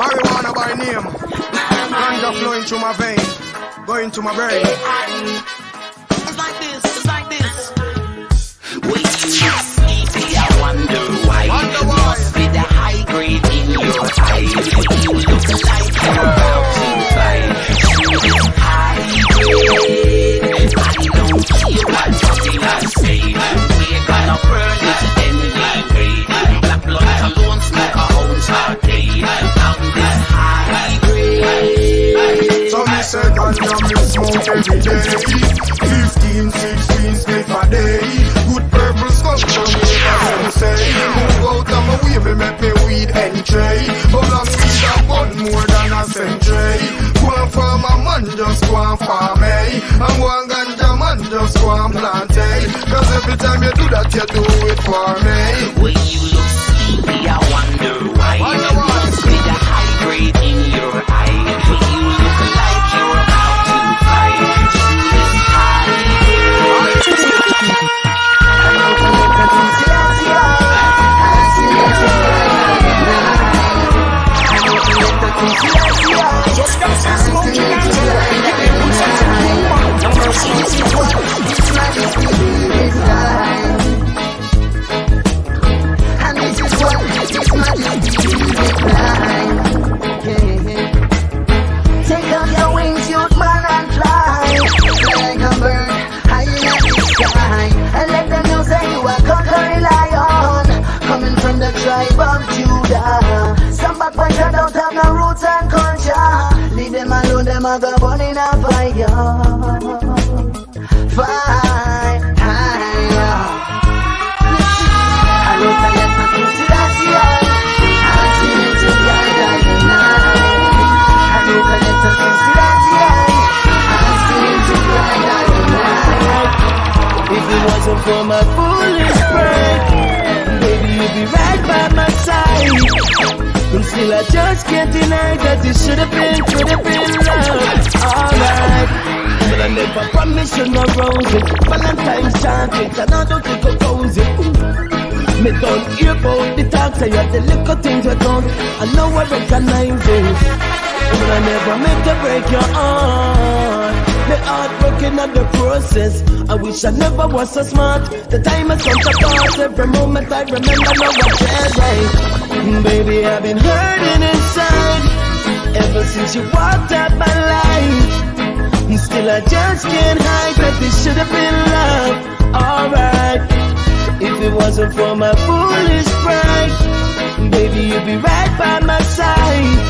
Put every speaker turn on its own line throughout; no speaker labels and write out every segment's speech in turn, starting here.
Marijuana by name. Ganja flowing through my vein, going to my brain.
It's like this, it's like this. When you sleepy, I wonder why. It must be the high grade in your eyes. You look like you're about to fight. It's high grade. I don't care what I say. We're gonna burn it anyway. Black blood alone smoke a whole day. Found this high grade.
So me say ganja me smoke every day. 15, 16 spliff a day. Good purple skunk from me as say. Move out of my way, me make me weed entry. But long weed a gun more than a century. Go and farm a man, just go and farm me. And one ganja man, just go and plant it. Cause every time you do that, you do it for me.
When you look sleepy, I wonder why. It must be the high grade in your eye. When you look like you're about to fight. It's high
just got some smoking and take off your wings, youth man, and fly like a bird high in the sky, and let them know that you are conquering lion, coming from the tribe of Judah. Some bad boys that don't have no roots and culture, leave them alone, them a go burn in a fire. Fire. I look at them and you see that yeah. I see it to guide the night. I look at them and you see that yeah. I see it to guide the night. If it wasn't for my foolish pride, baby you'd be right by my side. And still I just can't deny that it should have been love. Alright. But I never promise you no roses. Valentine's chocolate and I don't think I'll cozy. Me don't hear about the talk, say you have the little things you don't. I know I recognize it. But I never meant to break your heart. The heart broken at the process. I wish I never was so smart. The time has come to pass. Every moment I remember now I share right. Baby, I've been hurting inside ever since you walked out my life. Still I just can't hide that this should have been love. Alright. If it wasn't for my foolish pride, baby you'd be right by my side.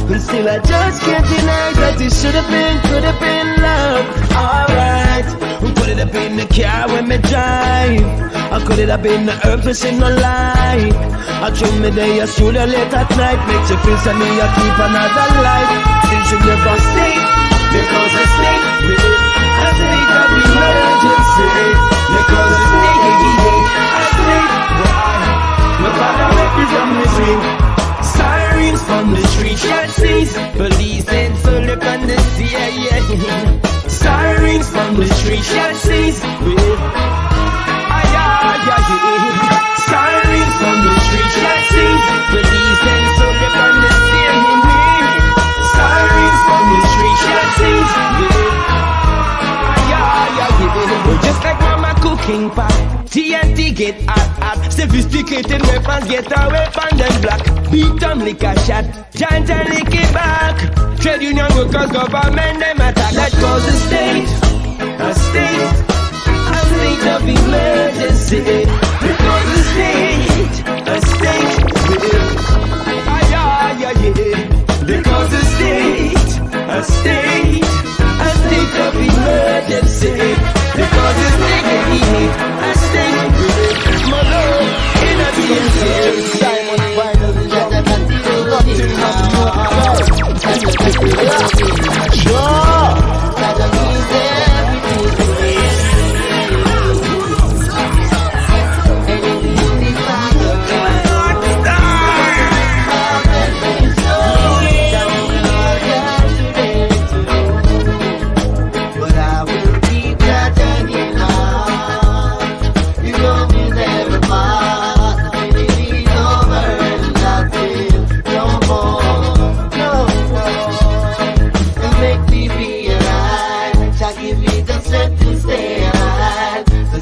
And still I just can't deny that it should have been, could have been love. Alright. Could it have been the car when me drive? Or could it have been the herb machine no light? I drew me there, you stood there late at night. Makes you feel me, you keep another life. Since you never stay, because I stay with it. I think of emergency. Because I stay, I stay. My father represent me swing. Sirens from the street, shot seas. Police and soul up on the sea, yeah. Sirens from the street, shot seas. Sirens from the street, shot seas. Police and soul up on the sea, sirens from the street, shot seas. Just like mama cooking pot, TNT get hot. Sophisticated weapons get away from them black. Beat them like a shot, giant and lick it back. Trade union workers, government, them attack. That cause a state of emergency. Because a state, because a state of emergency. Because it's nigga I stay with it. My love in a TNT. Diamond finally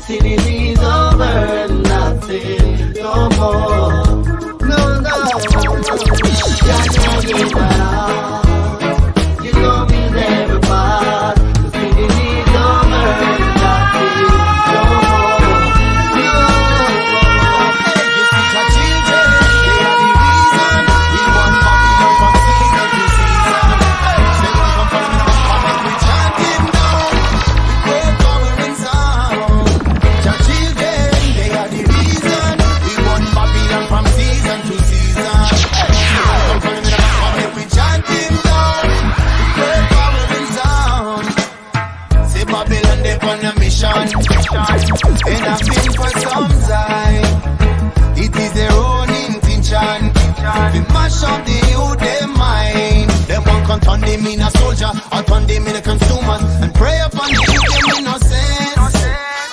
Infinity is over, nothing no more. No, no, can't give up. You know we'll never part. Infinity is over, nothing no more. No,
You see our children, they are the reason we want Babylon from season to season. Say one come from the come and we chant him down. Great power and sound. Our children, they are the reason we want Babylon from season to season. Say one come from the come and we chant him down. Great power and sound. Say Babylon, they on a mission. And I've been for some time. It is their own intention. We mash up the youth, their mind. Them one can turn them in a soldier or turn them in a consumers and pray upon the youth, them innocence.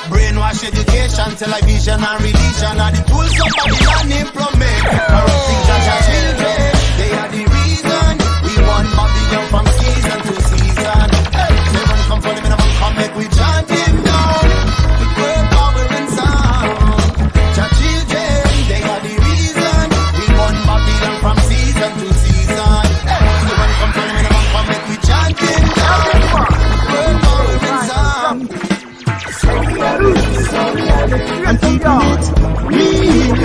Brainwash education, television and religion are the tools of Babylon implement. Corrupting our children, they are the reason we want Babylon from season to season. They want to come for them and come make we chant him down. With great power and sound. Our children, they are the reason we want Babylon from season to season. They want to come for them and come make we chant him down. With great power and sound.
I'm keeping it real.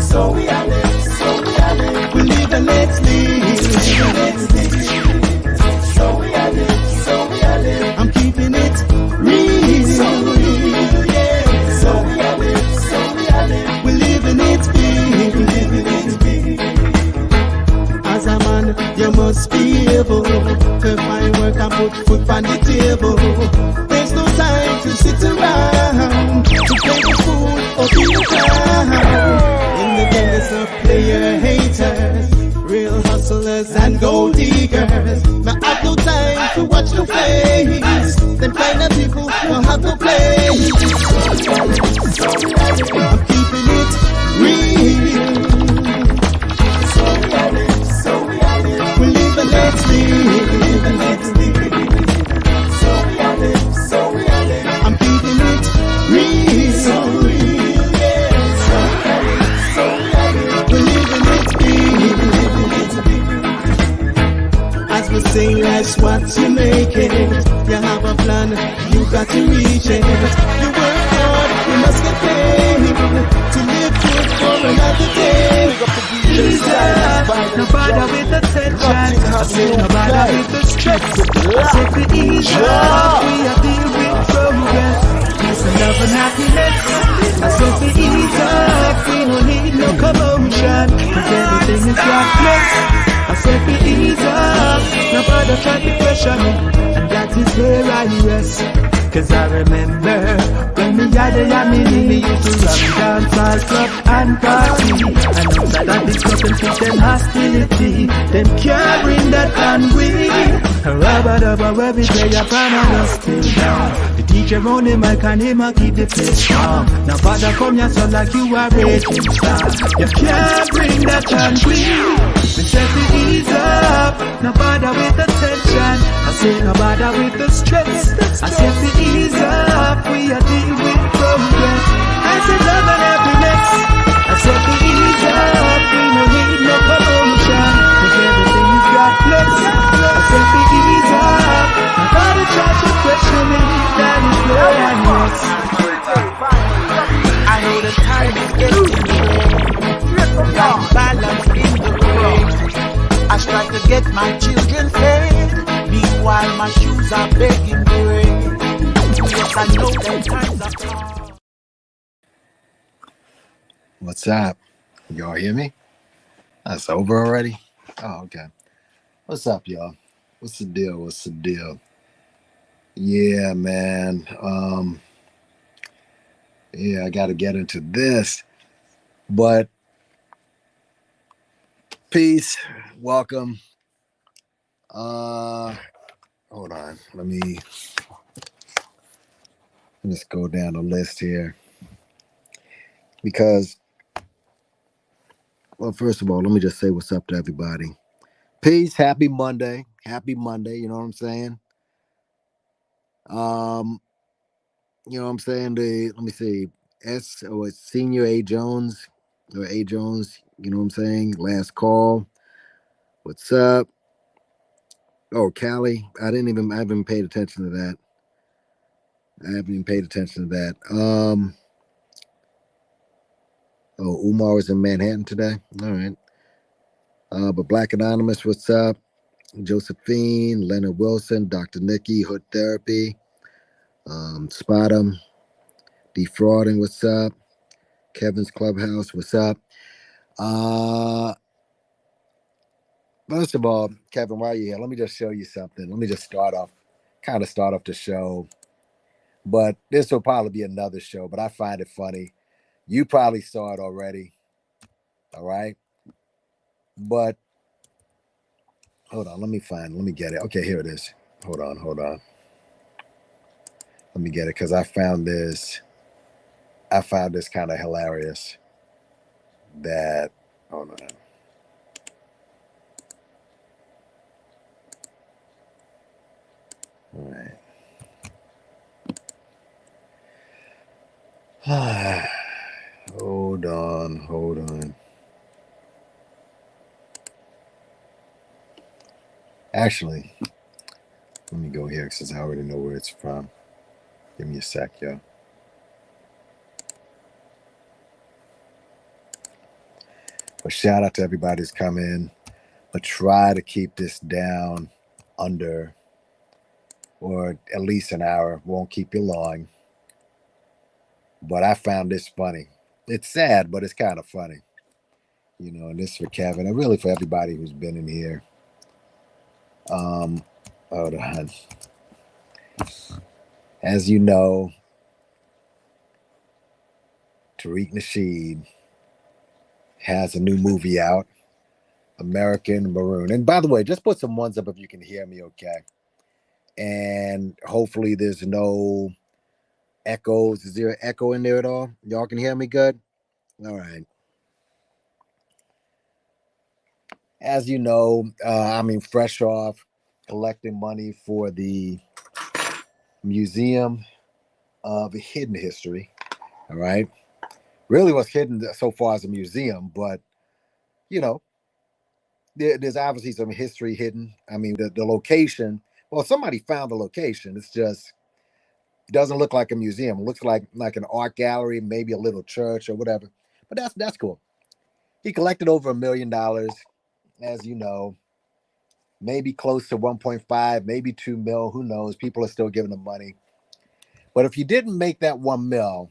So we are live, we live and let's live. So we are live, I'm keeping it real. So real, yeah. So we are live, we live and it's big. As a man, you must be able to find work and put food on the table. There's no time to sit around to play the fool or be around. Independence of player haters, real hustlers and gold diggers. Now I've no time to watch the face. Them kind of people don't have no place. I'm keeping it real. We live and let's live. I'm keeping it real. We live and let's be. As we say, life's what you make it. You have a plan, you got to reach it. You work hard, you must get paid to live good for another day. No bother with the tension, I say no bother with the stress. I say for ease up, we are deal with progress. Peace and love and happiness. I say for ease up, we don't need no commotion, 'cause everything is darkness. I say for ease up, no bother try to pressure me, and that is where I rest. 'Cause I remember when me had a yammy, me used to run dance club and party. And outside of this club and fit them hostility, them carrying that and we rubber every day upon us still down. The DJ round the mic and him a keep the place strong. Now father come here so like you are raging star. You can't bring that and we say to ease up, no bother with the tension. I say no bother with the stress. I say to ease up, we are dealing with progress. I say love and happiness. I say to ease up, we no need no commotion, 'cause everything is godless. I say to ease up, no bother try to question me, that is where I rest. I know the time is getting late, like balance in the race. I try to get my children fed, meanwhile my shoes are begging bread. Yes, I know them times are hard.
What's up? Y'all hear me? That's over already? Oh, okay. What's up, y'all? What's the deal? What's the deal? Yeah, man. Yeah, I got to get into this. But peace. Welcome. Hold on. Let me just go down the list here. Because, well, first of all, let me just say what's up to everybody. Peace. Happy Monday. Happy Monday. You know what I'm saying? You know what I'm saying? Let me see. It's Senior A Jones or A Jones. You know what I'm saying? Last call. What's up? Oh, Callie. I haven't paid attention to that. I haven't even paid attention to that. Oh, Umar was in Manhattan today. All right. But Black Anonymous, what's up? Josephine, Leonard Wilson, Dr. Nikki, Hood Therapy, Spot 'em, Defrauding, what's up? Kevin's Clubhouse, what's up? Uh, First of all, Kevin, while you're here, let me just show you something. Let me just start off the show. But this will probably be another show, but I find it funny. You probably saw it already. All right. But hold on, let me get it. Okay, here it is. Hold on. Let me get it because I found this kind of hilarious. That hold on. All right. Hold on. Actually, let me go here since I already know where it's from. Give me a sec, yo. But shout out to everybody who's come in. But try to keep this down under or at least an hour. Won't keep you long. But I found this funny. It's sad, but it's kind of funny. You know, and this for Kevin and really for everybody who's been in here. Hold on. As you know, Tariq Nasheed has a new movie out, American Maroon. And by the way, just put some ones up if you can hear me okay. And hopefully there's no echoes. Is there an echo in there at all? Y'all can hear me good? All right. As you know, fresh off collecting money for the Museum of Hidden History. All right. Really what's hidden so far as a museum, but you know, there's obviously some history hidden. I mean, the location, well, somebody found the location. It's just it doesn't look like a museum. It looks like an art gallery, maybe a little church or whatever. But that's cool. He collected over $1 million, as you know, maybe close to 1.5, maybe 2 mil. Who knows? People are still giving him money. But if you didn't make that 1 mil,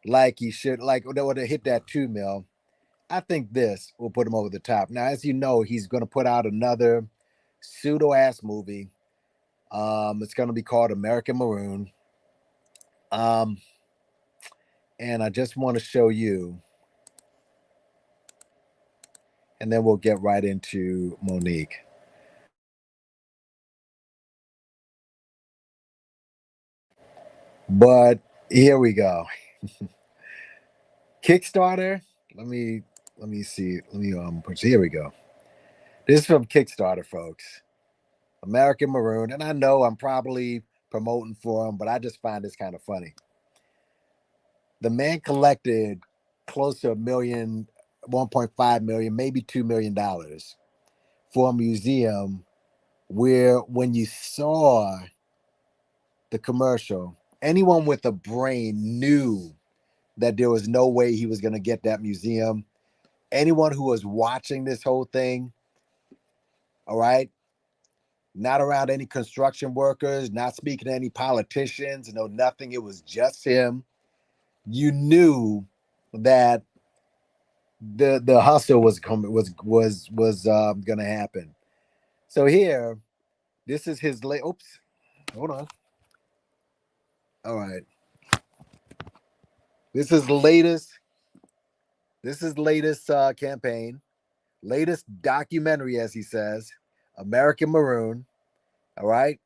like you should, like they would have hit that 2 mil, I think this will put him over the top. Now, as you know, he's going to put out another pseudo ass movie. It's going to be called American Maroon. Um, and I just want to show you, and then we'll get right into Monique. But here we go. Kickstarter. Let me see. Let me put here we go. This is from Kickstarter, folks. American Maroon, and I know I'm probably promoting for him, but I just find this kind of funny. The man collected close to 1 million, 1.5 million, maybe $2 million for a museum where when you saw the commercial, anyone with a brain knew that there was no way he was going to get that museum. Anyone who was watching this whole thing, all right, not around any construction workers, not speaking to any politicians, no nothing. It was just him. You knew that the hustle was coming was going to happen. So here, this is his late. Oops, hold on. All right, this is the latest. This is latest campaign, latest documentary, as he says, American Maroon. All right,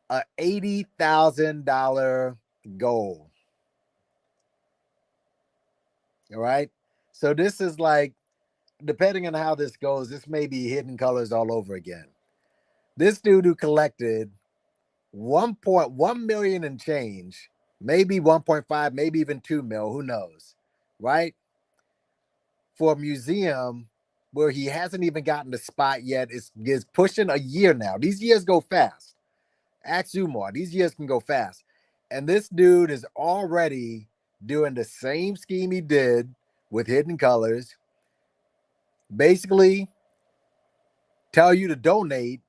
a $80,000 goal. All right, so this is like, depending on how this goes, this may be Hidden Colors all over again. This dude who collected 1.1 million and change, maybe 1.5, maybe even 2 mil, who knows, right? For a museum where he hasn't even gotten the spot yet. Is pushing a year now. These years go fast. Ask Umar. These years can go fast. And this dude is already doing the same scheme he did with Hidden Colors. Basically, tell you to donate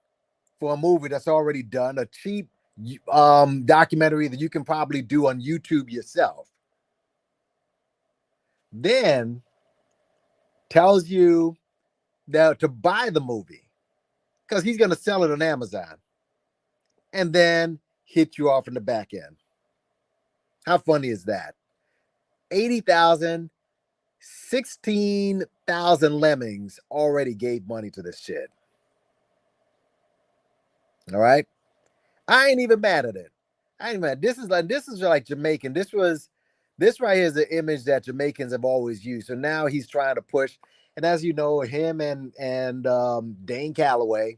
for a movie that's already done, a cheap documentary that you can probably do on YouTube yourself. Then tells you that to buy the movie because he's going to sell it on Amazon, and then hit you off in the back end. How funny is that? 80,000, 16,000 lemmings already gave money to this shit. All right. I ain't even mad at it. I ain't mad. This is like Jamaican. This right here is the image that Jamaicans have always used. So now he's trying to push. And as you know, him and Dane Calloway,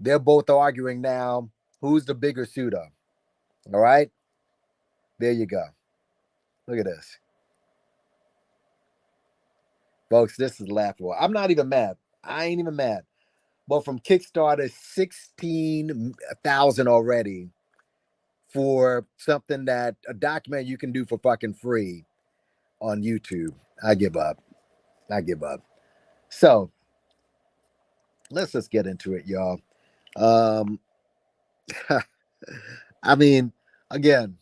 they're both arguing now who's the bigger suitor. All right. There you go. Look at this. Folks, this is laughable. I'm not even mad. I ain't even mad. But from Kickstarter, 16,000 already for something that a document you can do for fucking free on YouTube. I give up. So let's just get into it, y'all. I mean, again,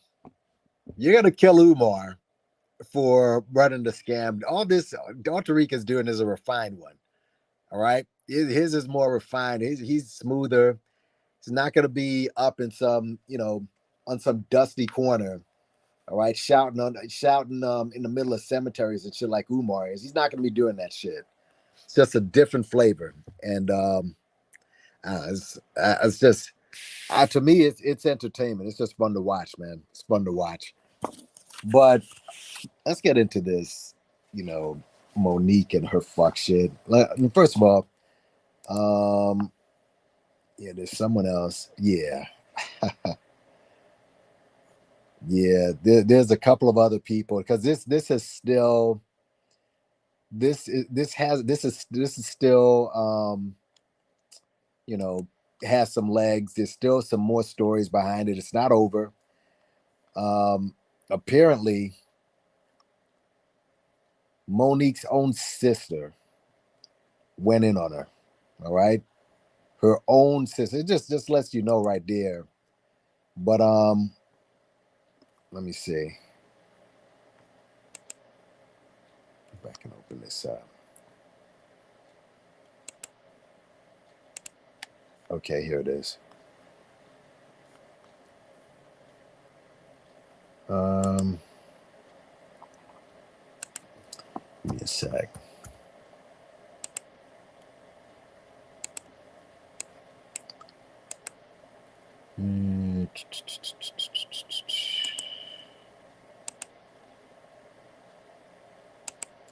you're gonna kill Umar for running the scam. All this Tariq is doing is a refined one. All right. His is more refined. He's smoother. He's not going to be up in some, on some dusty corner. All right. Shouting in the middle of cemeteries and shit like Umar is. He's not going to be doing that shit. It's just a different flavor. And it's just, to me, it's entertainment. It's just fun to watch, man. It's fun to watch. But let's get into this, Monique and her fuck shit. First of all, there's someone else. Yeah. Yeah, there's a couple of other people because this is still has some legs. There's still some more stories behind it. It's not over. Apparently Monique's own sister went in on her. All right. Her own sister. It just lets you know right there. But let me see. If I can open this up. Okay, here it is. Give me a sec.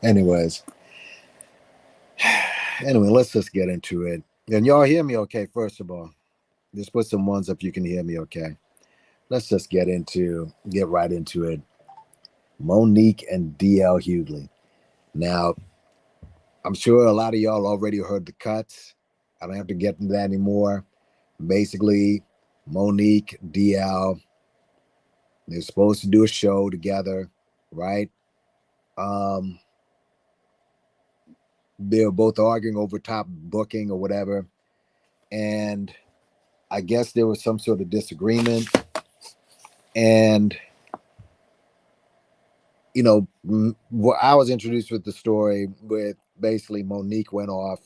Anyways, let's just get into it. And y'all hear me okay, first of all? Just put some ones up you can hear me okay. Let's just get right into it. Monique and DL Hughley. Now, I'm sure a lot of y'all already heard the cuts. I don't have to get into that anymore. Basically, Monique, DL, they're supposed to do a show together, right? They're both arguing over top booking or whatever. And I guess there was some sort of disagreement. And, I was introduced with the story with basically Monique went off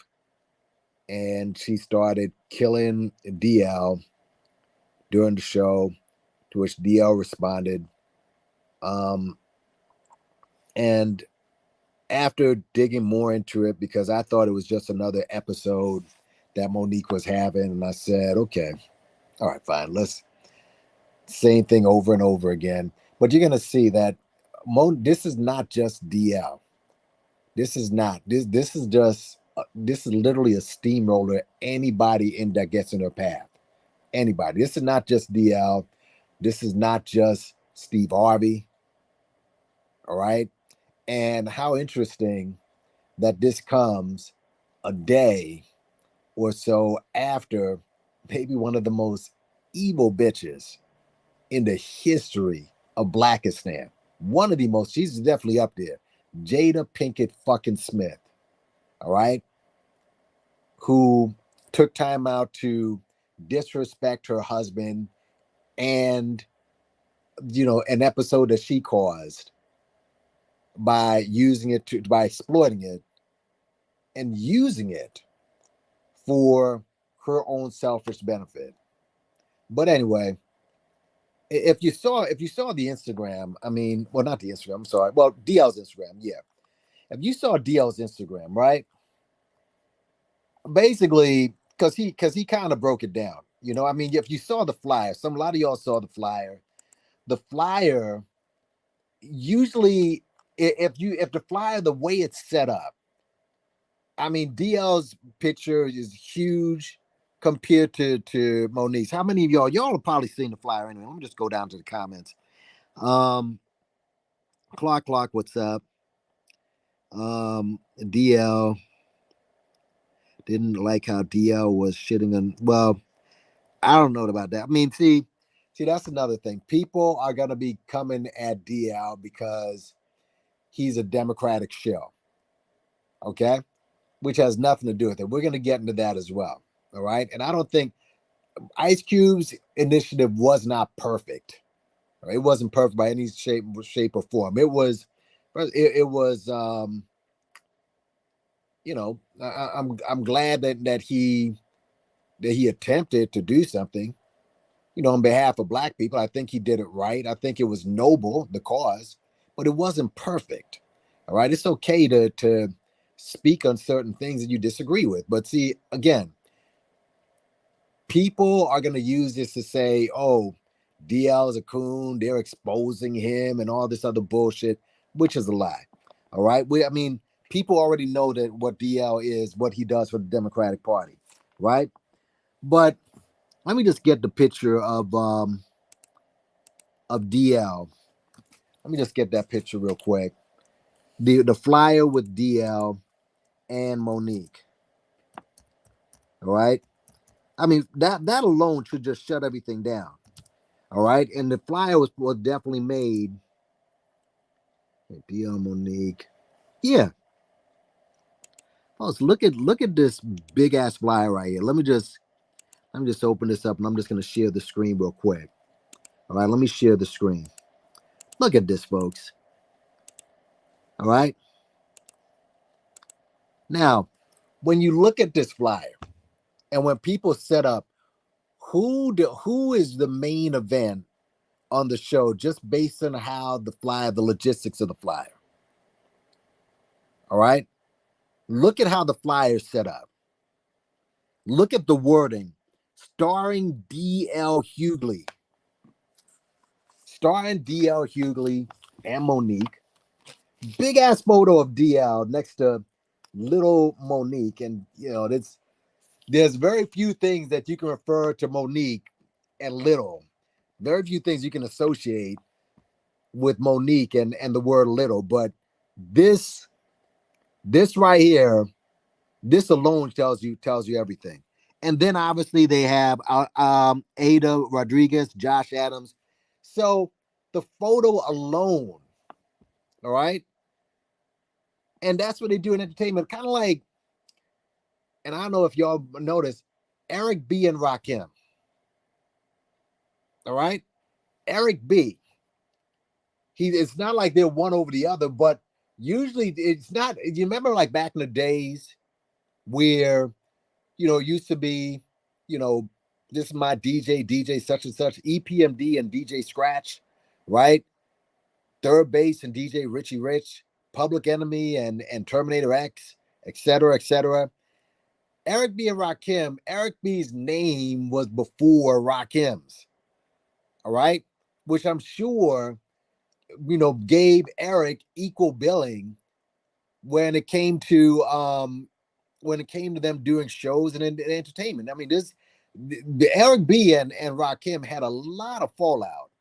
and she started killing DL during the show, to which DL responded. And after digging more into it, because I thought it was just another episode that Monique was having, and I said, okay, all right, fine. Let's same thing over and over again. But you're going to see that this is not just DL. This is not. This is literally a steamroller anybody in that gets in her path. anybody. This is not just DL. This is not just Steve Harvey. All right. And how interesting that this comes a day or so after maybe one of the most evil bitches in the history of Blackistan. One of the most, she's definitely up there. Jada Pinkett fucking Smith. All right. Who took time out to disrespect her husband and, an episode that she caused by by exploiting it and using it for her own selfish benefit. But anyway, if you saw the Instagram, I mean, well, not the Instagram, I'm sorry. Well, DL's Instagram, yeah. If you saw DL's Instagram, right? Basically, because he kind of broke it down. I mean, if you saw the flyer, a lot of y'all saw the flyer. The flyer usually, if the flyer, the way it's set up, I mean, DL's picture is huge compared to Monique's. How many of y'all have probably seen the flyer anyway? Let me just go down to the comments. Clock, what's up? DL didn't like how DL was shitting on. Well, I don't know about that. I mean, see, that's another thing. People are gonna be coming at DL because he's a Democratic shill, okay? Which has nothing to do with it. We're gonna get into that as well. All right. And I don't think Ice Cube's initiative was not perfect. It wasn't perfect by any shape or form. It was I'm glad that he attempted to do something, on behalf of Black people. I think he did it right. I think it was noble, the cause, but it wasn't perfect. All right. It's okay to speak on certain things that you disagree with. But see, again, people are going to use this to say, oh, DL is a coon, they're exposing him and all this other bullshit, which is a lie. All right. I mean, people already know that what DL is, what he does for the Democratic Party. Right. But let me just get the picture of DL. Let me just get that picture real quick. The flyer with DL and Monique. All right. I mean, that alone should just shut everything down. All right. And the flyer was definitely made. DL Monique. Yeah. Folks, look at this big ass flyer right here. Let me just open this up and I'm just gonna share the screen real quick. All right, let me share the screen. Look at this, folks. All right. Now, when you look at this flyer and when people set up who is the main event on the show, just based on how the logistics of the flyer. All right. Look at how the flyer is set up. Look at the wording. Starring D.L. Hughley. Starring D.L. Hughley and Monique. Big ass photo of DL next to little Monique. And, there's very few things that you can refer to Monique and little. Very few things you can associate with Monique and the word little. But this right here, this alone tells you everything. And then obviously they have Ada Rodriguez, Josh Adams. So the photo alone, all right? And that's what they do in entertainment. Kind of like, and I don't know if y'all noticed, Eric B. and Rakim. All right? Eric B. It's not like they're one over the other, but usually it's not. You remember like back in the days where, used to be, this is my DJ such and such, EPMD and DJ Scratch, right? Third Base and DJ Richie Rich, Public Enemy and Terminator X, etc., etc. Eric B. and Rakim, Eric B's name was before Rakim's, all right? Which I'm sure, gave Eric equal billing when it came to them doing shows and entertainment. I mean, The Eric B and Rakim had a lot of fallout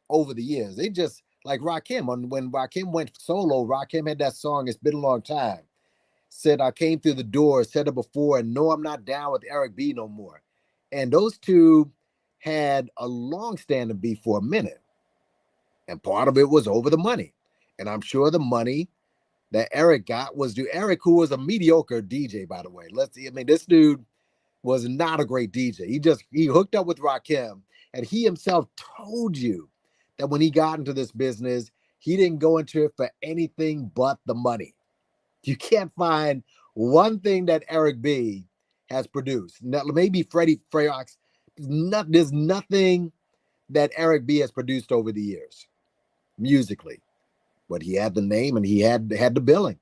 over the years. They just like Rakim. When Rakim went solo, Rakim had that song, It's Been a Long Time. Said, I came through the door, said it before, and no, I'm not down with Eric B no more. And those two had a long-standing beef for a minute. And part of it was over the money. And I'm sure the money that Eric got was due. Eric, who was a mediocre DJ, by the way. This dude was not a great DJ. He hooked up with Rakim, and he himself told you that when he got into this business, he didn't go into it for anything but the money. You can't find one thing that Eric B has produced. Now, maybe Freddie Freyox. There's nothing that Eric B has produced over the years, musically. But he had the name and he had the billing,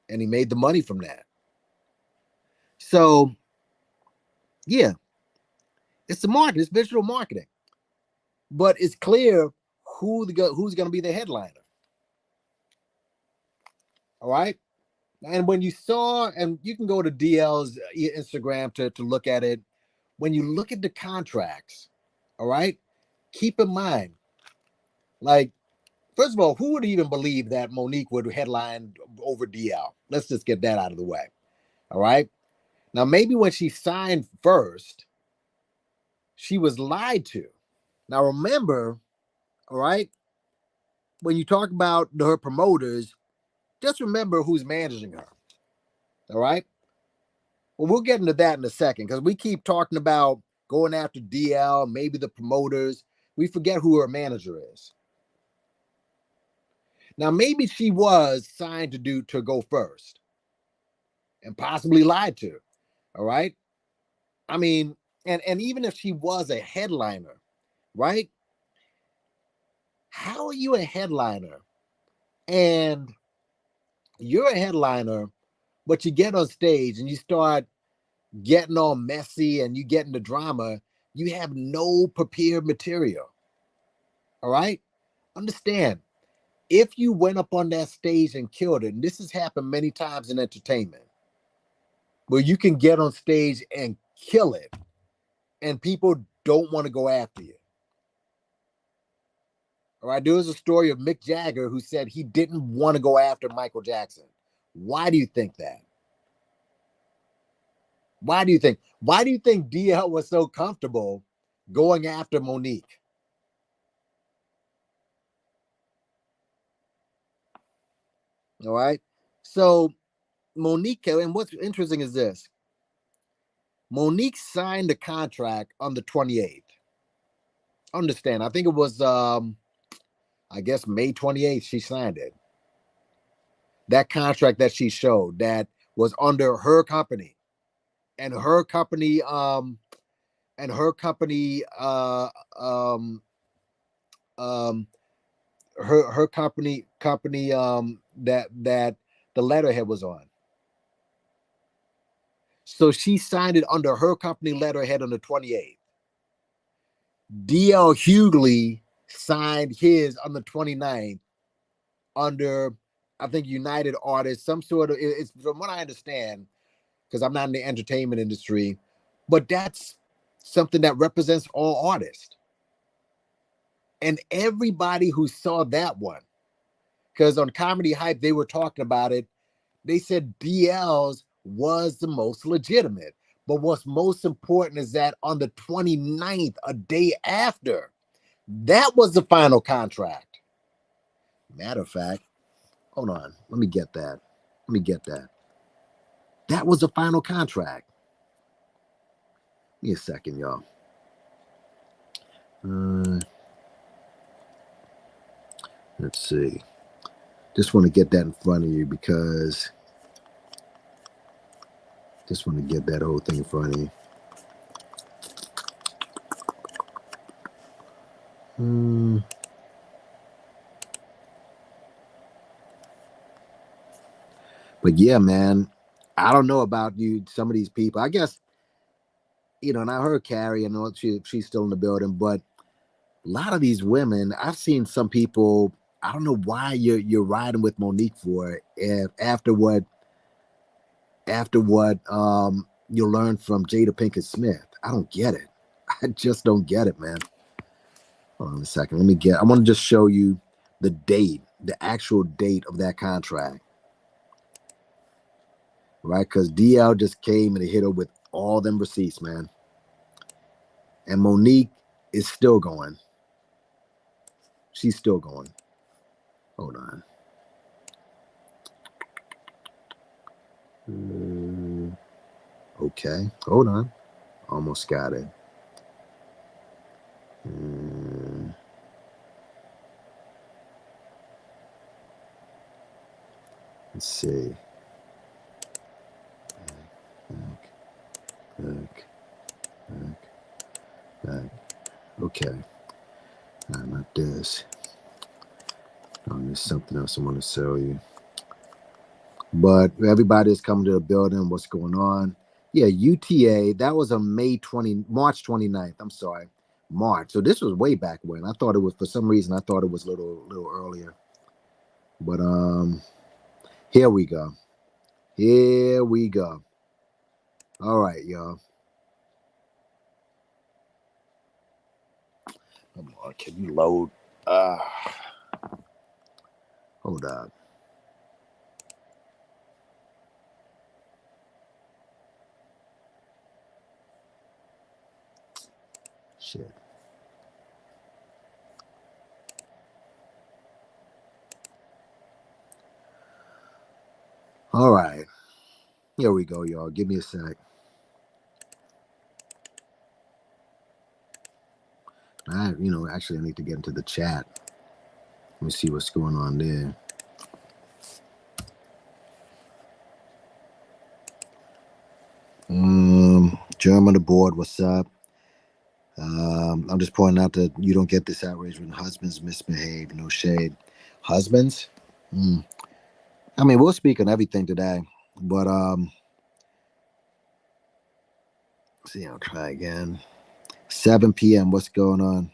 and he made the money from that. So, yeah, it's the market, it's visual marketing. But it's clear who's going to be the headliner. All right. And when you saw, and you can go to DL's Instagram to look at it, when you look at the contracts, all right, keep in mind, like, first of all, who would even believe that Monique would headline over DL? Let's just get that out of the way. All right. Now, maybe when she signed first, she was lied to. Now, remember, all right, when you talk about her promoters, just remember who's managing her. All right. Well, we'll get into that in a second because we keep talking about going after DL, maybe the promoters. We forget who her manager is. Now, maybe she was signed to go first and possibly lied to. All right. I mean, and even if she was a headliner, right? How are you a headliner? And you're a headliner, but you get on stage and you start getting all messy and you get into drama. You have no prepared material. All right. Understand, if you went up on that stage and killed it, and this has happened many times in entertainment, where you can get on stage and kill it, and people don't want to go after you. All right. There was a story of Mick Jagger who said he didn't want to go after Michael Jackson. Why do you think that? Why do you think DL was so comfortable going after Monique? All right. So Monique, and what's interesting is this. Monique signed the contract on the 28th. Understand, I think it was I guess May 28th she signed it. That contract that she showed that was under her company. And her company her company that the letterhead was on. So she signed it under her company letterhead on the 28th. DL Hughley signed his on the 29th under, I think, United Artists, some sort of, it's from what I understand, because I'm not in the entertainment industry, but that's something that represents all artists. And everybody who saw that one, because on Comedy Hype, they were talking about it, they said DL's was the most legitimate. But what's most important is that on the 29th, a day after, that was the final contract. Matter of fact, hold on, let me get that. That was the final contract. Give me a second, y'all. Let's see. Just want to get that in front of you because just want to get that whole thing in front of you. But yeah, man, I don't know about you, some of these people. I guess, and I heard Carrie, I know she's still in the building, but a lot of these women, I've seen some people, I don't know why you're riding with Monique for it after what you learned from Jada Pinkett Smith. I don't get it. I just don't get it, man. Hold on a second. I want to just show you the date, the actual date of that contract. Right? Because DL just came and hit her with all them receipts, man. And Monique is still going. She's still going. Hold on. Okay. Hold on. Almost got it. Let's see. Back. Okay. No, not this. Oh, there's something else I want to show you. But everybody is coming to the building. What's going on? Yeah, UTA. That was on March 29th. I'm sorry. March. So this was way back when. I thought it was, for some reason, I thought it was a little earlier. But here we go. Here we go. All right, y'all. Come on, can you load? Hold up. Shit. All right. Here we go, y'all. Give me a sec. Actually, I need to get into the chat. Let me see what's going on there. German aboard, what's up? I'm just pointing out that you don't get this outrage when husbands misbehave. No shade. Husbands? I mean, we'll speak on everything today, but see, I'll try again. 7 p.m. What's going on?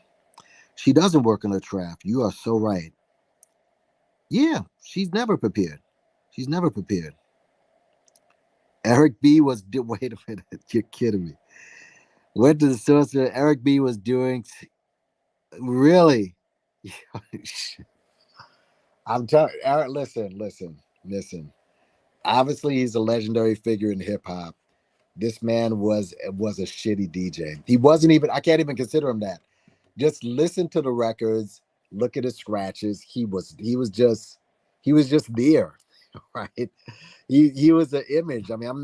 She doesn't work in a trap. You are so right. Yeah, she's never prepared. She's never prepared. Eric B was wait a minute, you're kidding me. Went to the source that Eric B was doing. Really? I'm telling Eric, listen. Obviously, he's a legendary figure in hip hop. This man was a shitty DJ. He wasn't even, I can't even consider him that. Just listen to the records, look at his scratches. He was just there, right? He was an image. I mean, I'm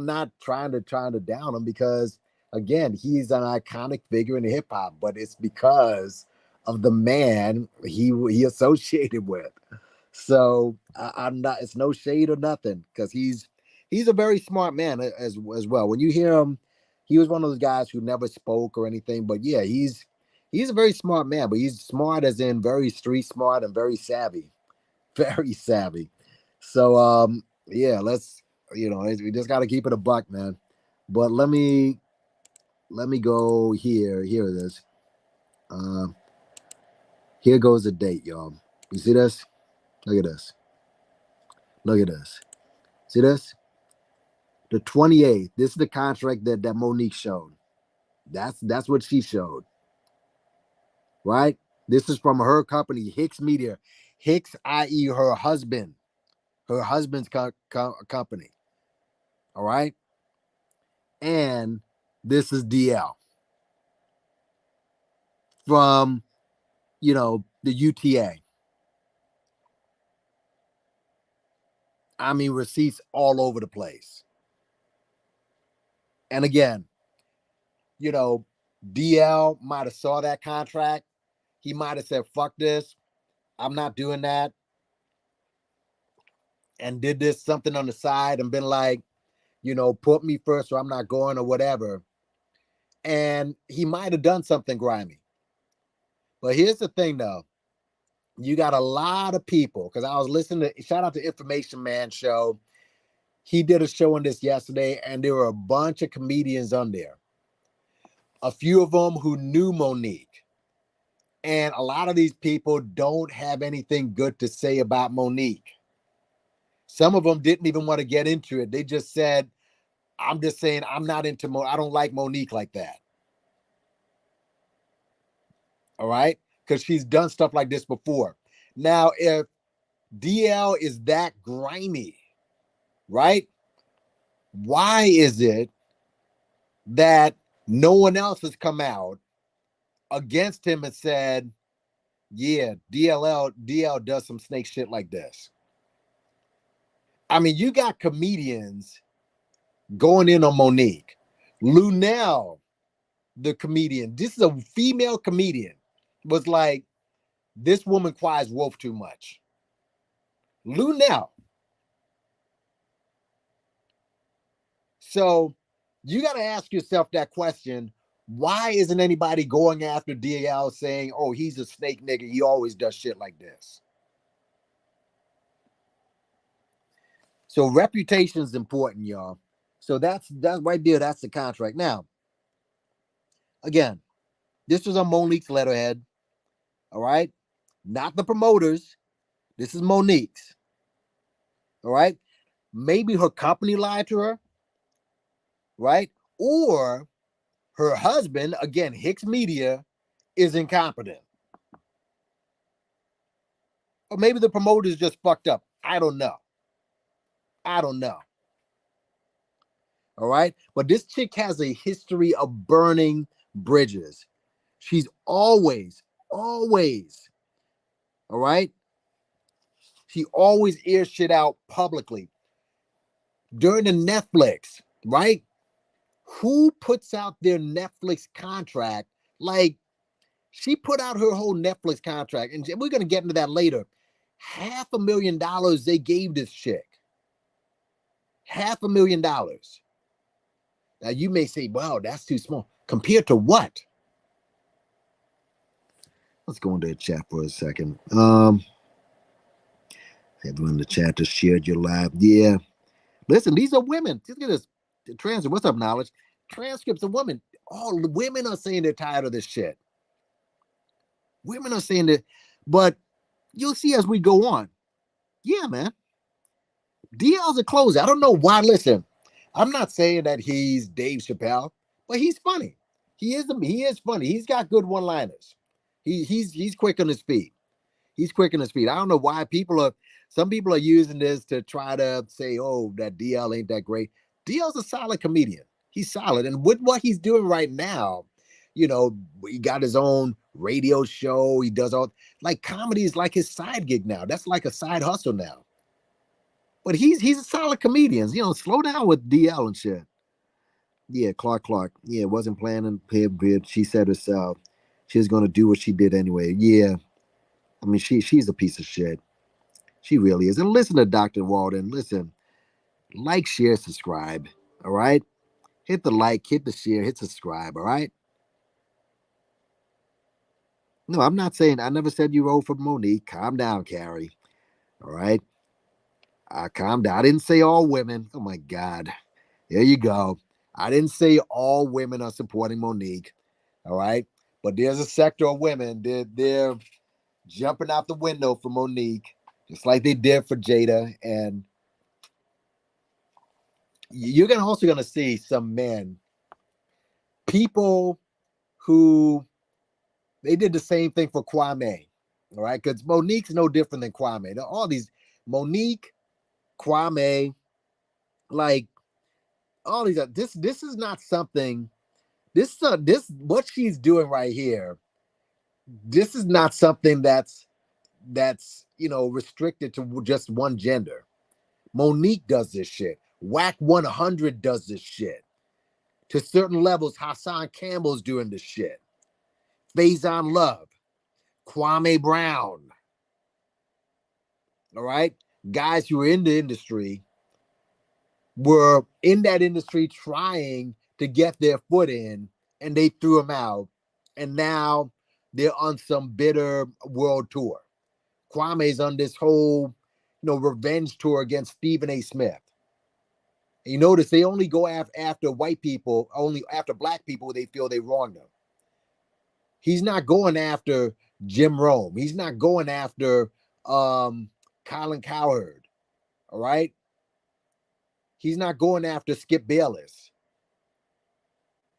not trying to down him because again, he's an iconic figure in hip hop, but it's because of the man he associated with. So I'm not. It's no shade or nothing because he's a very smart man as well. When you hear him, he was one of those guys who never spoke or anything. But yeah, he's a very smart man. But he's smart as in very street smart and very savvy, very savvy. So yeah, we just got to keep it a buck, man. But let me go here. Here it is. Here goes the date, y'all. You see this? Look at this. Look at this. See this? The 28th. This is the contract that Monique showed. That's what she showed. Right? This is from her company, Hicks Media. Hicks, i.e. her husband. Her husband's company. All right? And this is DL. From, the UTA. I mean, receipts all over the place. And again, DL might have saw that contract. He might have said, fuck this. I'm not doing that. And did this something on the side and been like, put me first or I'm not going or whatever. And he might have done something grimy. But here's the thing, though. You got a lot of people, because I was listening to, shout out to Information Man show. He did a show on this yesterday, and there were a bunch of comedians on there. A few of them who knew Monique. And a lot of these people don't have anything good to say about Monique. Some of them didn't even want to get into it. They just said, I'm just saying I'm not into I don't like Monique like that. All right? Because she's done stuff like this before. Now, if DL is that grimy, right? Why is it that no one else has come out against him and said, yeah, DL does some snake shit like this? I mean, you got comedians going in on Monique. Lunel, the comedian, this is a female comedian, was like, this woman cries wolf too much. Lunel. So you got to ask yourself that question. Why isn't anybody going after DL saying, oh, he's a snake nigga, he always does shit like this? So reputation is important, y'all. So that's right there. That's the contract. Now, again, this was on Monique's letterhead. All right. Not the promoters. This is Monique's. All right. Maybe her company lied to her. Right. Or her husband, again, Hicks Media, is incompetent. Or maybe the promoters just fucked up. I don't know. All right. But this chick has a history of burning bridges. She's always, all right. She always airs shit out publicly. During the Netflix, right? Who puts out their Netflix contract? Like, she put out her whole Netflix contract, and we're going to get into that later. $500,000 they gave this chick. $500,000. Now, you may say, wow, that's too small. Compared to what? Let's go into the chat for a second. Everyone in the chat just shared your live. Yeah. Listen, these are women. Look at this. The transcript. What's up, knowledge? Transcripts of women. All women are saying they're tired of this shit. Women are saying that, but you'll see as we go on. Yeah, man. DL's a closer. I don't know why. Listen, I'm not saying that he's Dave Chappelle, but he's funny. He is funny. He's got good one-liners. He's quick on his feet. He's quick on his feet. I don't know why some people are using this to try to say, oh, that DL ain't that great. DL's a solid comedian. He's solid. And with what he's doing right now, he got his own radio show. He does all, like, comedy is like his side gig now. That's like a side hustle now. But he's a solid comedian. Slow down with DL and shit. Yeah, Clark. Yeah, wasn't planning. She said herself she was going to do what she did anyway. Yeah. I mean, she's a piece of shit. She really is. And listen to Dr. Walden. Listen, like, share, subscribe. All right? Hit the like, hit the share, hit subscribe. All right? No, I'm not saying, I never said you roll for Monique. Calm down, Carrie. All right? Calm down. I didn't say all women. Oh, my God. There you go. I didn't say all women are supporting Monique. All right? But there's a sector of women. They're jumping out the window for Monique, just like they did for Jada. And you're also going to see some men, people who, they did the same thing for Kwame. All right? Because Monique's no different than Kwame. All these, Monique, Kwame, like, all these, this is not something, this what she's doing right here, this is not something that's restricted to just one gender. Monique does this shit. Whack 100 does this shit. To certain levels, Hassan Campbell's doing this shit. Faison Love, Kwame Brown. All right? Guys who are in the industry were in that industry trying to get their foot in, and they threw them out. And now they're on some bitter world tour. Kwame's on this whole, revenge tour against Stephen A. Smith. And you notice they only go after white people, only after black people they feel they wronged them. He's not going after Jim Rome. He's not going after Colin Cowherd. All right? He's not going after Skip Bayless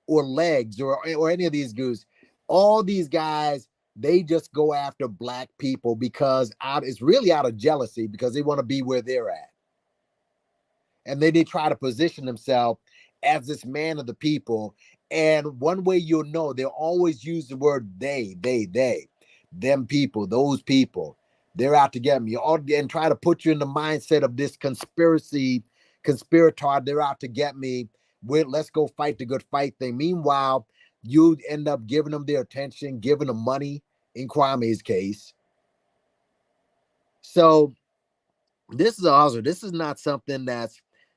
or Legs or any of these dudes. All these guys, they just go after black people because it's really out of jealousy because they want to be where they're at. And then they try to position themselves as this man of the people. And one way you'll know, they'll always use the word they, them people, those people. They're out to get me, and try to put you in the mindset of this conspirator. They're out to get me. Let's go fight the good fight thing. Meanwhile, you end up giving them their attention, giving them money in Kwame's case. So this is also, this is not something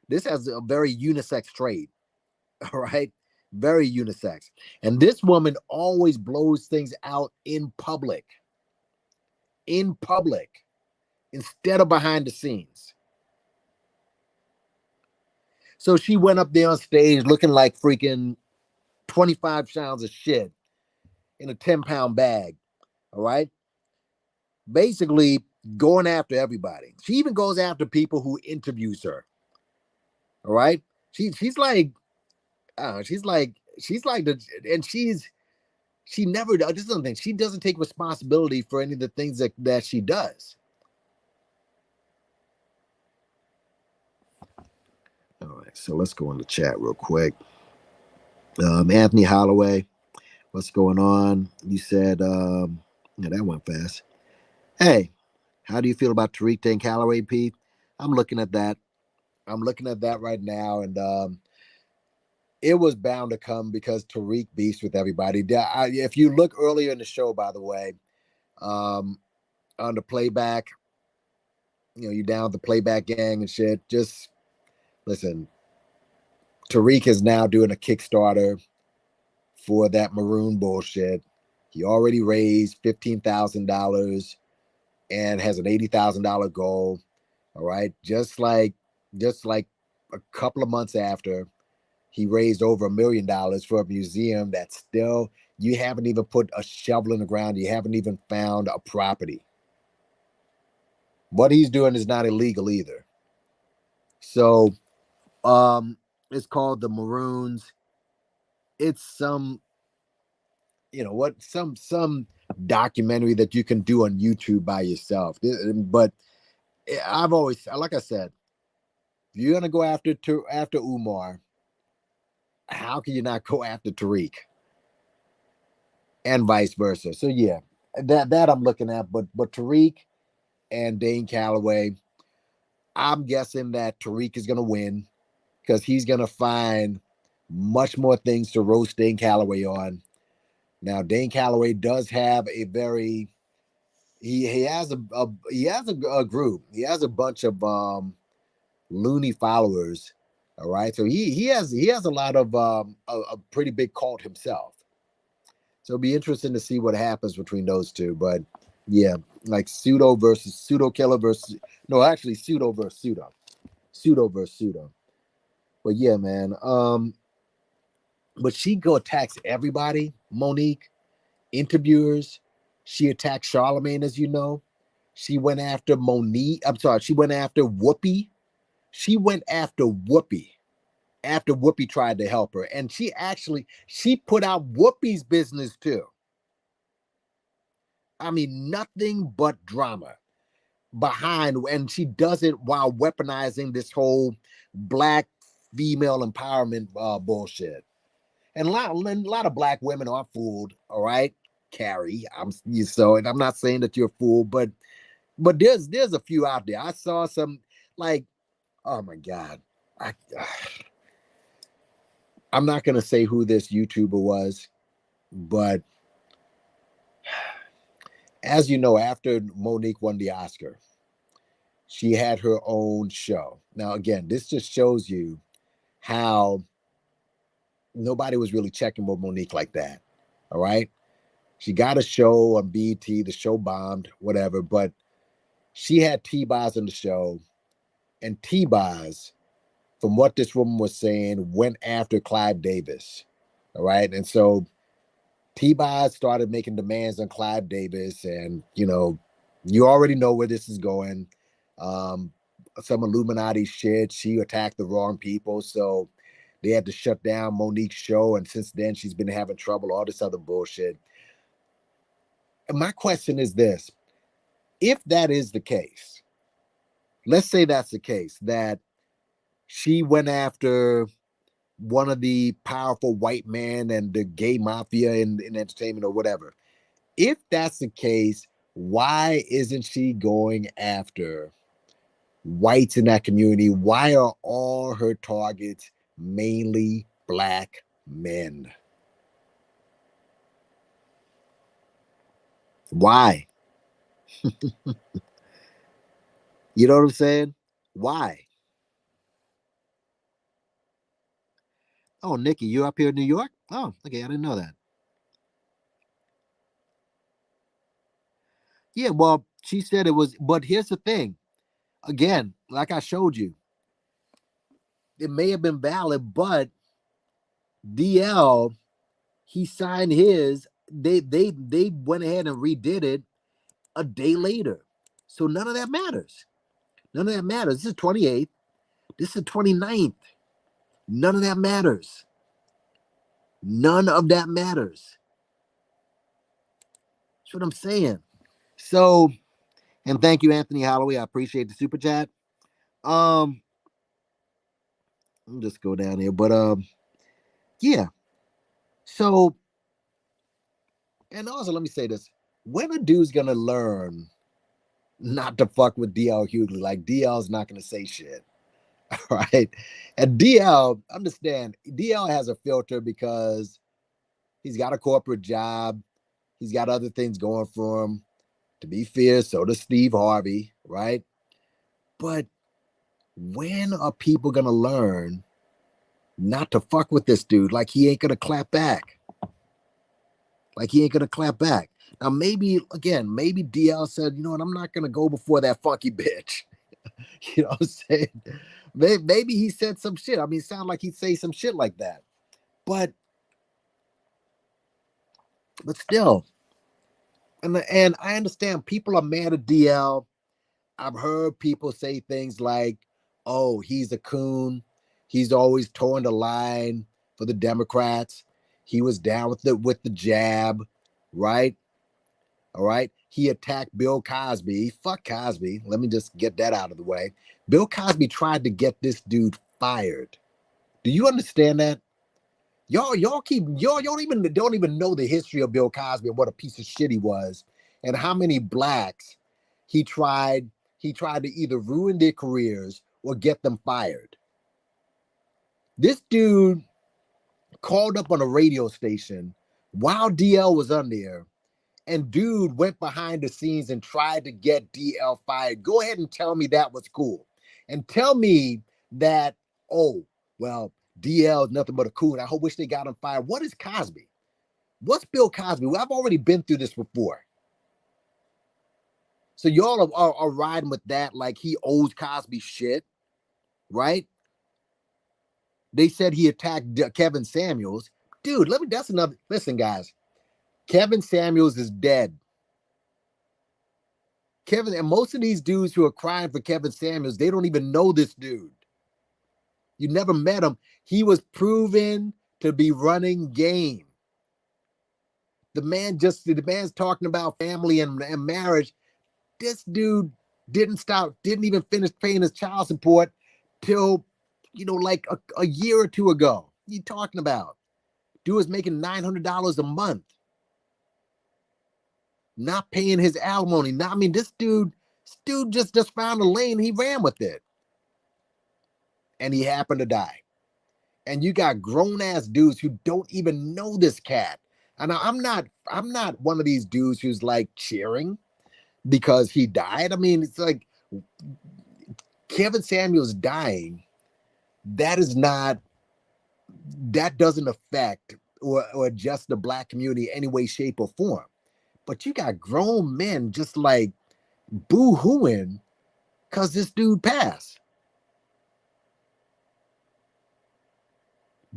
this has a very unisex trait. All right. Very unisex. And this woman always blows things out in public. Instead of behind the scenes. So she went up there on stage looking like freaking 25 pounds of shit in a 10-pound bag. All right. Basically going after everybody. She even goes after people who interviews her. All right. She's like, she's like she never does. This is something. She doesn't take responsibility for any of the things that she does. All right, so let's go in the chat real quick. Anthony Holloway, what's going on? You said, yeah, that went fast. Hey, how do you feel about Tariq Dane Calloway, Pete? I'm looking at that. Right now, and it was bound to come because Tariq beefs with everybody. If you look earlier in the show, by the way, on the playback, you down with the playback gang and shit. Just listen. Tariq is now doing a Kickstarter for that maroon bullshit. He already raised $15,000 and has an $80,000 goal. All right, just like a couple of months after. He raised over $1 million for a museum that still, you haven't even put a shovel in the ground. You haven't even found a property. What he's doing is not illegal either. So it's called the Maroons. It's some documentary that you can do on YouTube by yourself. But I've always, like I said, if you're going to go after Umar, how can you not go after Tariq? And vice versa. So yeah, that I'm looking at. But Tariq and Dane Calloway, I'm guessing that Tariq is gonna win because he's gonna find much more things to roast Dane Calloway on. Now, Dane Calloway does have a very he has a group. He has a bunch of loony followers. All right, so he has a lot of a pretty big cult himself. So it'll be interesting to see what happens between those two. But yeah, like pseudo killer versus pseudo versus pseudo. But yeah, man. But she attacks everybody. Monique, interviewers. She attacked Charlemagne, as you know. She went after Monique. I'm sorry. She went after Whoopi. She went after Whoopi after Whoopi tried to help her. And she put out Whoopi's business too. I mean, nothing but drama behind, and she does it while weaponizing this whole black female empowerment bullshit. And a lot of black women are fooled, all right? Carrie, and I'm not saying that you're a fool, but there's a few out there. I saw some like, oh my God. I'm not going to say who this YouTuber was, but as you know, after Monique won the Oscar, she had her own show. Now, again, this just shows you how nobody was really checking with Monique like that. All right. She got a show on BET, the show bombed, whatever, but she had T-Boz on the show, and T-Boz, from what this woman was saying, went after Clive Davis. All right. And so T-Boz started making demands on Clive Davis, and you already know where this is going. some Illuminati shit. She attacked the wrong people, so they had to shut down Monique's show. And since then, she's been having trouble. All this other bullshit. And my question is this: if that is the case, let's say that's the case, that she went after one of the powerful white men and the gay mafia in entertainment or whatever. If that's the case, why isn't she going after whites in that community? Why are all her targets mainly black men? Why? You know what I'm saying? Why? Oh, Nikki, you up here in New York? Oh, okay, I didn't know that. Yeah, well, she said it was, but here's the thing. Again, like I showed you, it may have been valid, but DL, he signed his. They went ahead and redid it a day later. So none of that matters. None of that matters. This is 28th. This is 29th. None of that matters. None of that matters. That's what I'm saying. So, and thank you, Anthony Holloway. I appreciate the super chat. I'll just go down here. But yeah. So, and also let me say this. When a dude's gonna learn not to fuck with DL Hughley, like DL's not gonna say shit. Right? And DL, understand, DL has a filter because he's got a corporate job. He's got other things going for him. To be fair, so does Steve Harvey, right? But when are people gonna learn not to fuck with this dude? Like he ain't gonna clap back. Like he ain't gonna clap back. Now maybe maybe DL said, you know what, I'm not gonna go before that funky bitch. You know what I'm saying? Maybe he said some shit. I mean, it sounded like he'd say some shit like that. But still, and I understand people are mad at DL. I've heard people say things like, "Oh, he's a coon. He's always towing the line for the Democrats. He was down with the jab, right? All right. He attacked Bill Cosby. Fuck Cosby. Let me just get that out of the way. Bill Cosby tried to get this dude fired. Do you understand that? Y'all don't even know the history of Bill Cosby and what a piece of shit he was, and how many blacks he tried to either ruin their careers or get them fired. This dude called up on a radio station while DL was on there, and dude went behind the scenes and tried to get DL fired. Go ahead and tell me that was cool. And tell me that, oh, well, DL is nothing but a coon. I wish they got him fired. What is Cosby? What's Bill Cosby? Well, I've already been through this before. So y'all are riding with that like he owes Cosby shit, right? They said he attacked Kevin Samuels. Dude, that's another, listen, guys. Kevin Samuels is dead. Kevin, and most of these dudes who are crying for Kevin Samuels, they don't even know this dude. You never met him. He was proven to be running game. The man's talking about family and marriage. This dude didn't even finish paying his child support till, like a year or two ago. What are you talking about? Dude was making $900 a month. Not paying his alimony. This dude just found a lane. He ran with it. And he happened to die. And you got grown ass dudes who don't even know this cat. And I'm not one of these dudes who's like cheering because he died. I mean, it's like Kevin Samuels dying. That doesn't affect or adjust the black community any way, shape, or form. But you got grown men just like boo-hooing because this dude passed.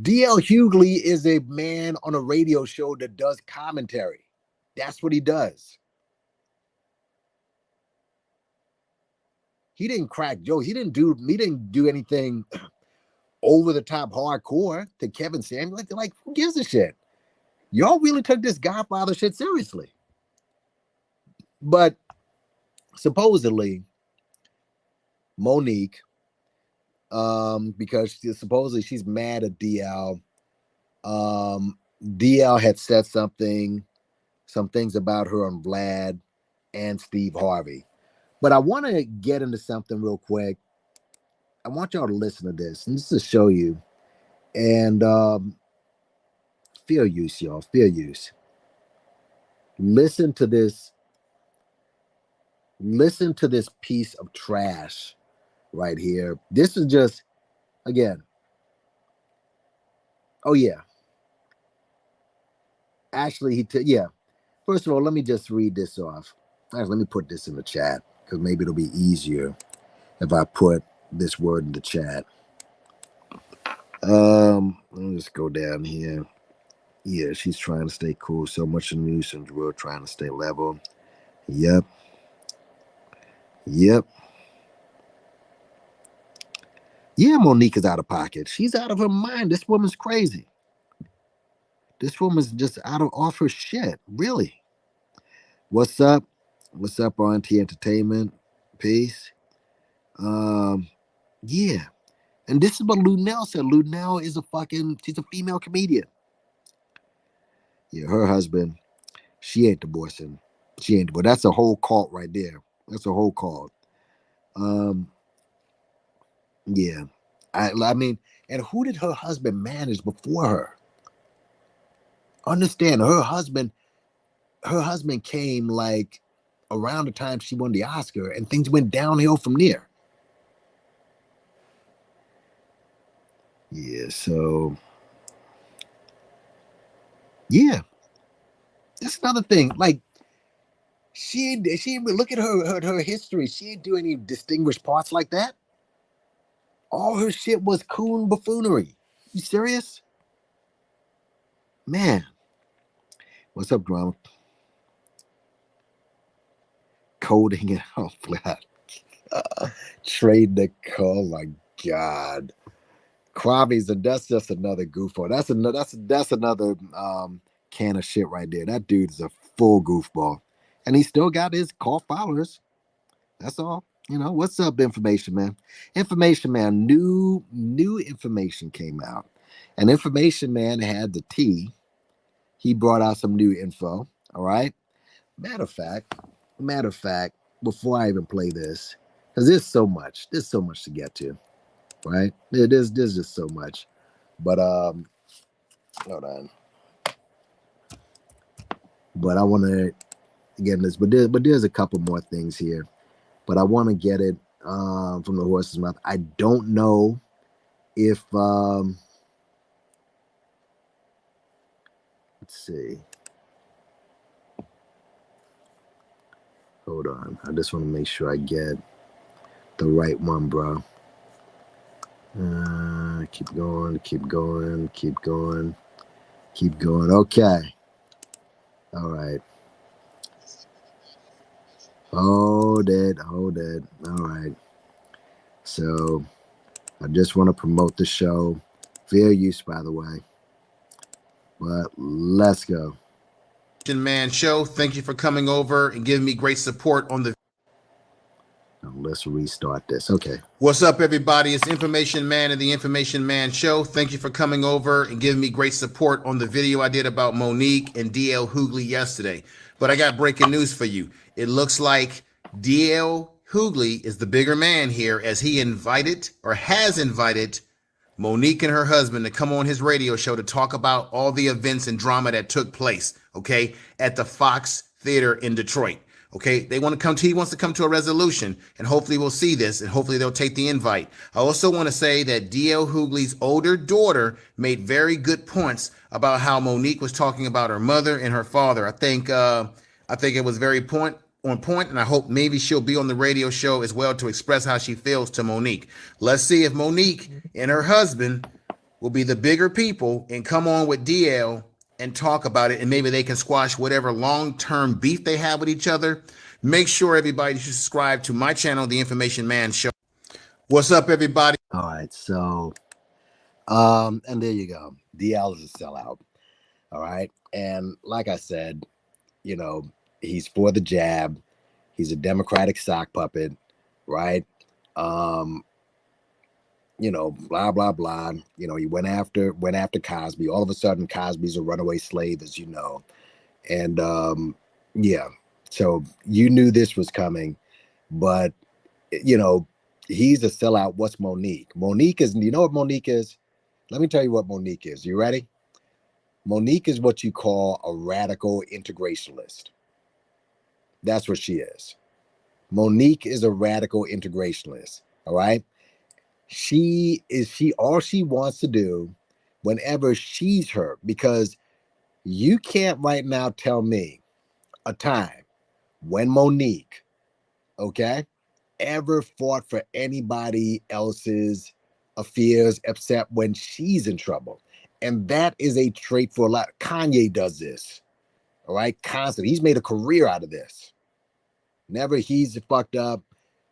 DL Hughley is a man on a radio show that does commentary. That's what he does. He didn't crack jokes. He didn't do anything over the top hardcore to Kevin Samuels. Like, who gives a shit? Y'all really took this Godfather shit seriously. But supposedly, Monique, because supposedly she's mad at DL. DL had said some things about her on Vlad and Steve Harvey. But I want to get into something real quick. I want y'all to listen to this, and just to show you. And fair use, y'all. Fair use. Listen to this. Listen to this piece of trash right here. This is just, again. Oh, yeah. Actually, yeah. First of all, let me just read this off. Actually, let me put this in the chat, because maybe it'll be easier if I put this word in the chat. Let me just go down here. Yeah, she's trying to stay cool. So much in the news and we're trying to stay level. Yep. Yeah, Monique is out of pocket. She's out of her mind. This woman's crazy. This woman's just off her shit. Really. What's up? What's up, RNT Entertainment? Peace. Yeah. And this is what Lunel said. Lunel is she's a female comedian. Yeah, her husband, she ain't divorcing. But that's a whole cult right there. That's a whole cult. Yeah. I mean, and who did her husband manage before her? Understand, her husband came like around the time she won the Oscar, and things went downhill from there. Yeah, so yeah, that's another thing. Like, she ain't look at her history. She ain't do any distinguished parts like that. All her shit was coon buffoonery. You serious? Man. What's up, drama? Coding it off flat. Trade the call. Oh my God. Kwame's that's just another goofball. That's another can of shit right there. That dude is a full goofball. And he still got his call followers. That's all. What's up, Information Man? Information Man, new information came out. And Information Man had the tea. He brought out some new info. All right. Matter of fact, before I even play this, because there's so much to get to, right? There's just so much. But hold on. But I want to get this. But there's a couple more things here. But I want to get it from the horse's mouth. I don't know if let's see. Hold on. I just want to make sure I get the right one, bro. Keep going. Okay. All right. Hold it. All right. So I just want to promote the show. Fair use, by the way. But let's go.
Man Show. Thank you for coming over and giving me great support on the.
Let's restart this. Okay.
What's up, everybody? It's Information Man and the Information Man Show. Thank you for coming over and giving me great support on the video I did about Monique and DL Hughley yesterday. But I got breaking news for you. It looks like DL Hughley is the bigger man here, as he has invited Monique and her husband to come on his radio show to talk about all the events and drama that took place, okay, at the Fox Theater in Detroit. Okay, he wants to come to a resolution, and hopefully we'll see this, and hopefully they'll take the invite. I also want to say that DL Hughley's older daughter made very good points about how Monique was talking about her mother and her father. I think it was very on point, and I hope maybe she'll be on the radio show as well to express how she feels to Monique. Let's see if Monique and her husband will be the bigger people and come on with DL and talk about it, and maybe they can squash whatever long-term beef they have with each other. Make sure everybody should subscribe to my channel, The Information Man Show. What's up, everybody?
All right, so and there you go. DL is a sellout. All right, and like I said, you know, he's for the jab. He's a Democratic sock puppet, right? Um, you know, blah blah blah. You know, he went after Cosby. All of a sudden, Cosby's a runaway slave, as you know, and yeah. So you knew this was coming, but you know, he's a sellout. What's Monique? Monique is. You know what Monique is? Let me tell you what Monique is. You ready? Monique is what you call a radical integrationist. That's what she is. Monique is a radical integrationist. All right. All she wants to do whenever she's hurt, because you can't right now tell me a time when Monique, okay, ever fought for anybody else's affairs except when she's in trouble. And that is a trait for a lot. Kanye does this. All right. Constantly. He's made a career out of this. Never he's fucked up.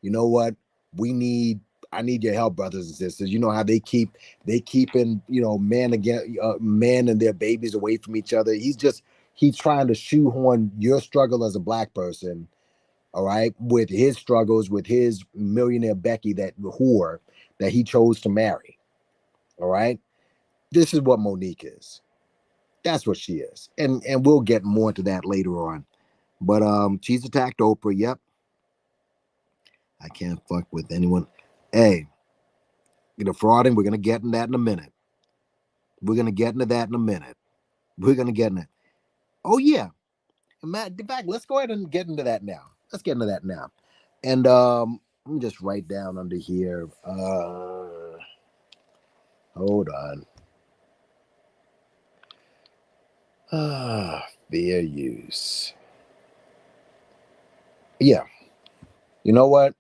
You know what? I need your help, brothers and sisters. You know how they keeping, you know, men and their babies away from each other. He's trying to shoehorn your struggle as a black person, all right, with his struggles, with his millionaire Becky, that whore that he chose to marry. All right. This is what Monique is. That's what she is. And we'll get more into that later on. But she's attacked Oprah. Yep. I can't fuck with anyone. Hey, you know, frauding, we're gonna get in that in a minute. We're gonna get into that in a minute. We're gonna get in it. Oh yeah. In fact, let's go ahead and get into that now. Let's get into that now. And let me just write down under here. Hold on. Fair use. Yeah. You know what?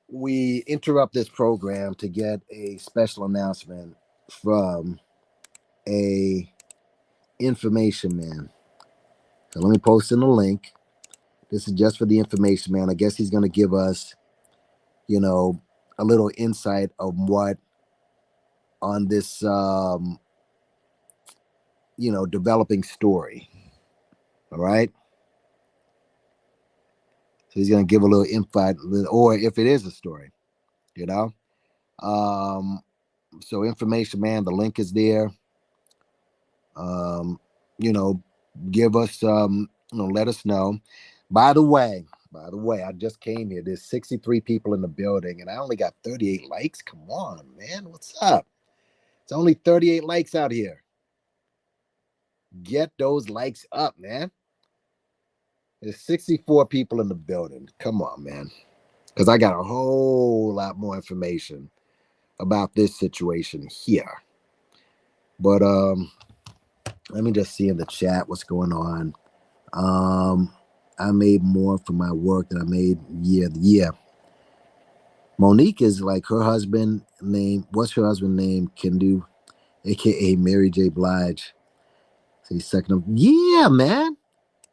We interrupt this program to get a special announcement from a information man. So let me post in the link. This is just for the information man. I guess he's going to give us, you know, a little insight of what on this, you know, developing story. All right. So he's going to give a little insight, or if it is a story, you know. So information man, the link is there. You know, give us, you know, let us know. By the way, I just came here. There's 63 people in the building, and I only got 38 likes. Come on, man. What's up? It's only 38 likes out here. Get those likes up, man. There's 64 people in the building. Come on, man. Because I got a whole lot more information about this situation here. But let me just see in the chat what's going on. I made more for my work than I made yeah. Monique is like her husband name. What's her husband name? Kendu, aka Mary J. Blige. So he's sucking up. Yeah, man.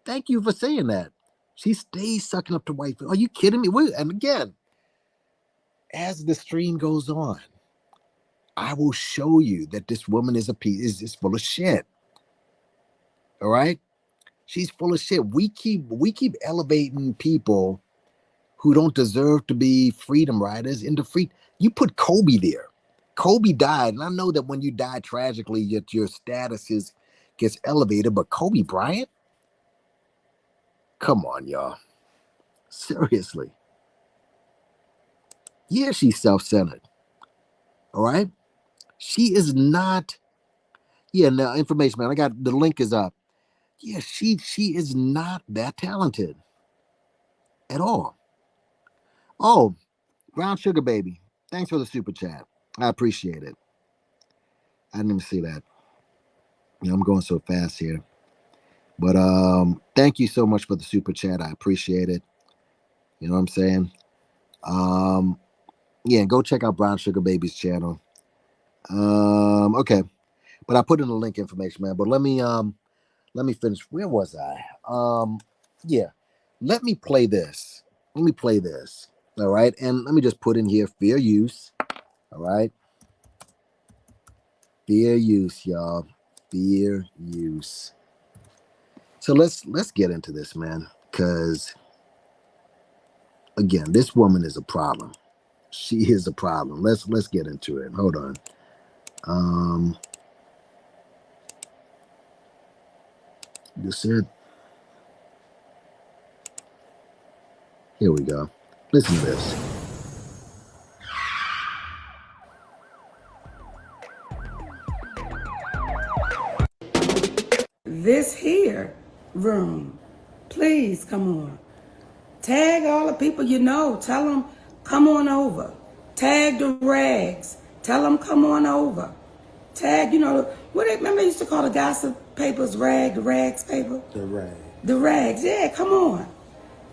Thank you for saying that. She stays sucking up to white people. Are you kidding me? And again, as the stream goes on, I will show you that this woman is is full of shit. All right? She's full of shit. We keep elevating people who don't deserve to be freedom riders into free. You put Kobe there. Kobe died, and I know that when you die tragically, your status gets elevated. But Kobe Bryant, come on, y'all. Seriously. Yeah, she's self-centered. All right. She is not. Yeah, now information, man. I got the link is up. Yeah, she is not that talented at all. Oh, Brown Sugar Baby. Thanks for the super chat. I appreciate it. I didn't even see that. You know, I'm going so fast here. But thank you so much for the super chat. I appreciate it. You know what I'm saying? Yeah, go check out Brown Sugar Baby's channel. Okay. But I put in the link information, man. But let me finish. Where was I? Yeah. let me play this. Let me play this. All right. And let me just put in here fair use. All right. Fair use, y'all. Fair use. So let's get into this, man. Cause again, this woman is a problem. She is a problem. Let's get into it. Hold on. You said here we go. Listen to this.
This here room, please come on. Tag all the people you know. Tell them, come on over. Tag the rags. Tell them, come on over. Tag, what they remember they used to call the gossip papers the rags paper?
The rag.
The rags, yeah, come on.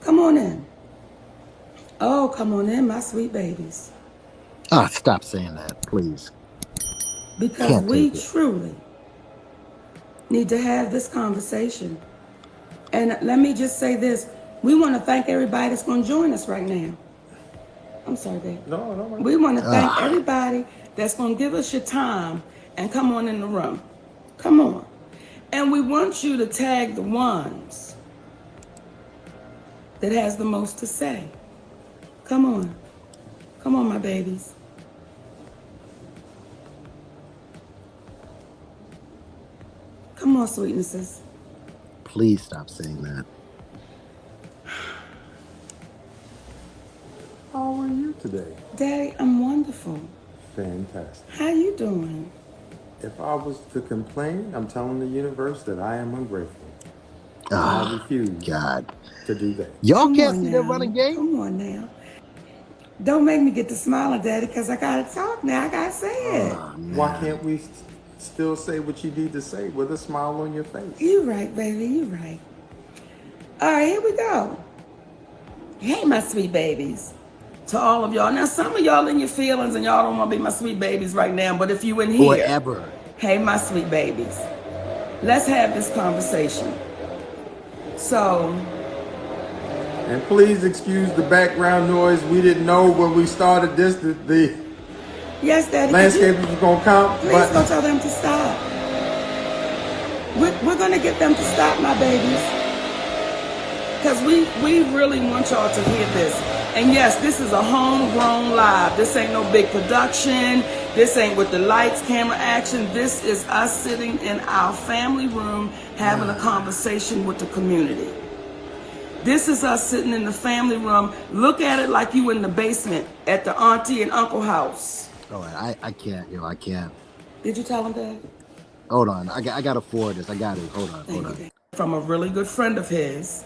Come on in. Oh, come on in, my sweet babies.
Stop saying that, please.
Because
Can't
we
take it.
truly need to have this conversation. And let me just say this. We want to thank everybody that's going to join us right now. I'm sorry, babe.
No.
We want to thank everybody that's going to give us your time and come on in the room. Come on. And we want you to tag the ones that has the most to say. Come on. Come on, my babies. Come on, sweetnesses.
Please stop saying that.
How are you today?
Daddy, I'm wonderful.
Fantastic.
How you doing?
If I was to complain, I'm telling the universe that I am ungrateful. I refuse
God.
to do that.
Y'all
Come
can't
on
see
now.
that running game?
Come on now. Don't make me get to smiling, Daddy, because I got to talk now. I got to say it.
Why can't we still say what you need to say with a smile on your face?
You right, baby. You right. All right, here we go. Hey, my sweet babies. To all of y'all. Now, some of y'all in your feelings and y'all don't want to be my sweet babies right now, but if you in here,
Forever.
hey, my sweet babies, let's have this conversation. So,
And please excuse the background noise. We didn't know when we started this that the
yes, Daddy.
landscapers was going to come.
Please
But
go tell them to stop. We're going to get them to stop, my babies. Because we really want y'all to hear this. And yes, this is a homegrown live. This ain't no big production. This ain't with the lights, camera, action. This is us sitting in our family room having a conversation with the community. This is us sitting in the family room. Look at it like you in the basement at the auntie and uncle house.
All right, I can't, I can't.
Did you tell him that?
Hold on, I got to forward this. I got it. Hold on.
From a really good friend of his,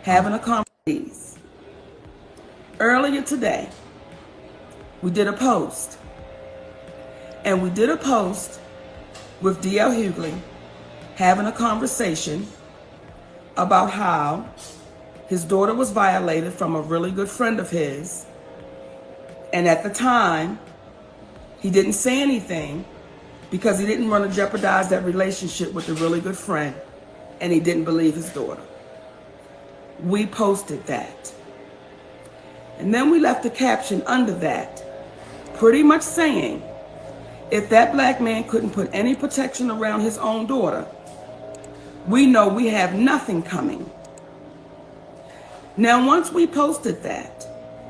having a conversation. Earlier today, we did a post. And we did a post with D.L. Hughley having a conversation about how his daughter was violated from a really good friend of his. And at the time, he didn't say anything because he didn't want to jeopardize that relationship with a really good friend. And he didn't believe his daughter. We posted that. And then we left a caption under that, pretty much saying, if that black man couldn't put any protection around his own daughter, we know we have nothing coming. Now, once we posted that,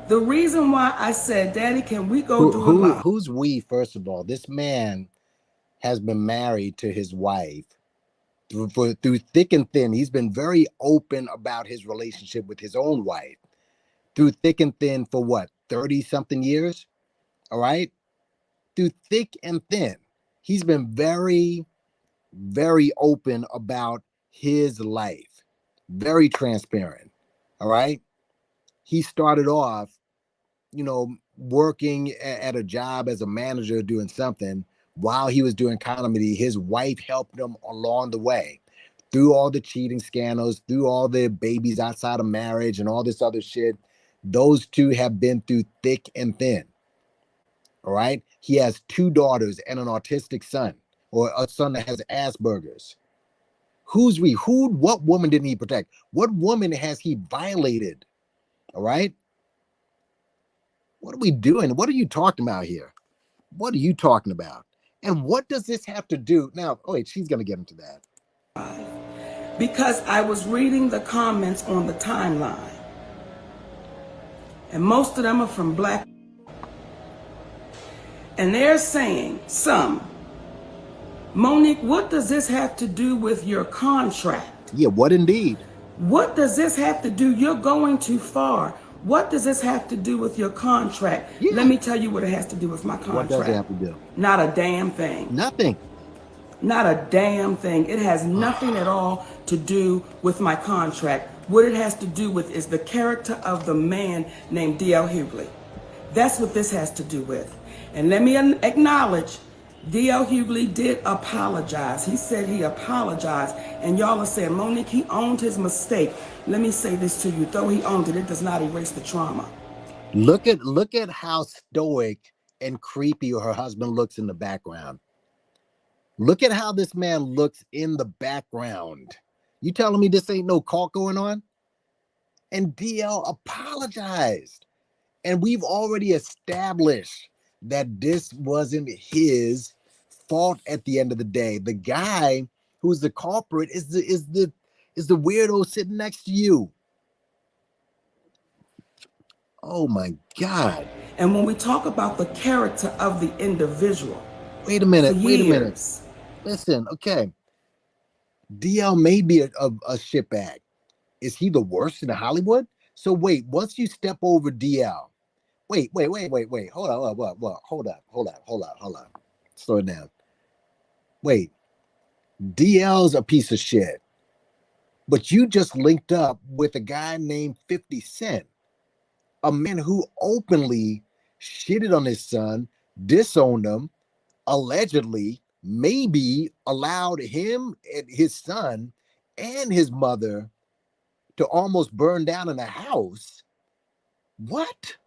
the reason why I said, Daddy, can we go do a live?
Who's we, first of all? This man has been married to his wife through thick and thin. He's been very open about his relationship with his own wife through thick and thin for what, 30-something years? All right? Through thick and thin. He's been very, very open about his life. Very transparent. All right? He started off, working at a job as a manager doing something. While he was doing comedy, his wife helped him along the way through all the cheating scandals, through all the babies outside of marriage and all this other shit. Those two have been through thick and thin. All right. He has 2 daughters and an autistic son, or a son that has Asperger's. Who's we? Who? What woman didn't he protect? What woman has he violated? All right. What are we doing? What are you talking about here? What are you talking about? And what does this have to do now? Oh wait, she's gonna get into that.
Because I was reading the comments on the timeline, and most of them are from black, and they're saying, Monique, what does this have to do with your contract?
Yeah, what indeed?
What does this have to do? You're going too far. What does this have to do with your contract?
Yeah.
Let me tell you what it has to do with my contract.
What does it have to do?
Not a damn thing.
Nothing.
Not a damn thing. It has nothing at all to do with my contract. What it has to do with is the character of the man named D.L. Hughley. That's what this has to do with. And let me acknowledge, D.L. Hughley did apologize. He said he apologized. And y'all are saying, Monique, he owned his mistake. Let me say this to you. Though he owned it, it does not erase the trauma.
Look at how stoic and creepy her husband looks in the background. Look at how this man looks in the background. You telling me this ain't no cult going on? And DL apologized. And we've already established that this wasn't his fault at the end of the day. The guy who's the culprit is the weirdo sitting next to you. Oh my God.
And when we talk about the character of the individual.
Wait a minute. Listen, okay. DL may be a shitbag. Is he the worst in Hollywood? So wait, once you step over DL, wait. Hold on. Slow it down. Wait, DL's a piece of shit. But you just linked up with a guy named 50 Cent, a man who openly shitted on his son, disowned him, allegedly, maybe allowed him and his son and his mother to almost burn down in a house. What?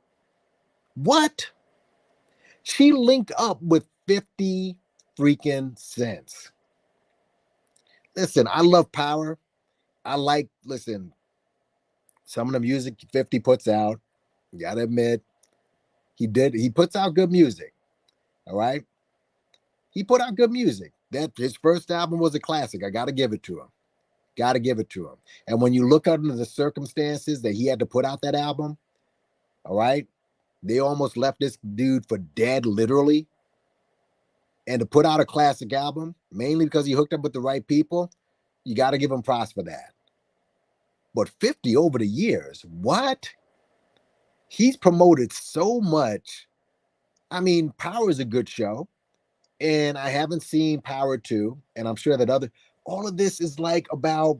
She linked up with 50 freaking cents. Listen, I love Power. Listen, some of the music 50 puts out, you gotta admit, he puts out good music. All right. He put out good music. That his first album was a classic. I gotta give it to him. And when you look under the circumstances that he had to put out that album, all right, they almost left this dude for dead, literally. And to put out a classic album, mainly because he hooked up with the right people, you got to give him props for that. But 50 over the years, what? He's promoted so much. I mean, Power is a good show. And I haven't seen Power 2. And I'm sure that all of this is like about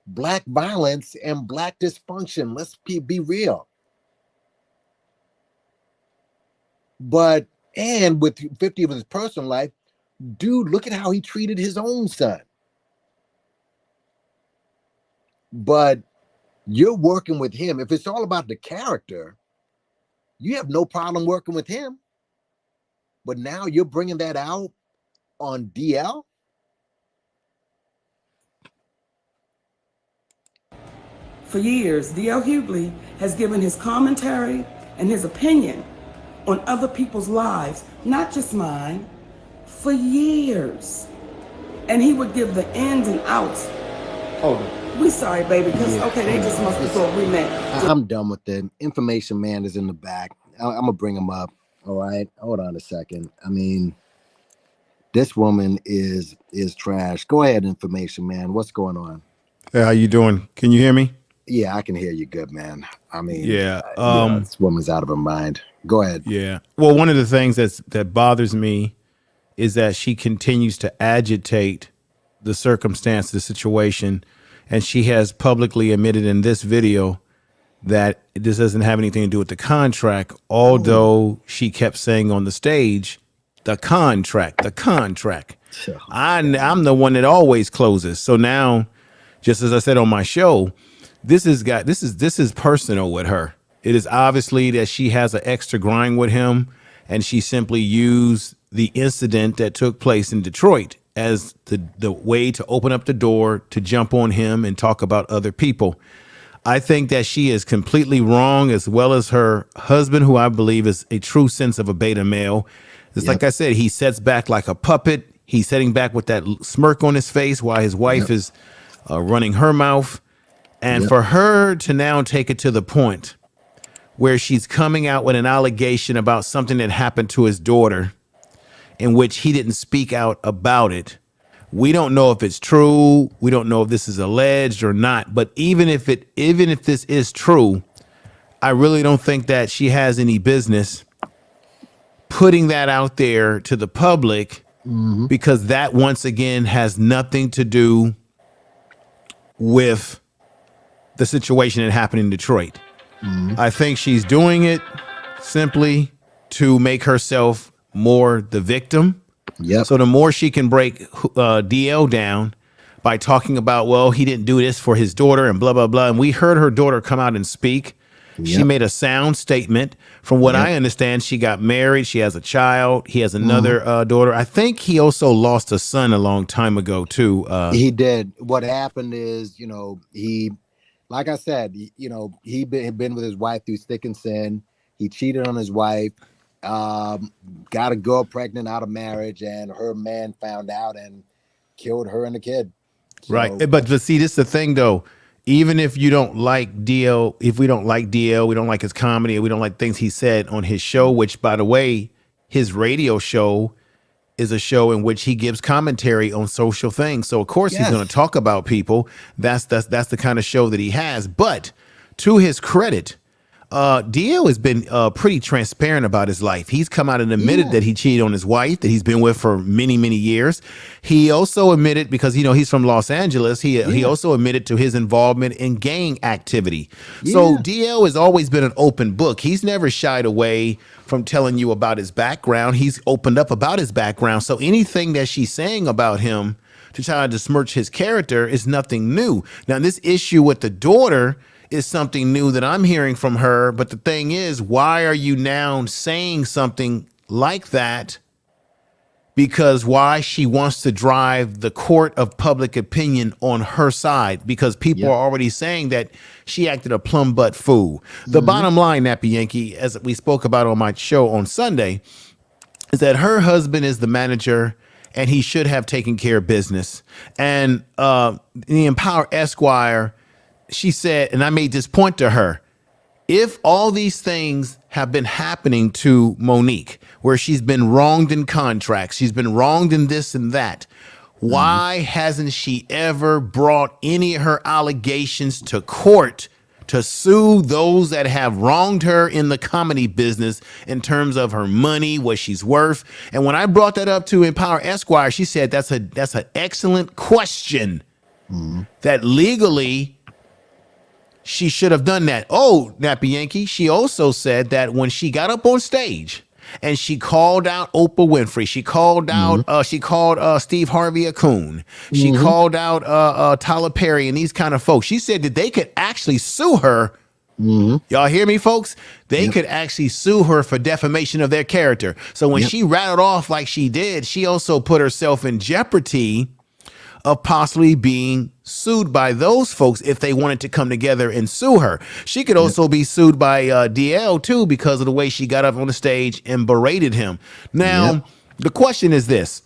black violence and black dysfunction. Let's be real. But, and with 50 of his personal life, dude, look at how he treated his own son. But you're working with him. If it's all about the character, you have no problem working with him. But now you're bringing that out on DL?
For years, D.L. Hughley has given his commentary and his opinion on other people's lives, not just mine, for years. And he would give the ins and outs.
Hold on.
We sorry, baby, because, okay, they just must have thought we meant.
I'm done with it. Information Man is in the back. I'm going to bring him up. All right. Hold on a second. I mean, this woman is trash. Go ahead, Information Man. What's going on?
Hey, how you doing? Can you hear me?
Yeah, I can hear you good, man. I mean,
yeah,
this woman's out of her mind. Go ahead.
Yeah. Well, one of the things that bothers me is that she continues to agitate the circumstance, the situation, and she has publicly admitted in this video that this doesn't have anything to do with the contract, although she kept saying on the stage, the contract. I'm the one that always closes. So now, just as I said on my show, this is personal with her. It is obviously that she has an extra grind with him, and she simply used the incident that took place in Detroit as the way to open up the door to jump on him and talk about other people. I think that she is completely wrong, as well as her husband, who I believe is a true sense of a beta male. It's like I said, he sits back like a puppet. He's sitting back with that smirk on his face while his wife is running her mouth. And for her to now take it to the point where she's coming out with an allegation about something that happened to his daughter in which he didn't speak out about it. We don't know if it's true. We don't know if this is alleged or not. But even if this is true, I really don't think that she has any business putting that out there to the public, because that once again has nothing to do with the situation that happened in Detroit. I think she's doing it simply to make herself more the victim. So the more she can break DL down by talking about, well, he didn't do this for his daughter and blah, blah, blah. And we heard her daughter come out and speak. She made a sound statement. From what I understand, she got married. She has a child. He has another daughter. I think he also lost a son a long time ago, too.
He did. What happened is, you know, he, like I said, you know, had been with his wife through thick and thin. He cheated on his wife, got a girl pregnant out of marriage, and her man found out and killed her and the kid. So,
right. But see, this is the thing, though. Even if you don't like DL, if we don't like DL, we don't like his comedy, we don't like things he said on his show, which, by the way, his radio show is a show in which he gives commentary on social things. So, of course, he's going to talk about people. That's the kind of show that he has. But to his credit, DL has been pretty transparent about his life. He's come out and admitted that he cheated on his wife that he's been with for many, many years. He also admitted, because, you know, he's from Los Angeles, he also admitted to his involvement in gang activity. So DL has always been an open book. He's never shied away from telling you about his background. He's opened up about his background. So anything that she's saying about him to try to besmirch his character is nothing new. Now, this issue with the daughter is something new that I'm hearing from her. But the thing is, why are you now saying something like that? Because why? She wants to drive the court of public opinion on her side, because people are already saying that she acted a plumb butt fool. The bottom line, Nappy Yankee, as we spoke about on my show on Sunday, is that her husband is the manager and he should have taken care of business. And the Empower Esquire, she said, and I made this point to her, if all these things have been happening to Monique, where she's been wronged in contracts, she's been wronged in this and that, why hasn't she ever brought any of her allegations to court to sue those that have wronged her in the comedy business in terms of her money, what she's worth? And when I brought that up to Empower Esquire, she said that's an excellent question, that legally she should have done that. Oh, Nappy Yankee, she also said that when she got up on stage and she called out Oprah Winfrey, she called out Steve Harvey a coon, she called out Tyler Perry and these kind of folks. She said that they could actually sue her. Y'all hear me, folks? They could actually sue her for defamation of their character. So when she rattled off like she did, she also put herself in jeopardy of possibly being sued by those folks if they wanted to come together and sue her. She could also be sued by DL too, because of the way she got up on the stage and berated him. Now, the question is this.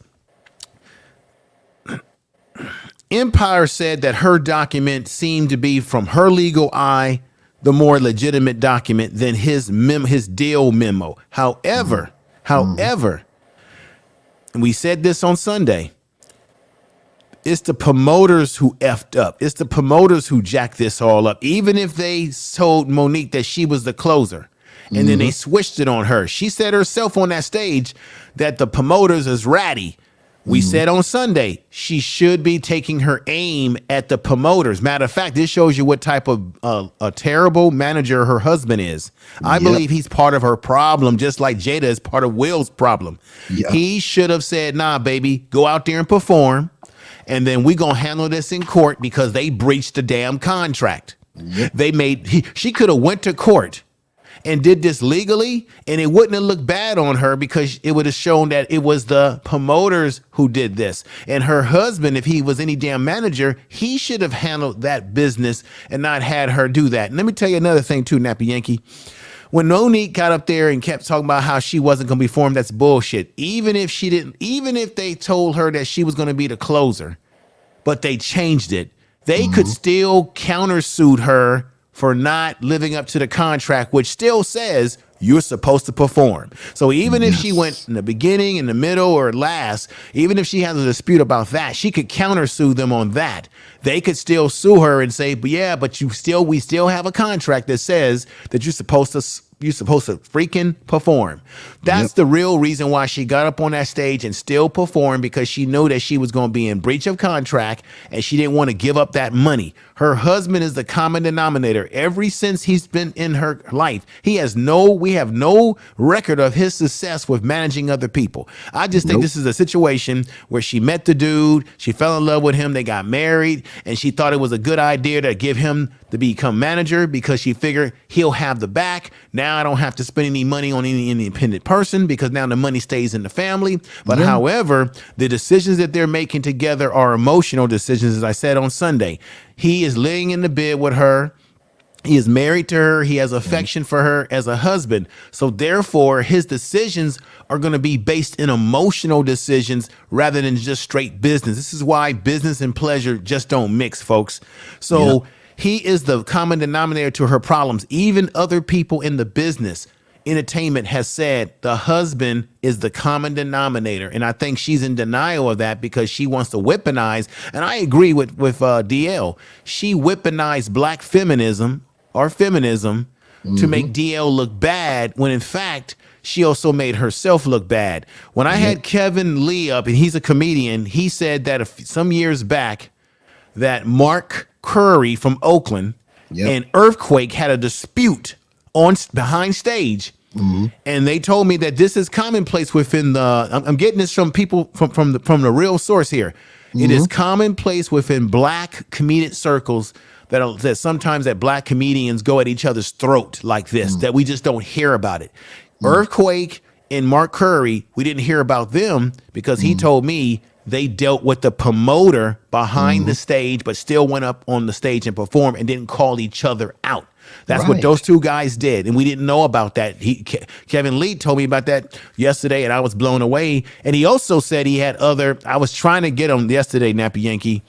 Empire said that her document seemed to be, from her legal eye, the more legitimate document than his deal memo. However, and we said this on Sunday, it's the promoters who effed up. It's the promoters who jacked this all up. Even if they told Monique that she was the closer and then they switched it on her. She said herself on that stage that the promoters is ratty. We said on Sunday, she should be taking her aim at the promoters. Matter of fact, this shows you what type of a terrible manager her husband is. I believe he's part of her problem, just like Jada is part of Will's problem. He should have said, nah, baby, go out there and perform. And then we gonna handle this in court because they breached the damn contract. She could have went to court and did this legally, and it wouldn't have looked bad on her because it would have shown that it was the promoters who did this. And her husband, if he was any damn manager, he should have handled that business and not had her do that. And let me tell you another thing too, Nappy Yankee. When Monique got up there and kept talking about how she wasn't going to be formed, that's bullshit. Even if they told her that she was going to be the closer, but they changed it, they could still countersue her for not living up to the contract, which still says you're supposed to perform. So even if she went in the beginning, in the middle, or last, even if she has a dispute about that, she could countersue them on that. They could still sue her and say, but yeah, but we still have a contract that says that you're supposed to freaking perform. That's the real reason why she got up on that stage and still performed, because she knew that she was going to be in breach of contract and she didn't want to give up that money. Her husband is the common denominator. Ever since he's been in her life, we have no record of his success with managing other people. I just think this is a situation where she met the dude, she fell in love with him, they got married, and she thought it was a good idea to give him to become manager because she figured he'll have the back. Now I don't have to spend any money on any independent person because now the money stays in the family. But however, the decisions that they're making together are emotional decisions, as I said on Sunday. He is laying in the bed with her. He is married to her. He has affection for her as a husband. So therefore, his decisions are going to be based in emotional decisions rather than just straight business. This is why business and pleasure just don't mix, folks. So he is the common denominator to her problems. Even other people in the business, entertainment, has said the husband is the common denominator. And I think she's in denial of that because she wants to weaponize. And I agree with DL. She weaponized black feminism to make DL look bad, when in fact, she also made herself look bad. When I had Kevin Lee up, and he's a comedian, he said that some years back that Mark Curry from Oakland and Earthquake had a dispute behind stage. And they told me that this is commonplace within I'm getting this from people from the real source here. It is commonplace within black comedic circles that sometimes that black comedians go at each other's throat like this, that we just don't hear about it. Earthquake and Mark Curry, we didn't hear about them because he told me they dealt with the promoter behind the stage, but still went up on the stage and performed and didn't call each other out. That's what those two guys did. And we didn't know about that. Kevin Lee told me about that yesterday, and I was blown away. And he also said he had I was trying to get him yesterday, Nappy Yankee,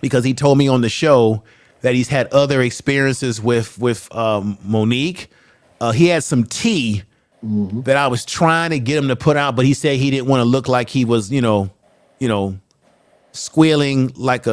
because he told me on the show that he's had other experiences with Monique. He had some tea that I was trying to get him to put out, but he said he didn't want to look like he was, squealing like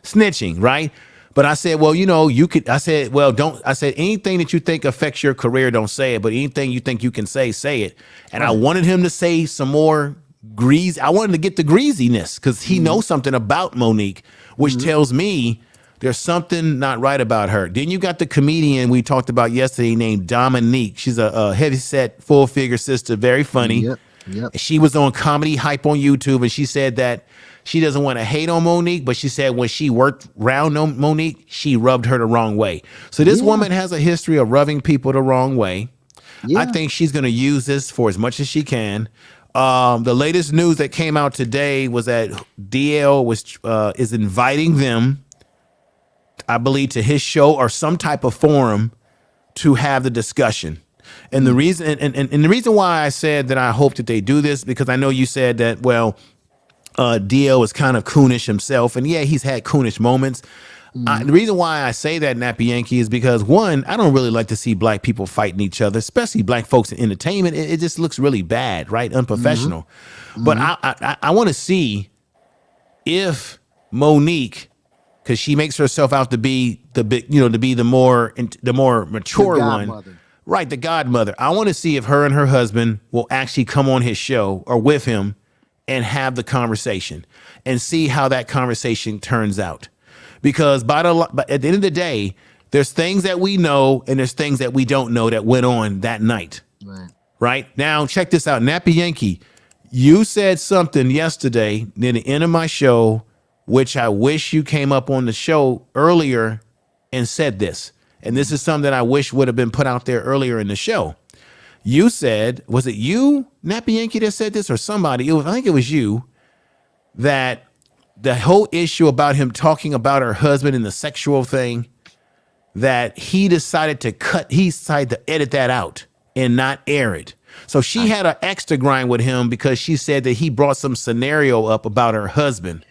snitching, right? But I said, well, I said, anything that you think affects your career, don't say it. But anything you think you can say it. And I wanted him to say some more grease. I wanted to get the greasiness because he knows something about Monique, which tells me there's something not right about her. Then you got the comedian we talked about yesterday named Dominique. She's a heavy-set, full-figure sister, very funny. She was on Comedy Hype on YouTube, and she said that she doesn't want to hate on Monique, but she said when she worked around Monique, she rubbed her the wrong way. So this woman has a history of rubbing people the wrong way. I think she's going to use this for as much as she can. The latest news that came out today was that DL is inviting them, I believe, to his show or some type of forum to have the discussion. And the reason and the reason why I said that I hope that they do this, because I know you said that, well, DL is kind of coonish himself, and he's had coonish moments. The reason why I say that, Nappy Yankee, is because, one, I don't really like to see black people fighting each other, especially black folks in entertainment. It just looks really bad, right? Unprofessional. But I want to see if Monique, because she makes herself out to be the more mature one, right? The godmother. I want to see if her and her husband will actually come on his show or with him and have the conversation and see how that conversation turns out. Because at the end of the day, there's things that we know and there's things that we don't know that went on that night. Right? Now, check this out. Nappy Yankee, you said something yesterday near the end of my show, which I wish you came up on the show earlier and said this. And this is something that I wish would have been put out there earlier in the show. You said, was it you, Nappy Yankee, that said this, or somebody? I think it was you, that the whole issue about him talking about her husband and the sexual thing, that he decided to edit that out and not air it. So she had an extra grind with him because she said that he brought some scenario up about her husband.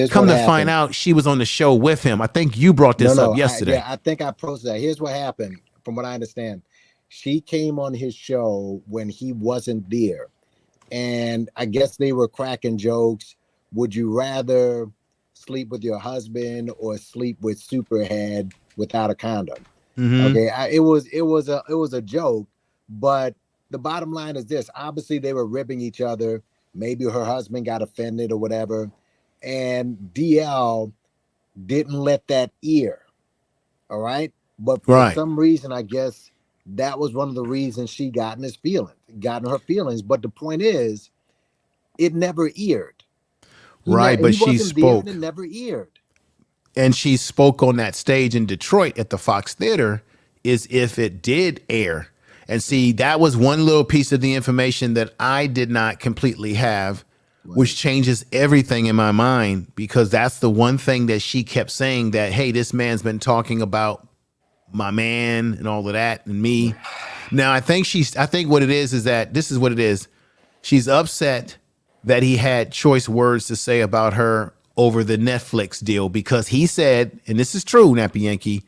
Come to find out, she was on the show with him. I think you brought this up yesterday.
I think I posted that. Here's what happened, from what I understand. She came on his show when he wasn't there. And I guess they were cracking jokes. Would you rather sleep with your husband or sleep with Superhead without a condom? Okay, it was a joke, but the bottom line is this. Obviously, they were ribbing each other. Maybe her husband got offended or whatever. And DL didn't let that air. All right. But for some reason, I guess that was one of the reasons she got in her feelings. But the point is, it never aired.
But she spoke.
It never aired.
And she spoke on that stage in Detroit at the Fox Theater as if it did air. And see, that was one little piece of the information that I did not completely have, which changes everything in my mind, because that's the one thing that she kept saying, that, hey, this man's been talking about my man and all of that and me. Now, I think what it is that this is what it is. She's upset that he had choice words to say about her over the Netflix deal, because he said, and this is true, Nappy Yankee,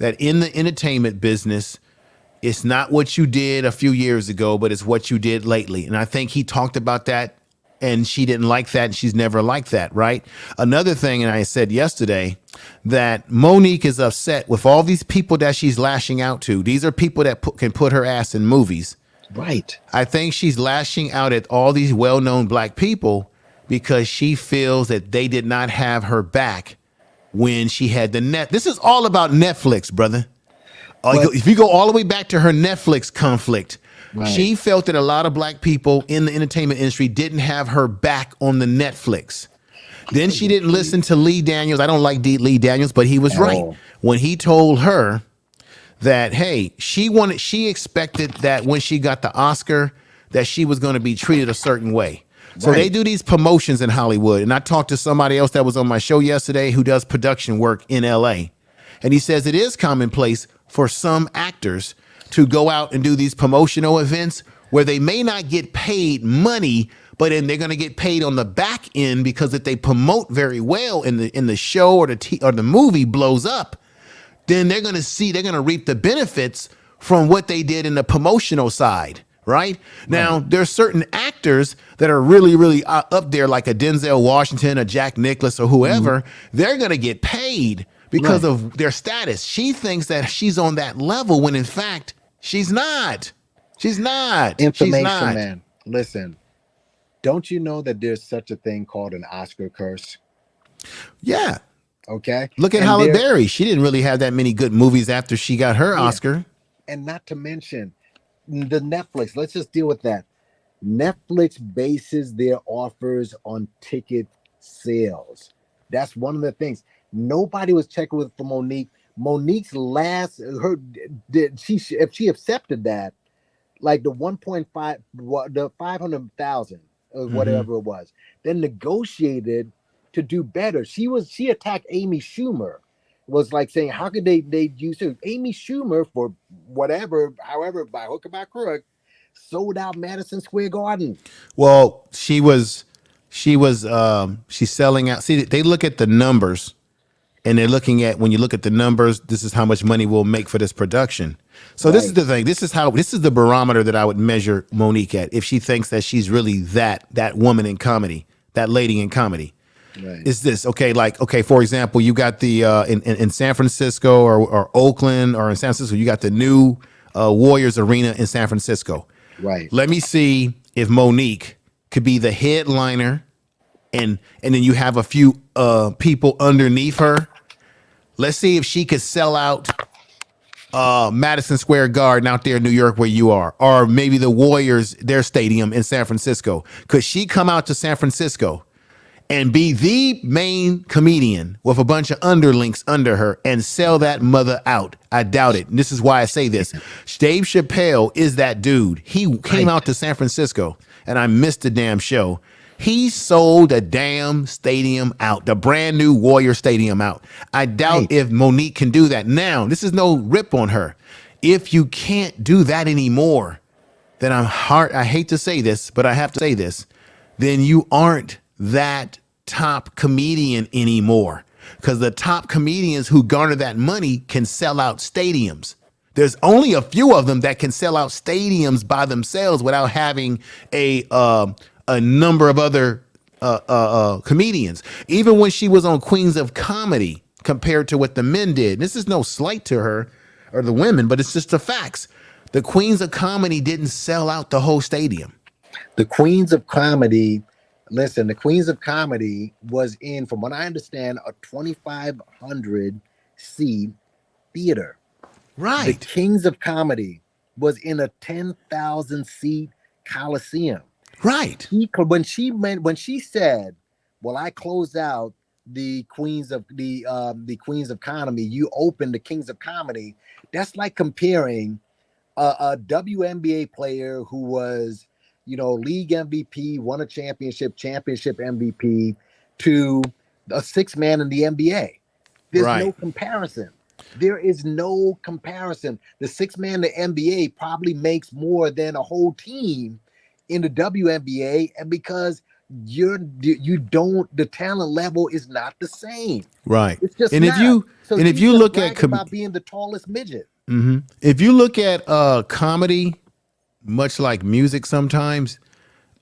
that in the entertainment business, it's not what you did a few years ago, but it's what you did lately. And I think he talked about that, and she didn't like that, and she's never liked that, right? Another thing, and I said yesterday, that Monique is upset with all these people that she's lashing out to. These are people that can put her ass in movies.
Right.
I think she's lashing out at all these well-known black people because she feels that they did not have her back when she had the net. This is all about Netflix, brother. If you go all the way back to her Netflix conflict, she felt that a lot of black people in the entertainment industry didn't have her back on the Netflix. Then she didn't listen to Lee Daniels. I don't like Lee Daniels, but he was right when he told her that, hey, she expected that when she got the Oscar that she was going to be treated a certain way. So they do these promotions in Hollywood. And I talked to somebody else that was on my show yesterday who does production work in LA. And he says it is commonplace for some actors to go out and do these promotional events where they may not get paid money, but then they're going to get paid on the back end, because if they promote very well in the show or the movie blows up, then they're going to reap the benefits from what they did in the promotional side. Right now, there's certain actors that are really, really up there, like a Denzel Washington, a Jack Nicklaus, or whoever. They're going to get paid because of their status. She thinks that she's on that level when, in fact, she's not. She's not.
Information, man. Listen, don't you know that there's such a thing called an Oscar curse?
Yeah.
Okay.
Look at Halle Berry. She didn't really have that many good movies after she got her Oscar.
And not to mention the Netflix. Let's just deal with that. Netflix bases their offers on ticket sales. That's one of the things. Nobody was checking with for Monique. Monique's if she accepted that, like the 1.5, the 500,000 or whatever it was, then negotiated to do better. She attacked Amy Schumer, was like saying, how could they use her? Amy Schumer, for whatever, however, by hook or by crook, sold out Madison Square Garden.
Well, she's selling out. See, they look at the numbers, and they're looking at, when you look at the numbers, this is how much money we'll make for this production. So this is the thing. This is the barometer that I would measure Monique at, if she thinks that she's really that woman in comedy, that lady in comedy. Right. Is this okay? Like, okay, for example, you got the in San Francisco or Oakland or in San Francisco, you got the new Warriors Arena in San Francisco.
Right.
Let me see if Monique could be the headliner, and then you have a few people underneath her. Let's see if she could sell out Madison Square Garden out there in New York where you are, or maybe the Warriors, their stadium in San Francisco. Could she come out to San Francisco and be the main comedian with a bunch of underlinks under her and sell that mother out. I doubt it. And this is why I say this. Dave Chappelle is that dude. He came out to San Francisco, and I missed the damn show. He sold a damn stadium out, the brand new Warrior Stadium out. I doubt if Monique can do that. Now, this is no rip on her. If you can't do that anymore, then I hate to say this, but I have to say this, then you aren't that top comedian anymore. Because the top comedians who garner that money can sell out stadiums. There's only a few of them that can sell out stadiums by themselves without having a number of other comedians. Even when she was on Queens of Comedy, compared to what the men did. This is no slight to her or the women, but it's just the facts. The Queens of Comedy didn't sell out the whole stadium.
The Queens of Comedy, listen, the Queens of Comedy was in, from what I understand, a 2,500 seat theater.
Right.
The Kings of Comedy was in a 10,000 seat Coliseum.
Right.
When she said, "Well, I closed out the Queens of Comedy, you opened the Kings of Comedy," that's like comparing a WNBA player who was, league MVP, won a championship MVP, to a sixth man in the NBA. There's no comparison. There is no comparison. The sixth man in the NBA probably makes more than a whole team in the WNBA, and because the talent level is not the same.
Right.
It's just
and
not.
if you look at
about being the tallest midget.
Mm-hmm. If you look at comedy, much like music sometimes,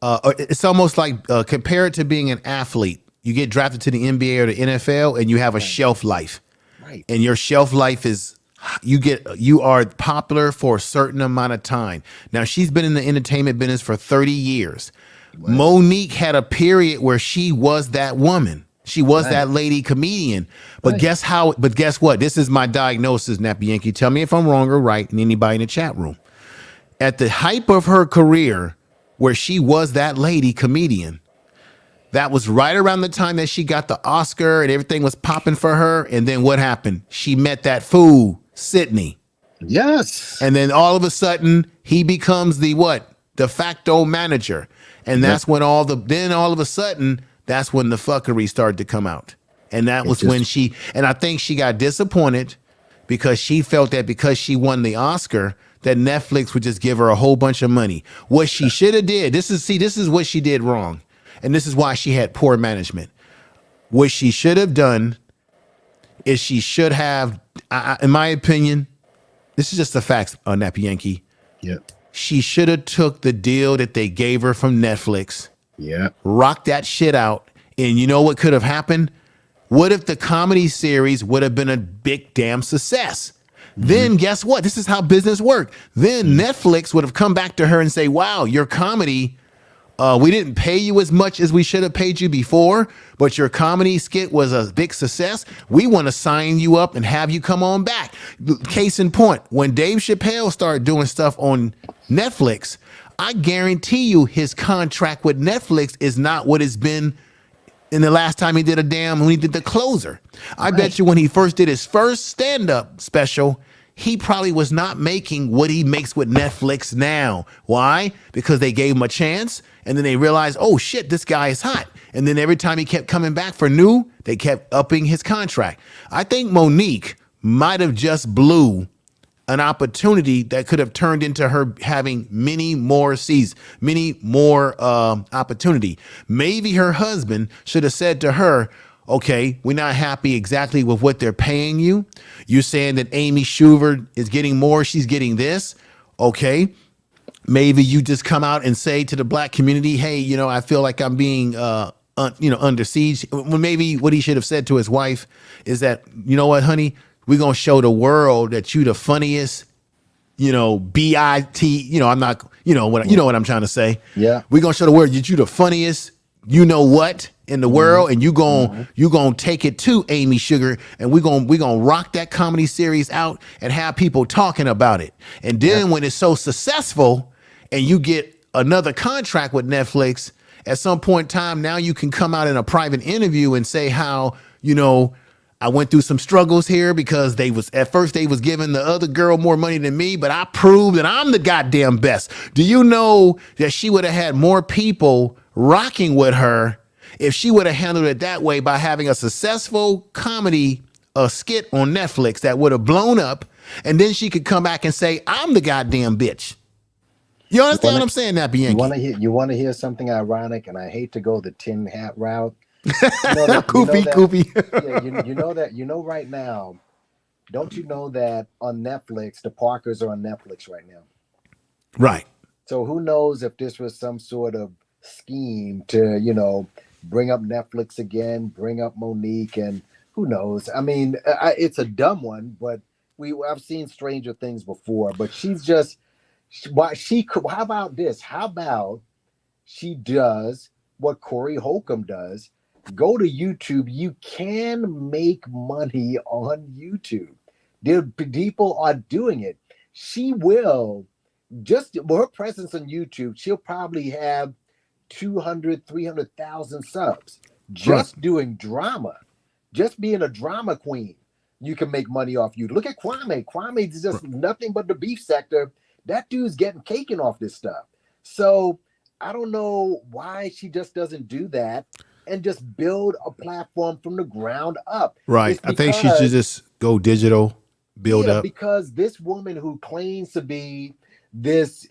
it's almost like compare it to being an athlete. You get drafted to the NBA or the NFL and you have a shelf life.
Right.
And your shelf life is you are popular for a certain amount of time. Now, she's been in the entertainment business for 30 years. Right. Monique had a period where she was that woman. She was that lady comedian. But guess what? This is my diagnosis, Nappy Yankee. Tell me if I'm wrong or right, and anybody in the chat room. At the hype of her career, where she was that lady comedian, that was right around the time that she got the Oscar and everything was popping for her. And then what happened? She met that fool, Sydney.
Yes.
And then all of a sudden, he becomes the what? De facto manager. And that's when all of a sudden, that's when the fuckery started to come out. And that was when I think she got disappointed because she felt that because she won the Oscar, that Netflix would just give her a whole bunch of money. What she should have did, this is what she did wrong. And this is why she had poor management. What she should have done is she should have, in my opinion, this is just the facts, Nappy Yankee.
Yep.
She should have took the deal that they gave her from Netflix.
Yeah.
Rocked that shit out. And you know what could have happened? What if the comedy series would have been a big damn success? Mm-hmm. Then guess what? This is how business works. Then Netflix would have come back to her and say, wow, your comedy, we didn't pay you as much as we should have paid you before, but your comedy skit was a big success. We want to sign you up and have you come on back. Case in point, when Dave Chappelle started doing stuff on Netflix, I guarantee you his contract with Netflix is not what it's been in the last time he did when he did The Closer. I bet you when he first did his first stand-up special, he probably was not making what he makes with Netflix now. Why? Because they gave him a chance, and then they realized, oh shit, this guy is hot. And then every time he kept coming back for new, they kept upping his contract. I think Monique might have just blew an opportunity that could have turned into her having many more seasons, many more opportunity. Maybe her husband should have said to her, okay, we're not happy exactly with what they're paying you. You're saying that Amy Schumer is getting more, she's getting this. Okay, maybe you just come out and say to the black community, hey, I feel like I'm being under siege. When maybe what he should have said to his wife is that, you know what, honey, we're going to show the world that you the funniest, B-I-T, I'm not, what I'm trying to say.
Yeah.
We're going to show the world that you the funniest, what in the world. And you going to take it to Amy Sugar, and we're going to rock that comedy series out and have people talking about it. And then when it's so successful and you get another contract with Netflix at some point in time, now you can come out in a private interview and say how, I went through some struggles here because at first they was giving the other girl more money than me, but I proved that I'm the goddamn best. Do you know that she would have had more people rocking with her if she would have handled it that way, by having a successful comedy skit on Netflix that would have blown up, and then she could come back and say, I'm the goddamn bitch. You understand what I'm saying, Nappy Yankee?
You want to hear something ironic, and I hate to go the tin hat route. You know that,
Koofy.
Yeah, you know right now. Don't you know that on Netflix, the Parkers are on Netflix right now?
Right.
So who knows if this was some sort of scheme to, bring up Netflix again, bring up Monique, and who knows? I mean, it's a dumb one, but I've seen stranger things before. But she's just, how about this? How about she does what Corey Holcomb does? Go to YouTube. You can make money on YouTube. People are doing it. She will, just her presence on YouTube, she'll probably have 200, 300,000 subs just doing drama, just being a drama queen. You can make money off you. Look at Kwame. Kwame is just nothing but the beef sector. That dude's getting caking off this stuff. So I don't know why she just doesn't do that and just build a platform from the ground up.
Right. I think she should just go digital, build up.
Because this woman who claims to be this,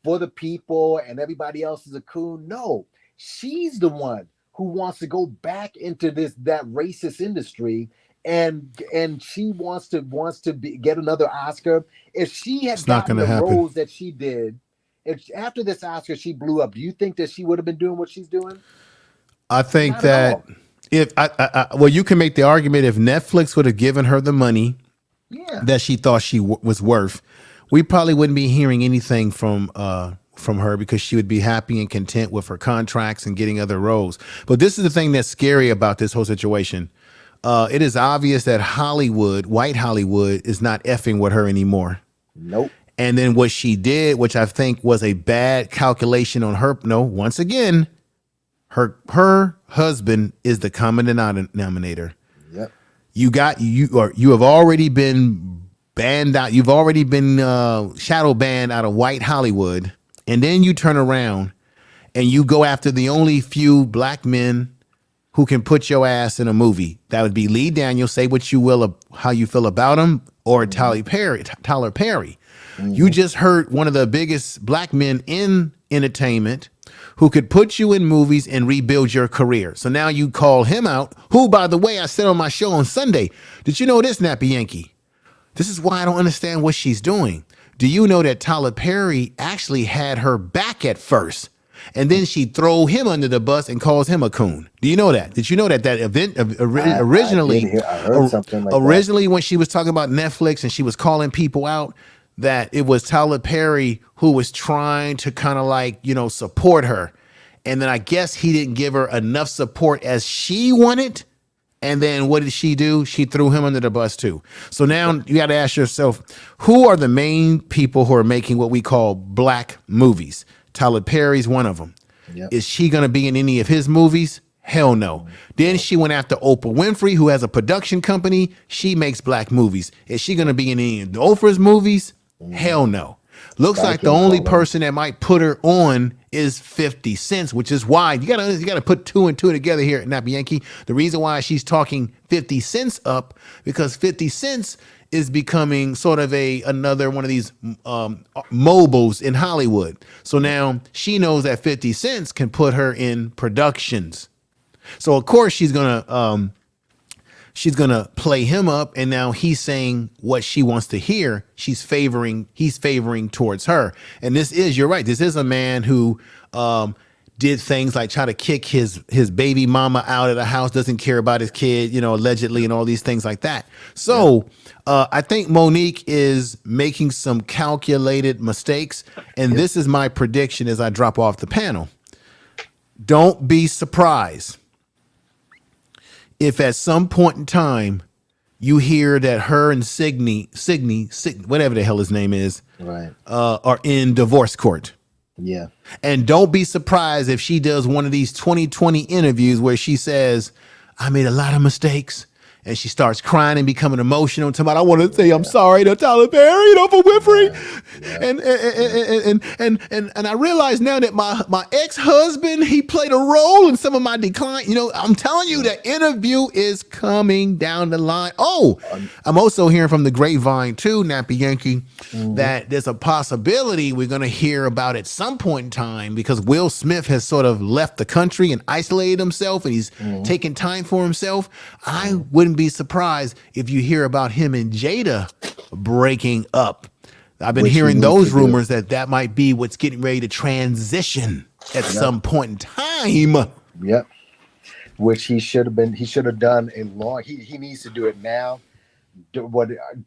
for the people and everybody else is a coon. No, she's the one who wants to go back into that racist industry, and she wants to get another Oscar. If she had gotten the roles that she did, if after this Oscar she blew up, do you think that she would have been doing what she's doing?
I think that if well, you can make the argument if Netflix would have given her the money that she thought she was worth, we probably wouldn't be hearing anything from her, because she would be happy and content with her contracts and getting other roles. But this is the thing that's scary about this whole situation. It is obvious that Hollywood, white Hollywood, is not effing with her anymore.
Nope.
And then what she did, which I think was a bad calculation on her. No, once again, her husband is the common denominator.
Yep.
You have already been banned out. You've already been shadow banned out of white Hollywood. And then you turn around and you go after the only few black men who can put your ass in a movie. That would be Lee Daniels, say what you will of how you feel about him, or Tyler Perry. Mm-hmm. You just heard one of the biggest black men in entertainment who could put you in movies and rebuild your career. So now you call him out, who, by the way, I said on my show on Sunday, did you know this, Nappy Yankee? This is why I don't understand what she's doing. Do you know that Tyler Perry actually had her back at first, and then she throw him under the bus and calls him a coon? Do you know that? Did you know that event originally,
I heard something like
originally when she was talking about Netflix and she was calling people out, that it was Tyler Perry who was trying to kind of like, support her. And then I guess he didn't give her enough support as she wanted. And then what did she do? She threw him under the bus too. So now you got to ask yourself, who are the main people who are making what we call black movies? Tyler Perry's one of them. Yep. Is she going to be in any of his movies? Hell no. Then she went after Oprah Winfrey, who has a production company. She makes black movies. Is she going to be in any of Oprah's movies? Hell no. Looks like the only person that might put her on is 50 Cent, which is why you gotta put two and two together here at Nappy Yankee. The reason why she's talking 50 Cent up, because 50 Cent is becoming sort of another one of these mobiles in Hollywood. So now she knows that 50 Cent can put her in productions. So of course she's gonna play him up, and now he's saying what she wants to hear. He's favoring towards her. And you're right. This is a man who did things like try to kick his baby mama out of the house, doesn't care about his kid, allegedly, and all these things like that. So I think Monique is making some calculated mistakes. And this is my prediction as I drop off the panel. Don't be surprised if at some point in time you hear that her and Signy, whatever the hell his name is, right, are in divorce court.
Yeah.
And don't be surprised if she does one of these 2020 interviews where she says, I made a lot of mistakes. And she starts crying and becoming emotional. And talking about, I want to say I'm sorry to Tyler Perry and Oprah Winfrey. And I realize now that my ex-husband, he played a role in some of my decline. You know, I'm telling you, that interview is coming down the line. Oh, I'm also hearing from the grapevine too, Nappy Yankee, that there's a possibility we're going to hear about at some point in time, because Will Smith has sort of left the country and isolated himself, and he's taking time for himself. I wouldn't be surprised if you hear about him and Jada breaking up. I've been
Which he
hearing
needs
those
to do.
rumors that might be what's getting ready to transition at some point in time.
Yep. Which he should have done a long. He needs to do it now.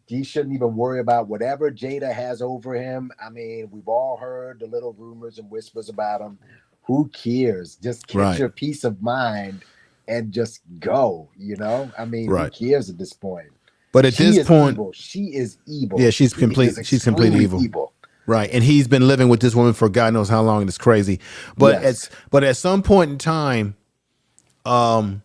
He shouldn't even worry about whatever Jada has over him. I mean, we've all heard the little rumors and whispers about him. Who cares? Just get your peace of mind and just go. You know, I mean, who cares at this point?
But at this point,
she is evil.
Yeah, she's complete. She's completely evil. Right, and he's been living with this woman for God knows how long. It's crazy. But at some point in time, my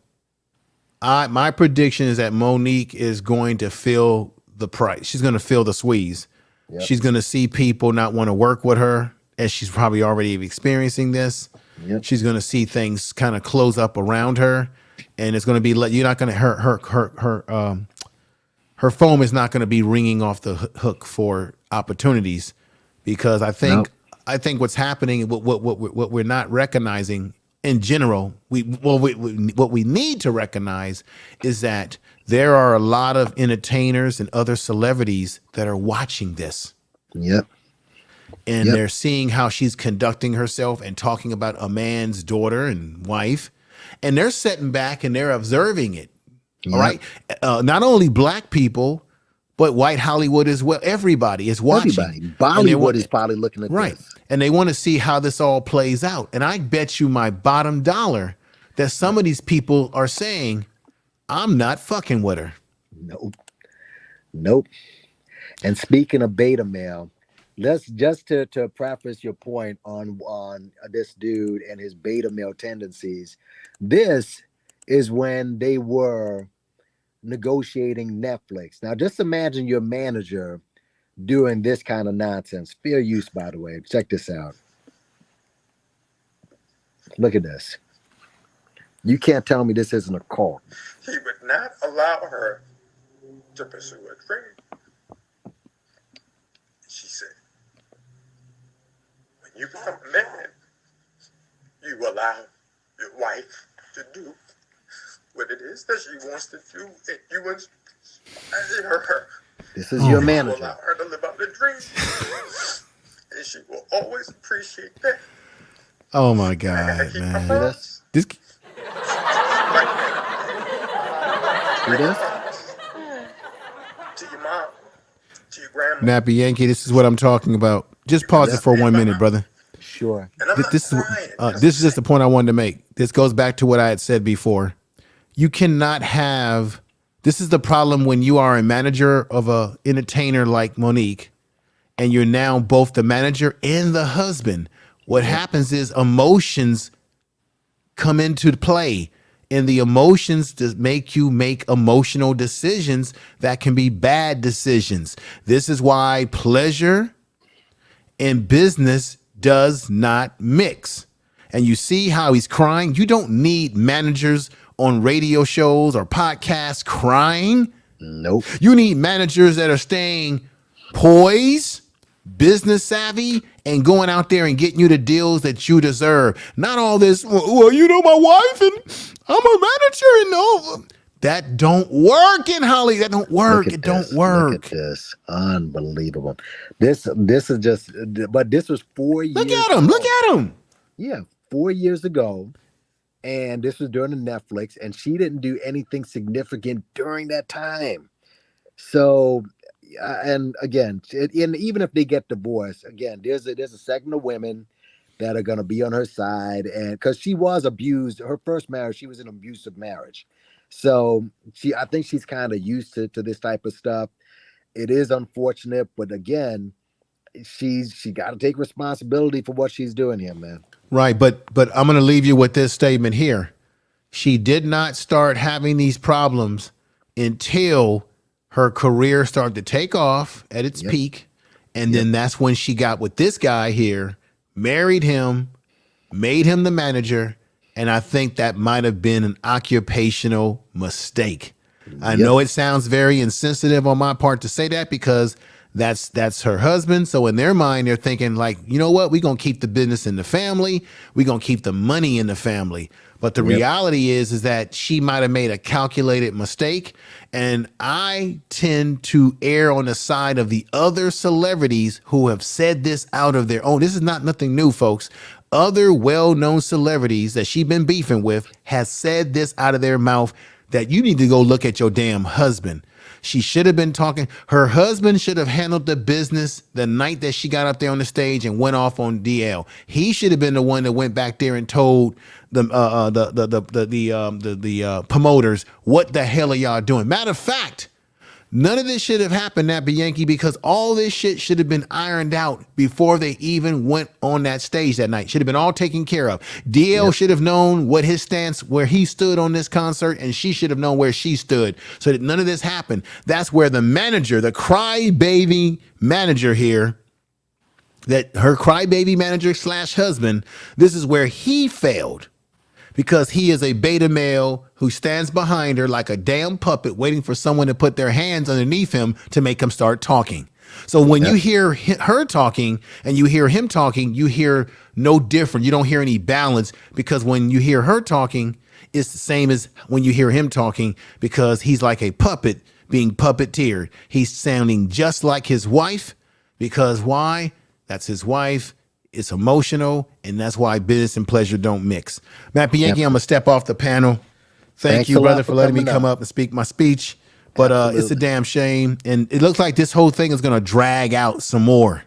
prediction is that Monique is going to feel the price. She's going to feel the squeeze. Yep. She's going to see people not want to work with her, as she's probably already experiencing this. Yep. She's going to see things kind of close up around her, and it's going to be you're not going to her phone is not going to be ringing off the hook for opportunities, because I think what's happening, what we're not recognizing in general, what we need to recognize is that there are a lot of entertainers and other celebrities that are watching this.
Yep.
And they're seeing how she's conducting herself and talking about a man's daughter and wife, and they're sitting back and they're observing it. All right. Not only black people, but white Hollywood as well. Everybody is watching.
Bollywood is probably looking at this.
And they want to see how this all plays out. And I bet you my bottom dollar that some of these people are saying, I'm not fucking with her.
Nope. And speaking of beta male, let's just to preface your point on this dude and his beta male tendencies. This is when they were negotiating Netflix. Now, just imagine your manager doing this kind of nonsense. Fair use, by the way. Check this out. Look at this. You can't tell me this isn't a cult.
He would not allow her to pursue a dream. She said, when you become a man, you allow your wife to do what it is that she wants to do, and you inspire her.
This is your manager.
You allow her to live out the dream, and she will always appreciate that.
Oh my God, man! This.
To your mom, to your grandma.
Nappy Yankee, this is what I'm talking about. Just pause it for 1 minute, brother.
Sure.
This is just the point I wanted to make. This goes back to what I had said before. You cannot have. This is the problem when you are a manager of a entertainer like Monique, and you're now both the manager and the husband. What happens is emotions come into play, and the emotions that make you make emotional decisions that can be bad decisions. This is why pleasure and business does not mix. And you see how he's crying. You don't need managers on radio shows or podcasts crying.
Nope.
You need managers that are staying poised, business savvy, and going out there and getting you the deals that you deserve. Not all this, well, you know, my wife and I'm a manager and all. That don't work in Hollywood. That don't work. It don't work.
Look at this. Unbelievable. This is just, but this was 4 years.
Look at him. Look at him.
Yeah, 4 years ago. And this was during the Netflix, and she didn't do anything significant during that time. So, and again, and even if they get divorced, again, there's a segment of women that are going to be on her side, and because she was abused, her first marriage, she was in an abusive marriage. So I think she's kind of used to this type of stuff. It is unfortunate, but again, she got to take responsibility for what she's doing here, man.
Right, but I'm going to leave you with this statement here. She did not start having these problems until her career started to take off at its
Yep.
peak, and then that's when she got with this guy here, married him, made him the manager, and I think that might have been an occupational mistake. I know it sounds very insensitive on my part to say that because that's her husband. So in their mind, they're thinking like, you know what? We're going to keep the business in the family. We're going to keep the money in the family. But the reality is that she might have made a calculated mistake. And I tend to err on the side of the other celebrities who have said this out of their own. This is not nothing new, folks. Other well-known celebrities that she's been beefing with has said this out of their mouth, that you need to go look at your damn husband. She should have been talking. Her husband should have handled the business the night that she got up there on the stage and went off on DL. He should have been the one that went back there and told the promoters, what the hell are y'all doing? Matter of fact, none of this should have happened at Bianchi because all this shit should have been ironed out before they even went on that stage that night. Should have been all taken care of. DL should have known what his stance, where he stood on this concert, and she should have known where she stood so that none of this happened. That's where the manager, the crybaby manager here, that her crybaby manager / husband, this is where he failed. Because he is a beta male who stands behind her like a damn puppet waiting for someone to put their hands underneath him to make him start talking. So when you hear her talking and you hear him talking, you hear no different. You don't hear any balance because when you hear her talking, it's the same as when you hear him talking because he's like a puppet being puppeteered. He's sounding just like his wife because why? That's his wife. It's emotional, and that's why business and pleasure don't mix. Matt Bianchi, I'm going to step off the panel. Thanks you, brother, for letting me come up and speak my speech. But it's a damn shame. And it looks like this whole thing is going to drag out some more.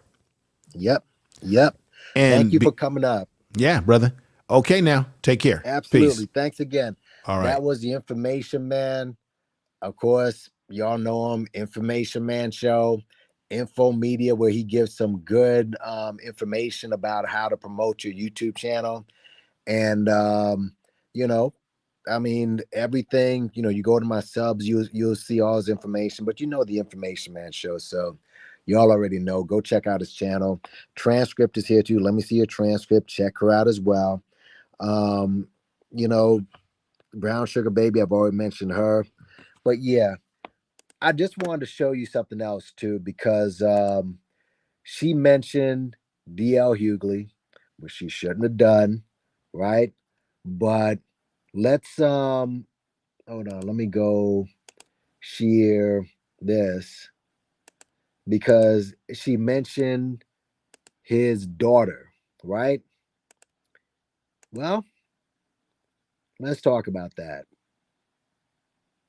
Yep.
And
thank you for coming up.
Yeah, brother. Okay, now, take care.
Absolutely.
Peace.
Thanks again.
All right.
That was the Information Man. Of course, y'all know him, Information Man Show. Info Media, where he gives some good information about how to promote your YouTube channel. And you know, I mean, everything, you know, you go to my subs, you'll see all his information, but you know the Information Man Show, so y'all already know. Go check out his channel. Transcript is here too. Let me see your transcript. Check her out as well. You know, Brown Sugar Baby, I've already mentioned her. But yeah, I just wanted to show you something else too, because she mentioned DL Hughley, which she shouldn't have done, right? But let's hold on, let me go share this, because she mentioned his daughter, right? Well, let's talk about that.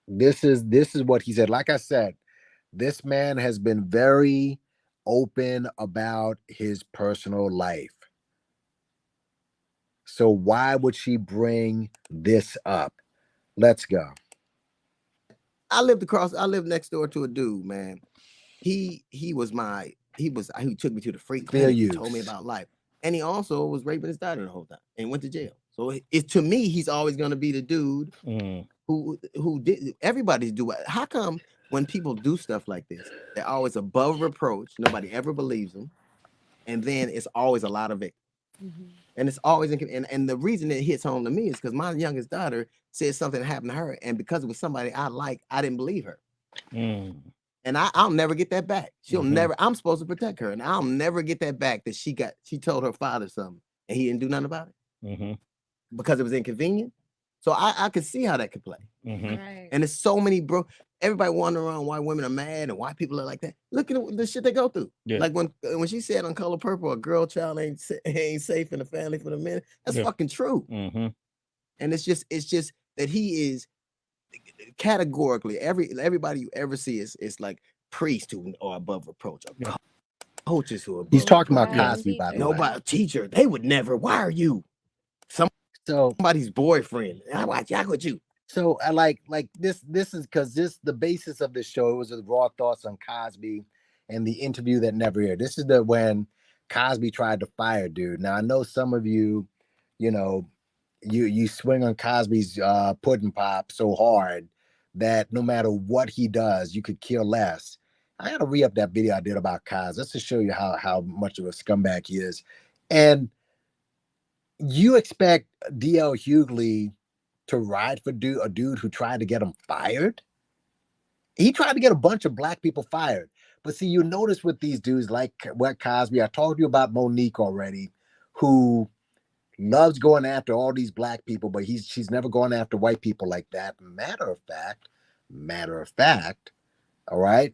This is what he said. Like I said, this man has been very open about his personal life. So why would she bring this up? Let's go.
I lived next door to a dude, man. He took me to the free clinic, he told me about life. And he also was raping his daughter the whole time and went to jail. So it's, to me, he's always gonna be the dude who did. Everybody's do it. How come when people do stuff like this, they're always above reproach, nobody ever believes them, and then it's always a lot of it. And it's always and the reason it hits home to me is because my youngest daughter said something happened to her, and because it was somebody I like, I didn't believe her. And I'll never get that back. She'll never. I'm supposed to protect her, and I'll never get that back. That she told her father something, and he didn't do nothing about it because it was inconvenient. So I could see how that could play.
Right.
And there's so many everybody wandering around why women are mad and why people are like that. Look at the shit they go through.
Yeah.
Like when she said on Color Purple, a girl child ain't safe in the family for the men. That's fucking true. And it's just that he is categorically everybody you ever see is like priests who are above reproach, or coaches who are above
He's talking
reproach.
about Cosby, by the way.
Nobody, teacher, they would never. Why are you somebody's boyfriend? I watch with you.
So I like this is because the basis of this show, it was a raw thoughts on Cosby and the interview that never aired. This is the when Cosby tried to fire dude. Now I know some of you, you know, you swing on Cosby's pudding pop so hard that no matter what he does, you could care less. I gotta re-up that video I did about Cos just to show you how much of a scumbag he is. And you expect D.L. Hughley to ride for a dude who tried to get him fired? He tried to get a bunch of black people fired. But see, you notice with these dudes like what Cosby, I told you about Monique already, who loves going after all these black people, but she's never gone after white people like that. Matter of fact, all right.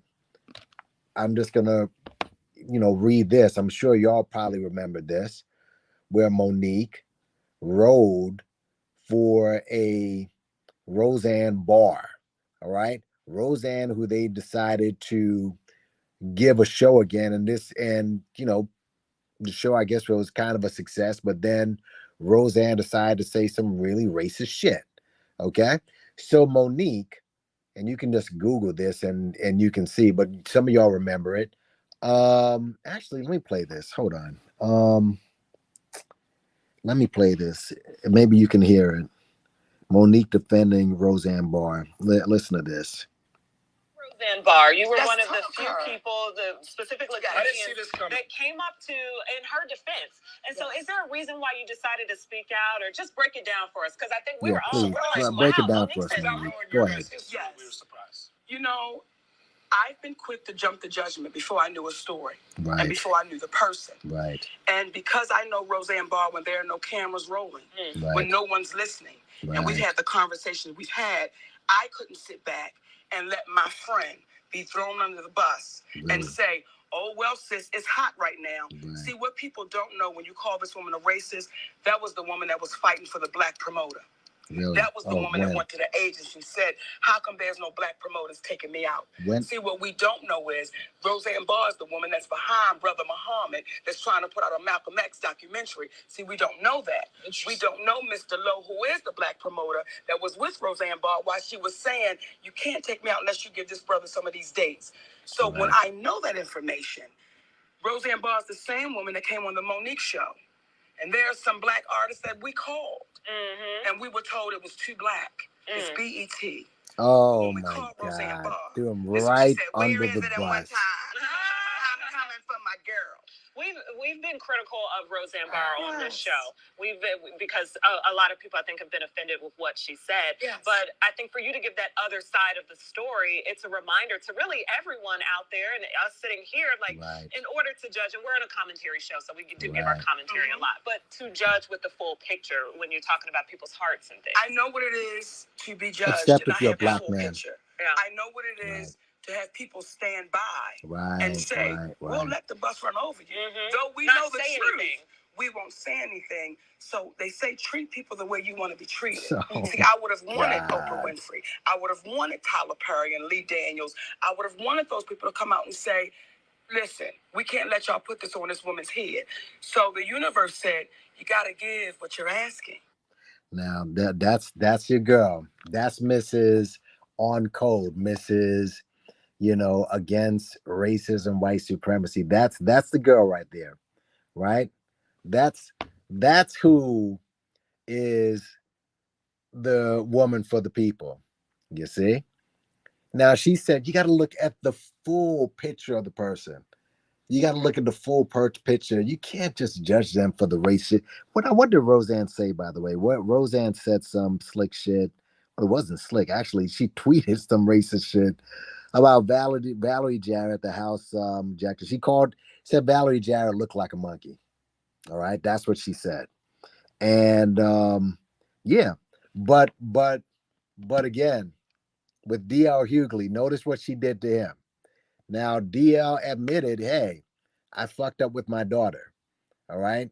I'm just gonna, read this. I'm sure y'all probably remember this, where Monique rode for a Roseanne Barr. All right. Roseanne, who they decided to give a show again, and the show, I guess, was kind of a success, but then Roseanne decided to say some really racist shit. Okay. So Monique, and you can just Google this and you can see, but some of y'all remember it. Actually, let me play this. Hold on. Let me play this. Maybe you can hear it. Monique defending Roseanne Barr. Listen to this.
Roseanne Barr, you were one of the few people, specifically that came up to in her defense. And so, is there a reason why you decided to speak out, or just break it down for us? Because I think we were all
break it down for us. Go ahead.
Yes. We were surprised. I've been quick to jump to judgment before I knew a story, and before I knew the person.
Right.
And because I know Roseanne Barr, when there are no cameras rolling, when no one's listening, and we've had the conversations we've had, I couldn't sit back and let my friend be thrown under the bus and say, oh, well, sis, it's hot right now. See, what people don't know, when you call this woman a racist, that was the woman that was fighting for the black promoter. That was the woman that went to the agency and said, how come there's no black promoters taking me out? See, what we don't know is Roseanne Barr is the woman that's behind Brother Muhammad that's trying to put out a Malcolm X documentary. See, we don't know that. We don't know Mr. Lowe, who is the black promoter that was with Roseanne Barr, while she was saying, you can't take me out unless you give this brother some of these dates. So when I know that information, Roseanne Barr is the same woman that came on the Monique show. And there are some black artists that we called, and we were told it was too black. It's BET.
Oh my God! Threw him right under the bus.
I'm coming for my girl.
We've been critical of Roseanne Barr on this show. Because a lot of people, I think, have been offended with what she said. But I think for you to give that other side of the story, it's a reminder to really everyone out there and us sitting here, in order to judge, and we're in a commentary show, so we do give our commentary a lot, but to judge with the full picture when you're talking about people's hearts and things.
I know what it is to be judged.
Except if you're a black man.
I know what it is to have people stand by and say, we'll let the bus run over you. Though we know the truth, we won't say anything. So they say, treat people the way you want to be treated. See, I would have wanted Oprah Winfrey. I would have wanted Tyler Perry and Lee Daniels. I would have wanted those people to come out and say, listen, we can't let y'all put this on this woman's head. So the universe said, you got to give what you're asking.
Now that's your girl. That's Mrs. On Code, Mrs. Against racism, white supremacy. That's the girl right there, right? That's who is the woman for the people. You see? Now she said you got to look at the full picture of the person. You got to look at the full picture. You can't just judge them for the race. What did Roseanne say, by the way? What Roseanne said some slick shit. Well, it wasn't slick. Actually, she tweeted some racist shit about Valerie Jarrett, the House objector. She said Valerie Jarrett looked like a monkey. All right, that's what she said. And but again, with D.L. Hughley, notice what she did to him. Now, D.L. admitted, hey, I fucked up with my daughter. All right,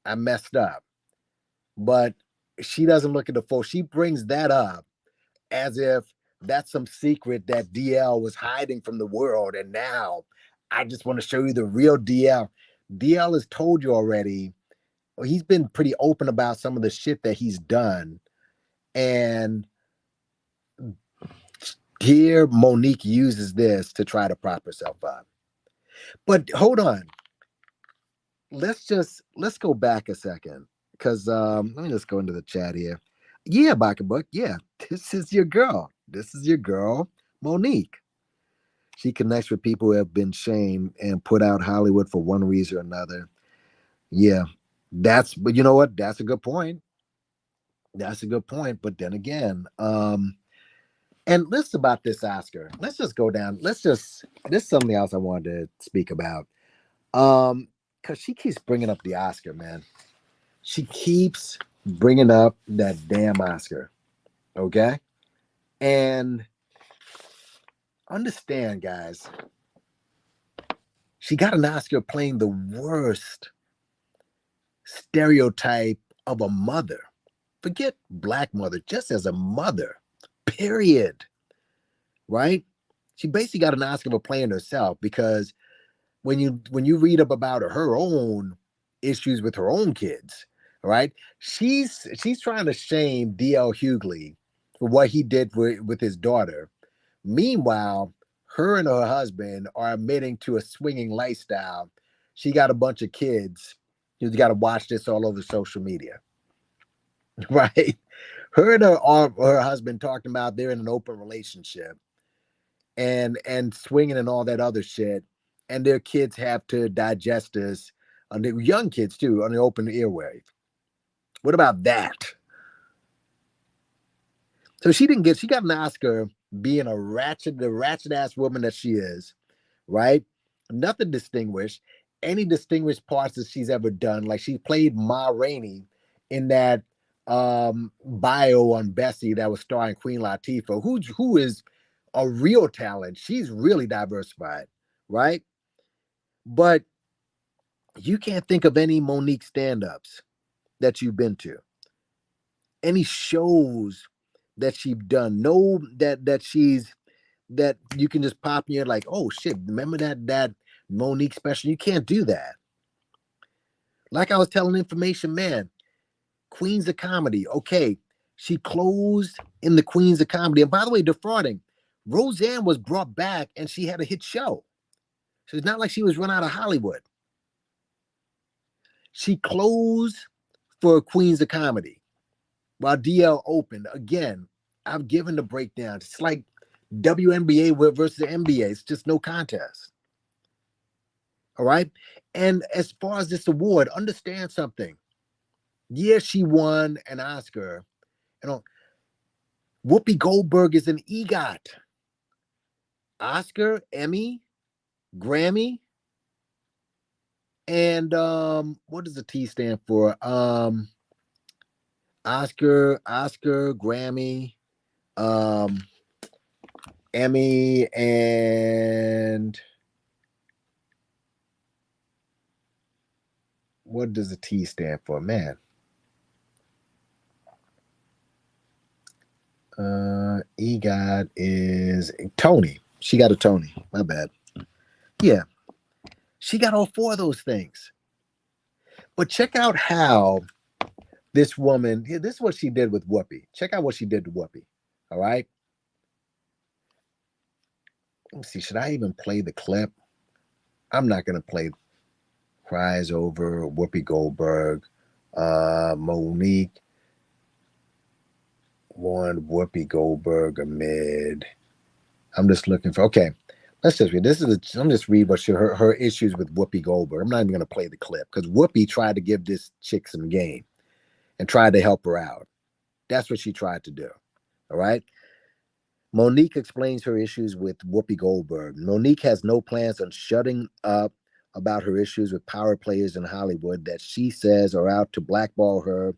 I messed up. But she doesn't look at the full. She brings that up as if that's some secret that DL was hiding from the world. And now I just want to show you the real DL. DL has told you already. He's been pretty open about some of the shit that he's done. And here Monique uses this to try to prop herself up. But hold on. Let's go back a second. Because let me just go into the chat here. Yeah, Book. Yeah, this is your girl. This is your girl, Monique. She connects with people who have been shamed and put out Hollywood for one reason or another. Yeah, but you know what? That's a good point. That's a good point. But then again, and let's about this Oscar. Let's just go down. This is something else I wanted to speak about. Because she keeps bringing up the Oscar, man. She keeps bringing up that damn Oscar. Okay, and understand, guys. She got an Oscar playing the worst stereotype of a mother. Forget black mother, just as a mother. Period. Right? She basically got an Oscar for playing herself because when you read up about her own issues with her own kids, right? She's trying to shame D.L. Hughley for what he did with his daughter. Meanwhile, her and her husband are admitting to a swinging lifestyle. She got a bunch of kids. You got to watch this all over social media, right? Her and her husband talking about they're in an open relationship and swinging and all that other shit, and their kids have to digest this, and the young kids too, on the open airwave. What about that? So she got an Oscar being the ratchet ass woman that she is, right? Nothing distinguished. Any distinguished parts that she's ever done, like she played Ma Rainey in that bio on Bessie that was starring Queen Latifah, who is a real talent. She's really diversified, right? But you can't think of any Monique stand-ups that you've been to, any shows that she's done. No, that you can just pop in. You're like, oh shit, remember that Monique special? You can't do that. Like I was telling Information Man, Queens of Comedy. Okay, she closed in the Queens of Comedy. And by the way, defrauding, Roseanne was brought back and she had a hit show. So it's not like she was run out of Hollywood. She closed for Queens of Comedy while DL opened. Again, I've given the breakdown. It's like WNBA versus the NBA. It's just no contest. All right. And as far as this award, understand something. Yes, she won an Oscar. Whoopi Goldberg is an EGOT. Oscar, Emmy, Grammy, and what does the T stand for? Oscar, Grammy, Emmy, and what does the T stand for, man? EGOT is Tony. She got a Tony. My bad. Yeah. She got all four of those things. But check out how this woman, this is what she did with Whoopi. Check out what she did to Whoopi. All right. Let me see. Should I even play the clip? I'm not going to play Cries Over Whoopi Goldberg. Monique warned Whoopi Goldberg amid. I'm just looking for. Okay, let's just read. I'm just read what her issues with Whoopi Goldberg. I'm not even going to play the clip because Whoopi tried to give this chick some game and tried to help her out. That's what she tried to do. All right. Monique explains her issues with Whoopi Goldberg. Monique has no plans on shutting up about her issues with power players in Hollywood that she says are out to blackball her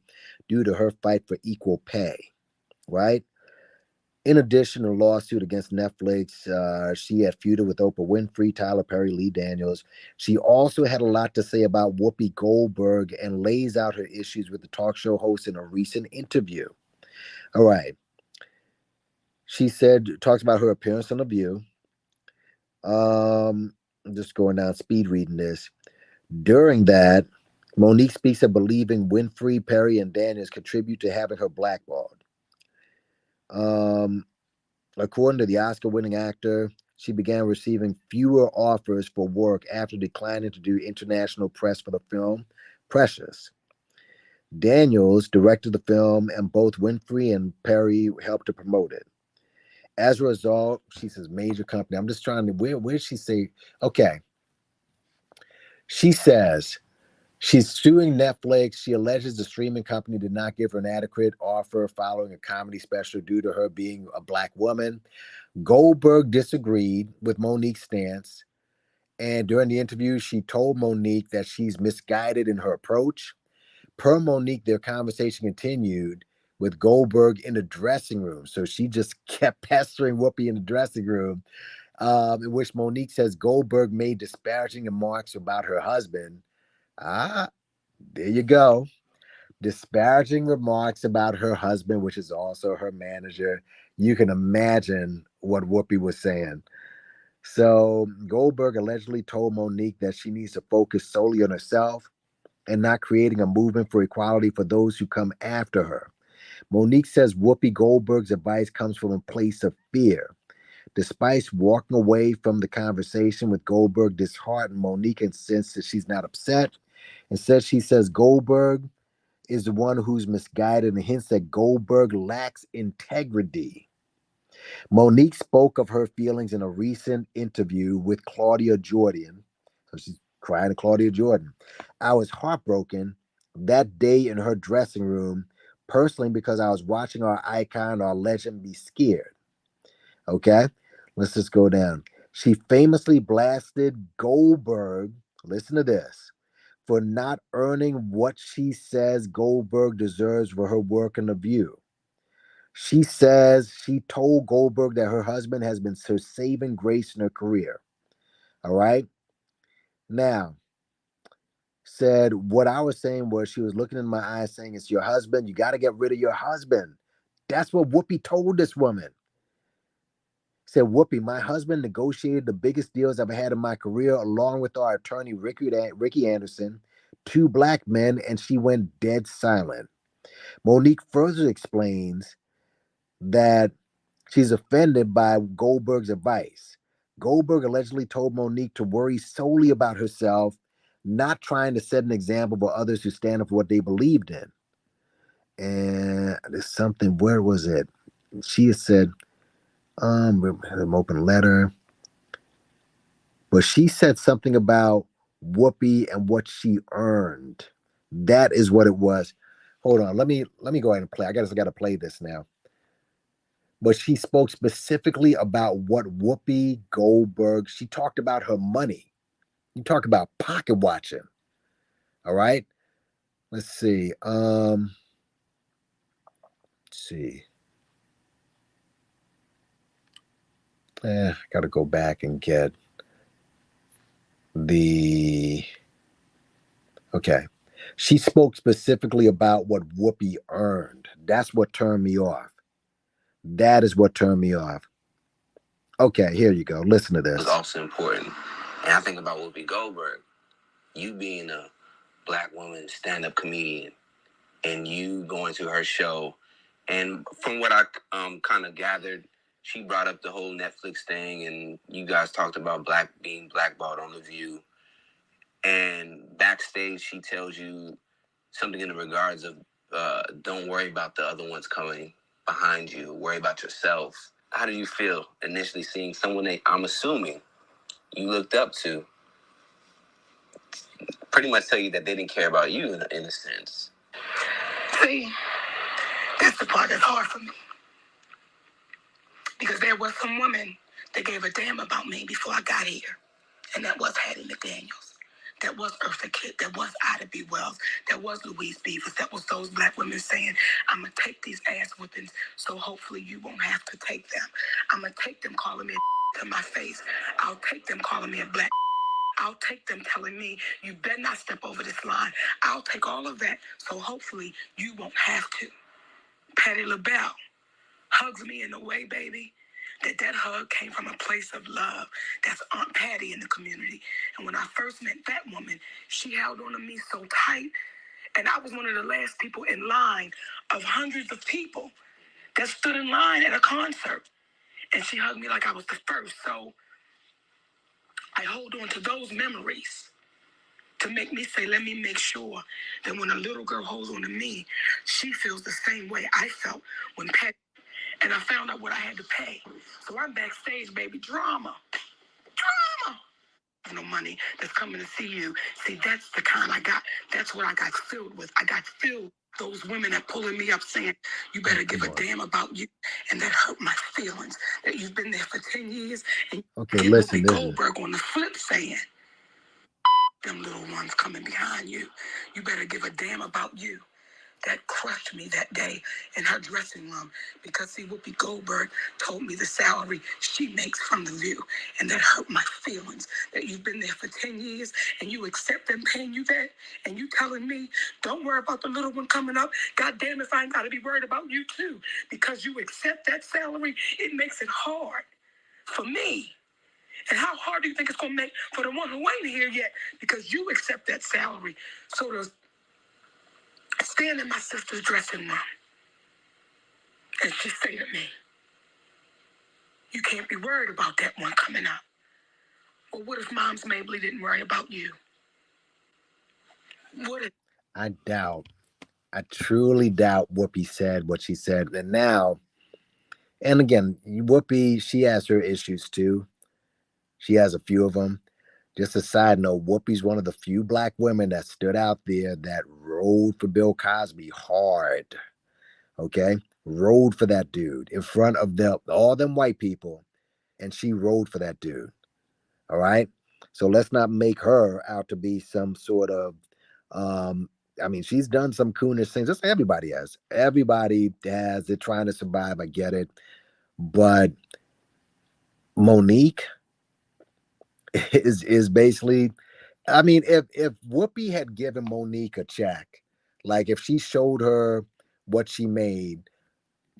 due to her fight for equal pay, right? In addition, a lawsuit against Netflix, she had feuded with Oprah Winfrey, Tyler Perry, Lee Daniels. She also had a lot to say about Whoopi Goldberg and lays out her issues with the talk show host in a recent interview. All right. She talks about her appearance on The View. I'm just going down, speed reading this. During that, Monique speaks of believing Winfrey, Perry, and Daniels contribute to having her blackballed. According to the Oscar-winning actor, she began receiving fewer offers for work after declining to do international press for the film Precious. Daniels directed the film, and both Winfrey and Perry helped to promote it. As a result, she says major company. I'm just trying to where did she say? Okay. She says she's suing Netflix. She alleges the streaming company did not give her an adequate offer following a comedy special due to her being a black woman. Goldberg disagreed with Monique's stance. And during the interview, she told Monique that she's misguided in her approach. Per Monique, their conversation continued with Goldberg in the dressing room. So she just kept pestering Whoopi in the dressing room, in which Monique says Goldberg made disparaging remarks about her husband. Ah, there you go. Disparaging remarks about her husband, which is also her manager. You can imagine what Whoopi was saying. So Goldberg allegedly told Monique that she needs to focus solely on herself and not creating a movement for equality for those who come after her. Monique says Whoopi Goldberg's advice comes from a place of fear. Despite walking away from the conversation with Goldberg disheartened, Monique insists that she's not upset and she says Goldberg is the one who's misguided and hints that Goldberg lacks integrity. Monique spoke of her feelings in a recent interview with Claudia Jordan. So she's crying to Claudia Jordan. I was heartbroken that day in her dressing room, personally, because I was watching our icon, our legend, be scared. Okay, let's just go down. She famously blasted Goldberg, listen to this, for not earning what she says Goldberg deserves for her work in The View. She says she told Goldberg that her husband has been her saving grace in her career. All right. Now, said what I was saying was she was looking in my eyes saying, it's your husband. You got to get rid of your husband. That's what Whoopi told this woman. Said, Whoopi, my husband negotiated the biggest deals I've had in my career, along with our attorney, Ricky Anderson, two black men, and she went dead silent. Monique further explains that she's offended by Goldberg's advice. Goldberg allegedly told Monique to worry solely about herself, not trying to set an example for others who stand up for what they believed in. And there's something, where was it? She had said, an open letter. But she said something about Whoopi and what she earned. That is what it was. Hold on, let me go ahead and play. I got to play this now. But she spoke specifically about what Whoopi Goldberg, she talked about her money. You talk about pocket watching. All right. Let's see. Let's see. Got to go back and get the. Okay. She spoke specifically about what Whoopi earned. That's what turned me off. That is what turned me off. Okay, here you go. Listen to this.
It's also important. And I think about Whoopi Goldberg. You being a black woman stand-up comedian and you going to her show. And from what I kind of gathered, she brought up the whole Netflix thing and you guys talked about being blackballed on The View. And backstage, she tells you something in the regards of don't worry about the other ones coming behind you. Worry about yourself. How do you feel initially seeing someone that I'm assuming you looked up to pretty much tell you that they didn't care about you in a sense?
See, that's the part that's hard for me. Because there was some woman that gave a damn about me before I got here. And that was Hattie McDaniels. That was Eartha Kitt. That was Ida B. Wells. That was Louise Beavers. That was those black women saying, I'm going to take these ass whippings so hopefully you won't have to take them. I'm going to take them calling me a to my face. I'll take them calling me a black. I'll take them telling me, you better not step over this line. I'll take all of that so hopefully you won't have to. Patti LaBelle hugs me in a way, baby, that hug came from a place of love. That's Aunt Patty in the community. And when I first met that woman, she held on to me so tight. And I was one of the last people in line of hundreds of people that stood in line at a concert. And she hugged me like I was the first. So I hold on to those memories to make me say, let me make sure that when a little girl holds on to me, she feels the same way I felt when Pat, and I found out what I had to pay. So I'm backstage, baby, drama. No money that's coming to see you. See, that's the kind I got. That's what I got filled with. I got filled with those women that pulling me up saying, you better give a damn about you. And that hurt my feelings that you've been there for 10 years. And
Okay, listen,
Goldberg on the flip saying, them little ones coming behind you. You better give a damn about you. That crushed me that day in her dressing room because, see, Whoopi Goldberg told me the salary she makes from The View, and that hurt my feelings that you've been there for 10 years and you accept them paying you that, and you telling me, don't worry about the little one coming up. God damn if I ain't got to be worried about you too, because you accept that salary. It makes it hard for me. And how hard do you think it's going to make for the one who ain't here yet? Because you accept that salary. So to stand in my sister's dressing room and she say to me, you can't be worried about that one coming up. Well, what if Mom's Mabley didn't worry about you? What if...
I truly doubt Whoopi said what she said. And now, and again, Whoopi, she has her issues too. She has a few of them. Just a side note, Whoopi's one of the few black women that stood out there that rode for Bill Cosby hard. Okay? Rode for that dude in front of all them white people. And she rode for that dude. All right? So let's not make her out to be some sort of I mean, she's done some coonish things. Just everybody has. Everybody has. They're trying to survive. I get it. But Monique is basically, I mean, if Whoopi had given Monique a check, like if she showed her what she made,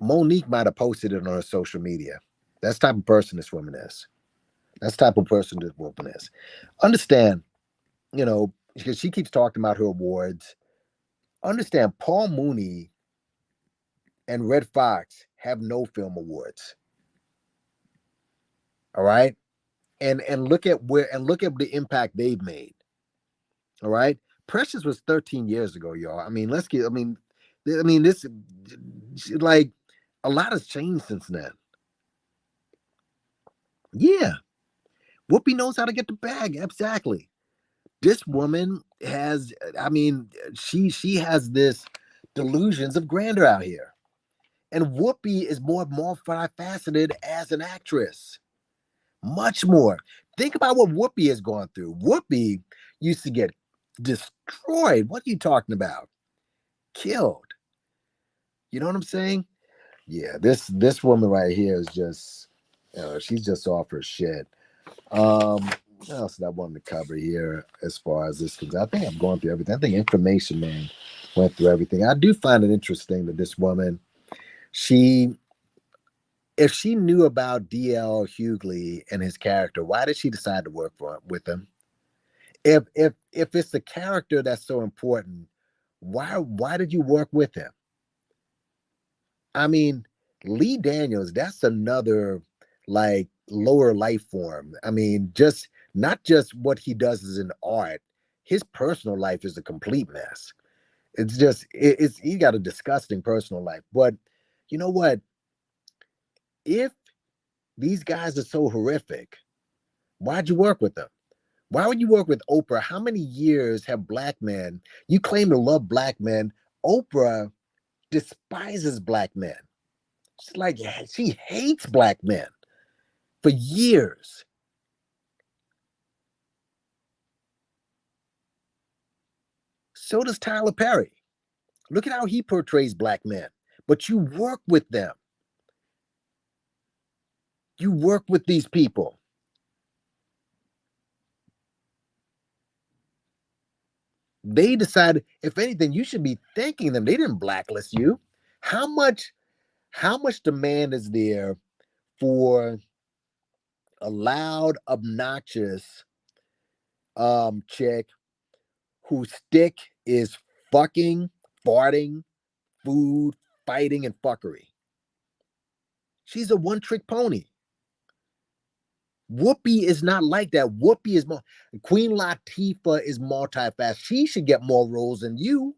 Monique might have posted it on her social media. That's the type of person this woman is. That's the type of person this woman is. Understand, because she keeps talking about her awards. Understand, Paul Mooney and Red Fox have no film awards. All right? And look at the impact they've made. All right? Precious was 13 years ago, y'all. I mean, this, like, a lot has changed since then. Yeah. Whoopi knows how to get the bag. Exactly. This woman has, I mean, she has this delusions of grandeur out here. And Whoopi is more multifaceted as an actress. Much more. Think about what Whoopi has gone through. Whoopi used to get destroyed. What are you talking about? Killed. You know what I'm saying? Yeah, this woman right here is just, she's just off her shit. What else did I want to cover here as far as this concerned? I think I'm going through everything. I think Information Man went through everything. I do find it interesting that this woman, if she knew about D.L. Hughley and his character, why did she decide to work with him? If it's the character that's so important, why did you work with him? I mean, Lee Daniels, that's another like lower life form. I mean, just not just what he does as an art, his personal life is a complete mess. It's just he got a disgusting personal life. But you know what? If these guys are so horrific, why'd you work with them? Why would you work with Oprah? How many years have black men, you claim to love black men? Oprah despises black men. She's like, she hates black men for years. So does Tyler Perry. Look at how he portrays black men. But you work with them. You work with these people. They decided, if anything, you should be thanking them. They didn't blacklist you. How much demand is there for a loud, obnoxious chick whose stick is fucking, farting, food, fighting, and fuckery? She's a one-trick pony. Whoopi is not like that. Whoopi is more. Queen Latifah is multifaceted. She should get more roles than you.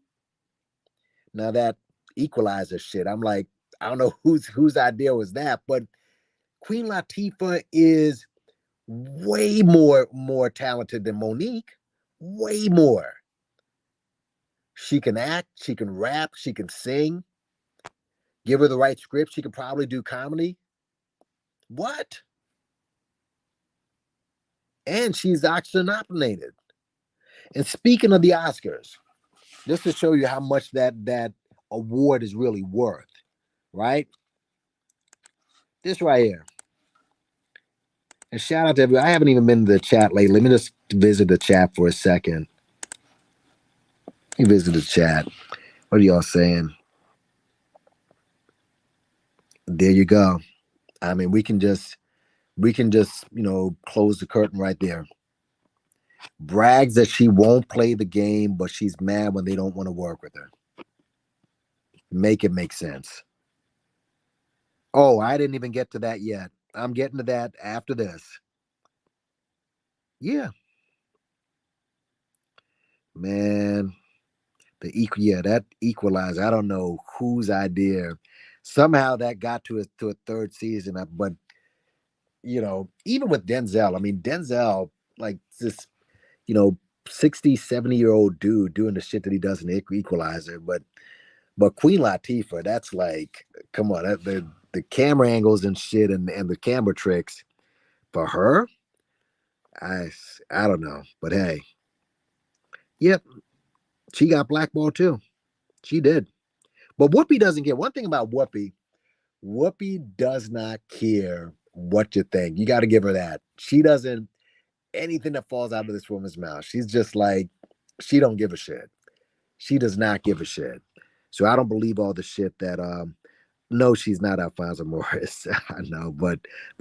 Now that Equalizer shit, I'm like, I don't know whose idea was that, but Queen Latifah is way more talented than Monique. Way more. She can act, she can rap, she can sing. Give her the right script, she could probably do comedy. What? And she's Oscar nominated. And speaking of the Oscars, just to show you how much that award is really worth, right? This right here. And shout out to everyone. I haven't even been to the chat lately. Let me just visit the chat for a second. Let me visit the chat. What are y'all saying? There you go. I mean, we can just close the curtain right there. Brags that she won't play the game, but she's mad when they don't want to work with her. Make it make sense. Oh, I didn't even get to that yet. I'm getting to that after this. Yeah. Man, that equalizer. I don't know whose idea. Somehow that got to a third season, but even with Denzel, I mean Denzel, like this, 60, 70-year-old dude doing the shit that he does in Equalizer, but Queen Latifah, that's like, come on, the camera angles and shit and the camera tricks for her, I don't know, but hey, yep, she got blackballed too. She did. But Whoopi doesn't get one thing about Whoopi. Whoopi does not care what you think. You got to give her that. She doesn't anything that falls out of this woman's mouth. She's just like, she don't give a shit. She does not give a shit. So I don't believe all the shit that no, she's not Alfonso Morris. I know, but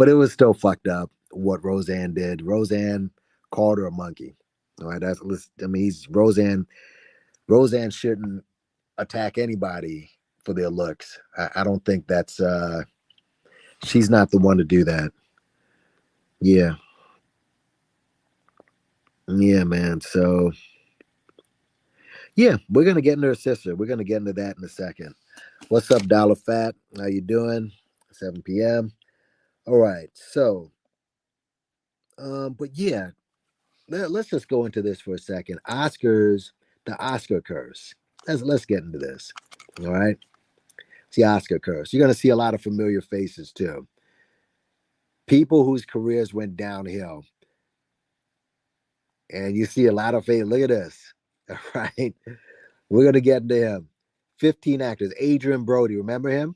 it was still fucked up what Roseanne did. Roseanne called her a monkey. All right, Roseanne shouldn't attack anybody for their looks. I don't think that's she's not the one to do that. Yeah. Yeah, man. So yeah, we're gonna get into her sister. We're gonna get into that in a second. What's up, Dollar Fat? How you doing? 7 p.m. All right. So but yeah, let's just go into this for a second. Oscars, the Oscar curse. Let's get into this. All right. It's the Oscar curse. You're gonna see a lot of familiar faces too. People whose careers went downhill. And you see a lot of faces. Look at this. All right. We're gonna get into him. 15 actors. Adrian Brody, remember him?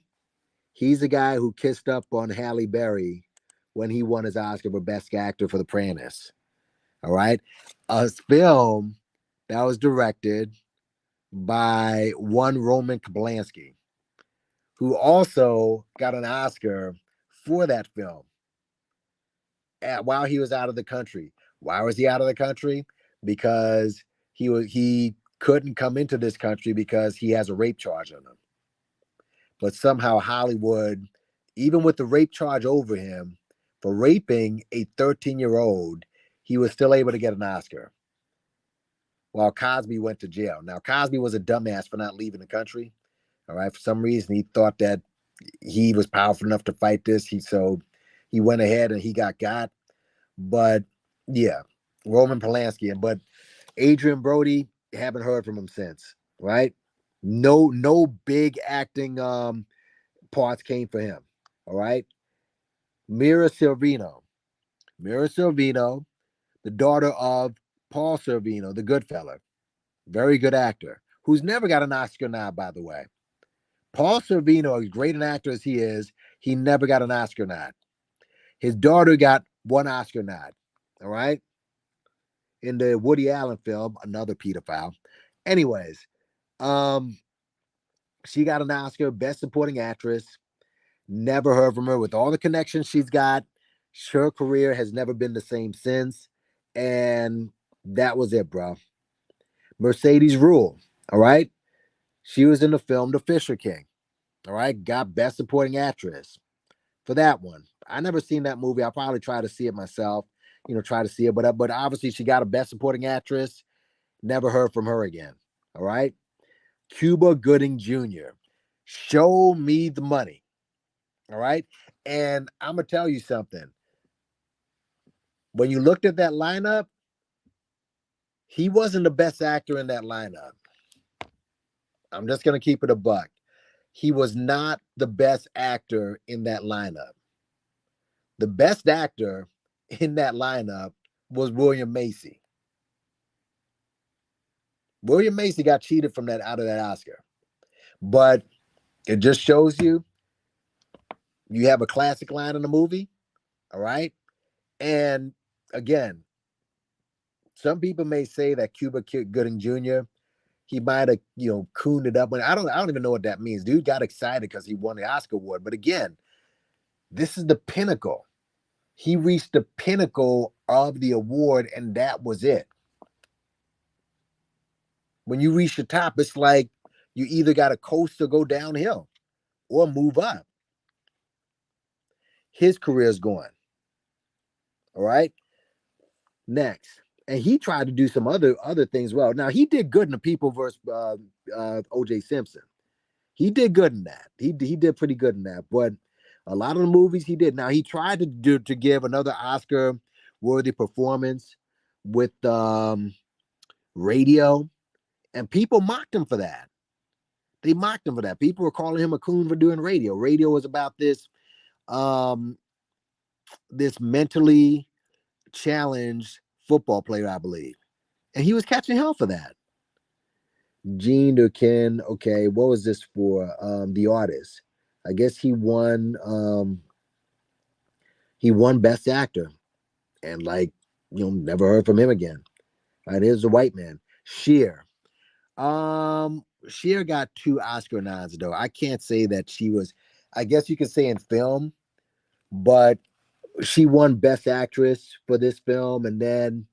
He's the guy who kissed up on Halle Berry when he won his Oscar for Best Actor for The Apprentice. All right. A film that was directed by one Roman Polanski, who also got an Oscar for that film while he was out of the country. Why was he out of the country? Because he couldn't come into this country because he has a rape charge on him. But somehow Hollywood, even with the rape charge over him for raping a 13-year-old, he was still able to get an Oscar while Cosby went to jail. Now, Cosby was a dumbass for not leaving the country. All right. For some reason, he thought that he was powerful enough to fight this. So he went ahead and he got. But yeah, Roman Polanski. But Adrian Brody, haven't heard from him since. Right. No big acting parts came for him. All right. Mira Sorvino, the daughter of Paul Sorvino, the good fella, very good actor, who's never got an Oscar nod, by the way. Paul Sorvino, as great an actor as he is, he never got an Oscar nod. His daughter got one Oscar nod. All right. In the Woody Allen film, another pedophile. Anyways, she got an Oscar, Best Supporting Actress. Never heard from her. With all the connections she's got, her career has never been the same since. And that was it, bro. Mercedes Rule. All right. She was in the film The Fisher King. All right. Got Best Supporting Actress for that one. I never seen that movie. I'll probably try to see it myself. Try to see it. But obviously she got a Best Supporting Actress. Never heard from her again. All right. Cuba Gooding Jr. Show me the money. All right. And I'm gonna tell you something. When you looked at that lineup, he wasn't the best actor in that lineup. I'm just gonna keep it a buck. He was not the best actor in that lineup. The best actor in that lineup was William Macy. William Macy got cheated from that out of that Oscar. But it just shows you have a classic line in the movie. All right. And again, some people may say that Cuba Gooding Jr., he might have, cooned it up. But I don't even know what that means. Dude got excited because he won the Oscar award. But again, this is the pinnacle. He reached the pinnacle of the award, and that was it. When you reach the top, it's like you either got to coast or go downhill or move up. His career's going. All right. Next. And he tried to do some other things well. Now, he did good in The People versus O.J. Simpson. He did good in that. He did pretty good in that. But a lot of the movies he did. Now, he tried to give another Oscar-worthy performance with Radio, and people mocked him for that. They mocked him for that. People were calling him a coon for doing Radio. Radio was about this mentally challenged football player, I believe. And he was catching hell for that. Gene Durkin, okay, what was this for? The Artist. I guess he won Best Actor. And never heard from him again. All right, here's the white man. Cher. Cher got 2 Oscar nods, though. I can't say that she was, I guess you could say in film, but she won Best Actress for this film. And then,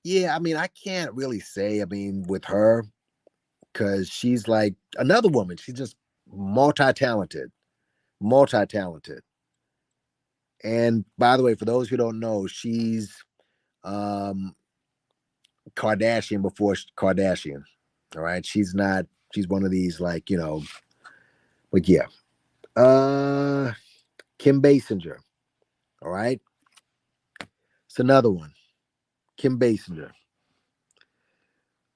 I can't really say, with her, because she's like another woman. She's just multi-talented. And by the way, for those who don't know, she's Kardashian before Kardashian. All right. She's one of these but yeah. Kim Basinger. All right. It's another one. Kim Basinger.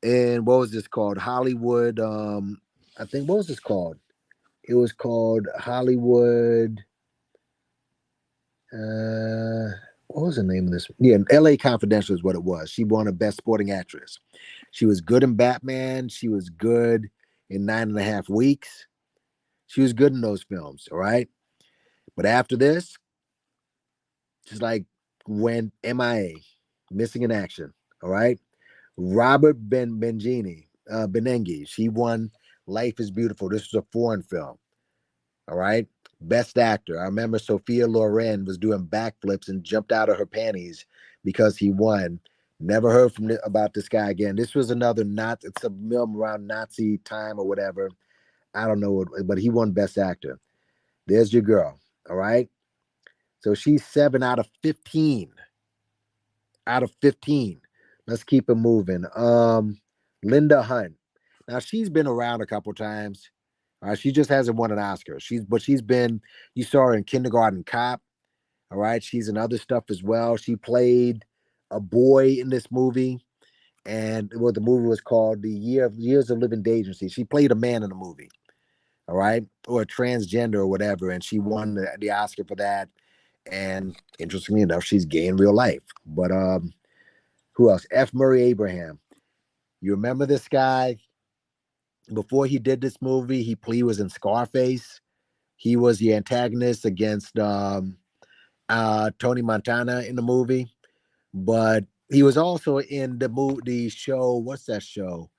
And what was this called? Hollywood. I think, what was this called? It was called Hollywood. What was the name of this? Yeah, LA Confidential is what it was. She won a Best Supporting Actress. She was good in Batman. She was good in 9.5 Weeks. She was good in those films, all right? But after this, she's went MIA, missing in action, all right? Robert Benigni, she won Life is Beautiful. This was a foreign film, all right? Best Actor. I remember Sophia Loren was doing backflips and jumped out of her panties because he won. Never heard about this guy again. This was another it's a film around Nazi time or whatever. I don't know, but he won Best Actor. There's your girl, all right? So she's 7 out of 15. Out of 15. Let's keep it moving. Linda Hunt. Now, she's been around a couple times. She just hasn't won an Oscar. She's been, you saw her in Kindergarten Cop. All right. She's in other stuff as well. She played a boy in this movie. And what the movie was called, Years of Living Dangerously. She played a man in the movie. All right. Or a transgender or whatever. And she won the Oscar for that. And interestingly enough, she's gay in real life. But who else? F. Murray Abraham. You remember this guy? Before he did this movie, he was in Scarface. He was the antagonist against Tony Montana in the movie. But he was also in the show. What's that show?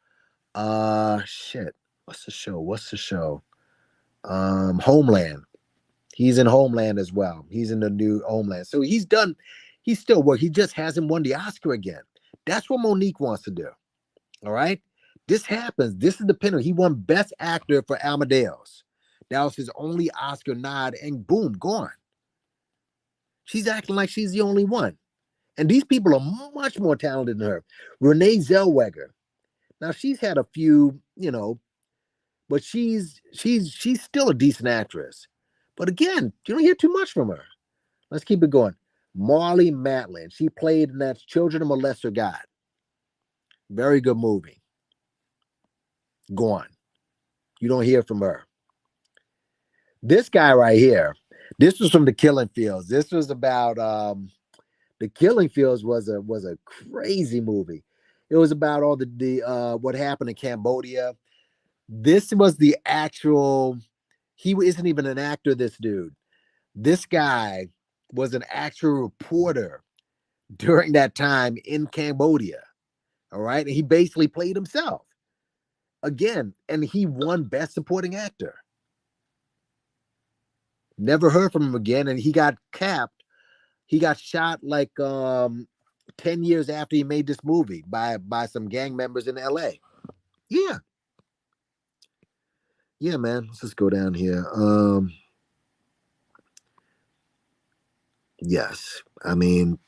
What's the show? Homeland. He's in Homeland as well. He's in the new Homeland. So he's still working. He just hasn't won the Oscar again. That's what Monique wants to do. All right. This happens. This is the pinnacle. He won Best Actor for Amadeus. That was his only Oscar nod, and boom, gone. She's acting like she's the only one. And these people are much more talented than her. Renee Zellweger. Now she's had a few, but she's still a decent actress. But again, you don't hear too much from her. Let's keep it going. Marlee Matlin. She played in that Children of Molester God. Very good movie. Gone. You don't hear from her. This guy right here. This was from The Killing Fields. This was about The Killing Fields was a crazy movie. It was about all the what happened in Cambodia. This was the actual. He isn't even an actor. This dude. This guy was an actual reporter during that time in Cambodia. All right, and he basically played himself again, and he won Best Supporting Actor. Never heard from him again, and he got capped. He got shot like 10 years after he made this movie by some gang members in LA. Yeah. Yeah, man. Let's just go down here. Yes. I mean,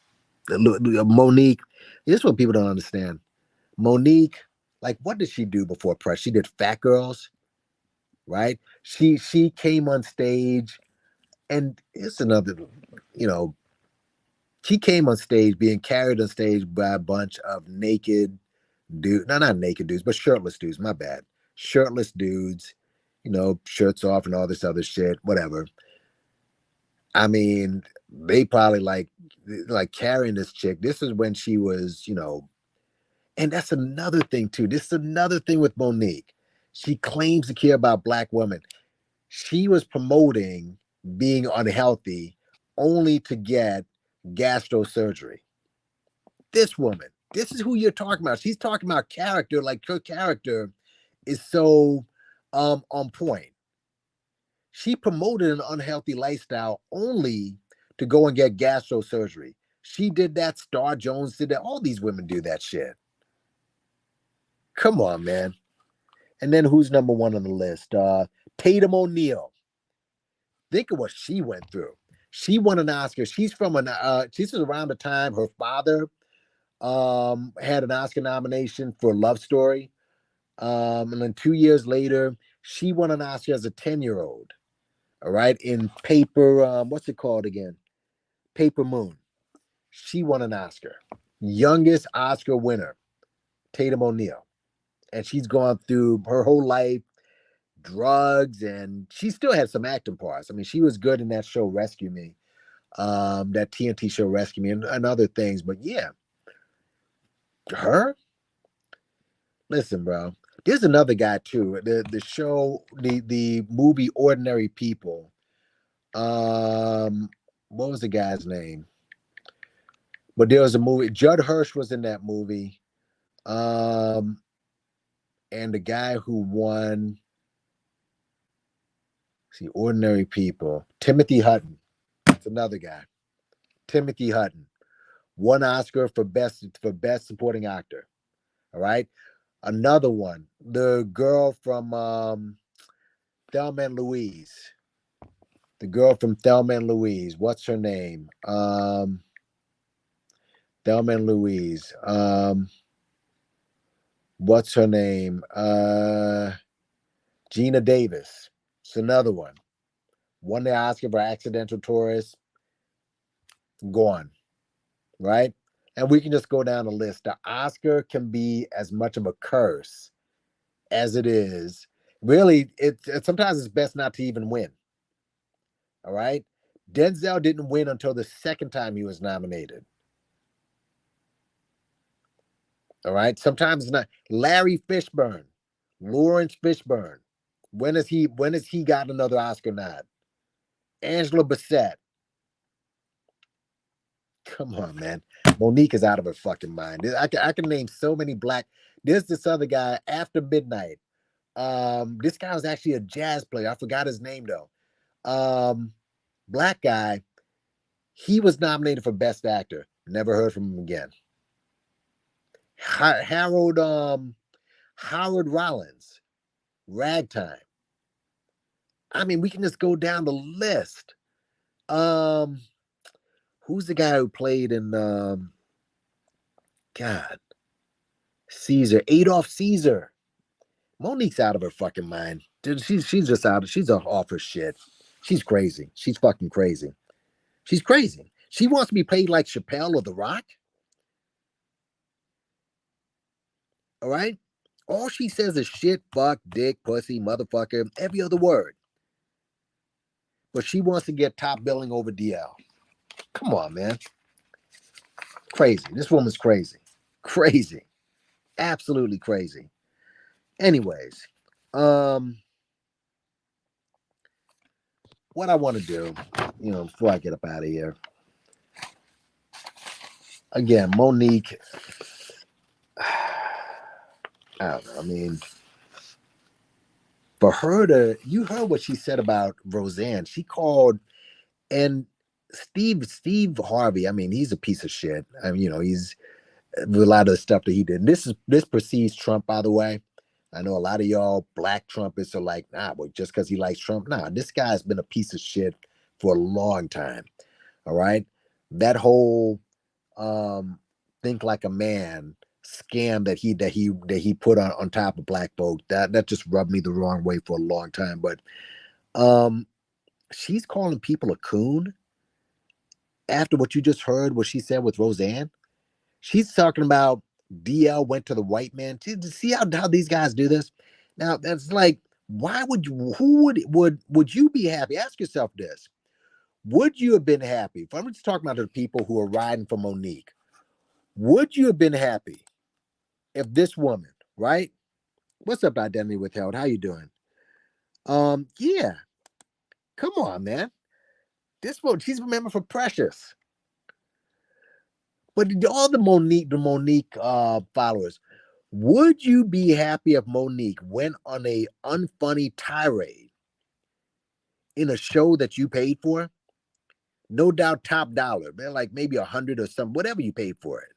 Monique, this is what people don't understand. Monique, like, what did she do before press? She did Fat Girls, right? She came on stage, and it's another, she came on stage being carried on stage by a bunch of naked dudes. No, not naked dudes, but shirtless dudes. My bad. Shirtless dudes, shirts off and all this other shit, whatever. I mean, they probably like carrying this chick. This is when she was, and that's another thing too. This is another thing with Monique. She claims to care about Black women. She was promoting being unhealthy only to get gastro surgery. This woman, this is who you're talking about. She's talking about character, like her character is so on point. She promoted an unhealthy lifestyle only to go and get gastro surgery. She did that. Star Jones did that. All these women do that shit. Come on, man. And then who's number one on the list? Tatum O'Neal. Think of what she went through. She won an Oscar. She's from she's around the time her father had an Oscar nomination for Love Story. And then 2 years later, she won an Oscar as a 10-year-old. All right, in Paper, what's it called again? Paper Moon. She won an Oscar. Youngest Oscar winner, Tatum O'Neal. And she's gone through her whole life, drugs, and she still had some acting parts. I mean, she was good in that show Rescue Me, that TNT show Rescue Me, and other things. But yeah, her. Listen, bro. There's another guy too. The show, the movie Ordinary People. What was the guy's name? But there was a movie. Judd Hirsch was in that movie. And the guy who won, Ordinary People, Timothy Hutton. It's another guy. Timothy Hutton won Oscar for best supporting actor. All right. Another one, the girl from Thelma and Louise. The girl from Thelma and Louise. What's her name? Thelma and Louise. What's her name? Gina Davis. It's another one. Won the Oscar for Accidental Tourist. Gone. Right? And we can just go down the list. The Oscar can be as much of a curse as it is. Really, sometimes it's best not to even win. All right? Denzel didn't win until the second time he was nominated. All right? Sometimes it's not. Larry Fishburne, Lawrence Fishburne. When has he got another Oscar nod? Angela Bassett. Come on, man. Monique is out of her fucking mind. I can name so many black. There's this other guy, After Midnight. This guy was actually a jazz player. I forgot his name though. Black guy. He was nominated for Best Actor. Never heard from him again. Howard Rollins, Ragtime. I mean, we can just go down the list. Who's the guy who played in God, Caesar, Adolf Caesar? Monique's out of her fucking mind. Dude, she's just out. She's off her shit. She's crazy. She's fucking crazy. She's crazy. She wants to be paid like Chappelle or The Rock. All right? All she says is shit, fuck, dick, pussy, motherfucker, every other word. But she wants to get top billing over DL. Come on, man. Crazy. This woman's crazy. Crazy. Absolutely crazy. Anyways, what I want to do, before I get up out of here, again, Monique, I don't know. I mean, for her to, you heard what she said about Roseanne. She called, and Steve Harvey, I mean, he's a piece of shit. I mean, he's a lot of the stuff that he did. And this precedes Trump, by the way. I know a lot of y'all black Trumpists are like, nah, but just because he likes Trump. Nah, this guy's been a piece of shit for a long time. All right. That whole think like a man scam that he put on top of black folks, that just rubbed me the wrong way for a long time. But she's calling people a coon after what you just heard, what she said with Roseanne. She's talking about DL went to the white man. See how these guys do this? Now that's like, why would you? Who would you be happy? Ask yourself this: would you have been happy? If I'm just talking about the people who are riding for Monique, would you have been happy if this woman, right? What's up, Identity Withheld? How you doing? Yeah. Come on, man. This one, she's remembered for Precious. But all the Monique followers, would you be happy if Monique went on a unfunny tirade in a show that you paid for? No doubt, top dollar, man, like maybe 100 or something, whatever you paid for it.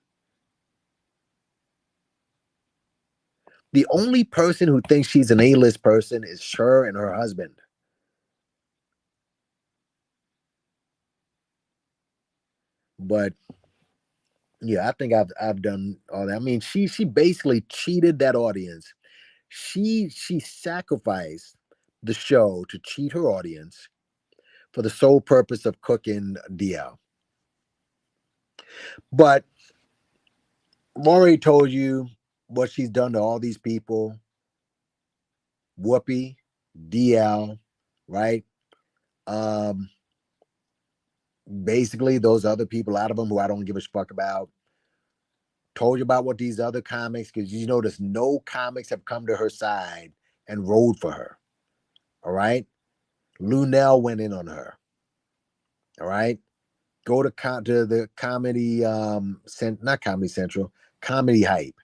The only person who thinks she's an A-list person is her and her husband. But yeah, I think I've done all that. I mean, she basically cheated that audience. She sacrificed the show to cheat her audience for the sole purpose of cooking DL. But I've already told you what she's done to all these people. Whoopi, DL, right? Basically, those other people out of them who I don't give a fuck about. Told you about what these other comics, because you notice no comics have come to her side and rode for her. All right? Lunel went in on her. All right? Go to the comedy, not Comedy Central, Comedy Hype.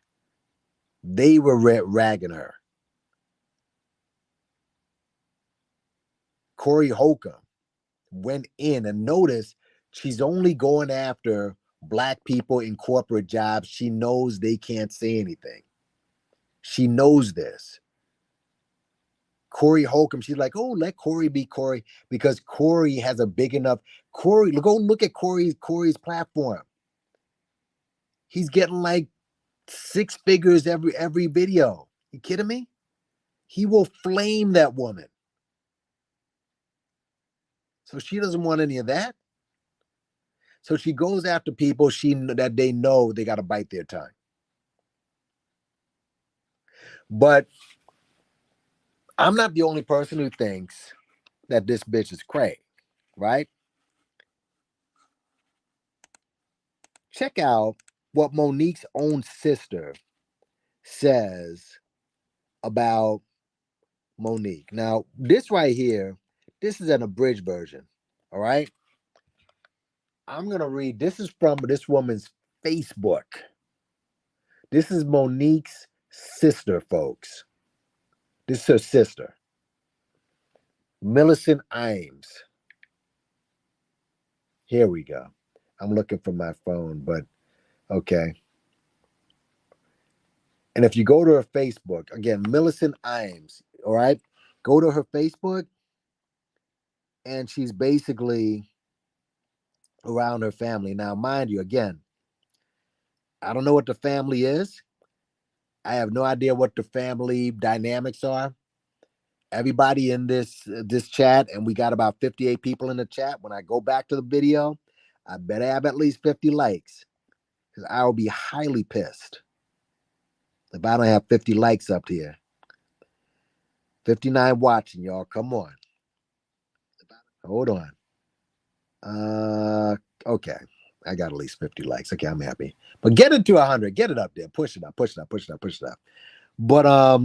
They were ragging her. Corey Holcomb went in, and notice she's only going after black people in corporate jobs. She knows they can't say anything. She knows this. Corey Holcomb, she's like, oh, let Corey be Corey, because Corey has a big enough. Corey, go look at Corey's platform. He's getting like 6 figures every video. You kidding me? He will flame that woman. So she doesn't want any of that. So she goes after people that they know they got to bite their tongue. But I'm not the only person who thinks that this bitch is cray, right? Check out what Monique's own sister says about Monique. Now, this right here, this is an abridged version, all right? I'm going to read. This is from this woman's Facebook. This is Monique's sister, folks. This is her sister, Millicent Imes. Here we go. I'm looking for my phone, but okay. And if you go to her Facebook, again, Millicent Imes, all right? Go to her Facebook, and she's basically around her family. Now, mind you, again, I don't know what the family is. I have no idea what the family dynamics are. Everybody in this chat, and we got about 58 people in the chat. When I go back to the video, I better have at least 50 likes, because I will be highly pissed if I don't have 50 likes up here. 59 watching, y'all. Come on. Hold on. Okay. I got at least 50 likes. Okay, I'm happy. But get it to 100. Get it up there. Push it up. Push it up. Push it up. Push it up. But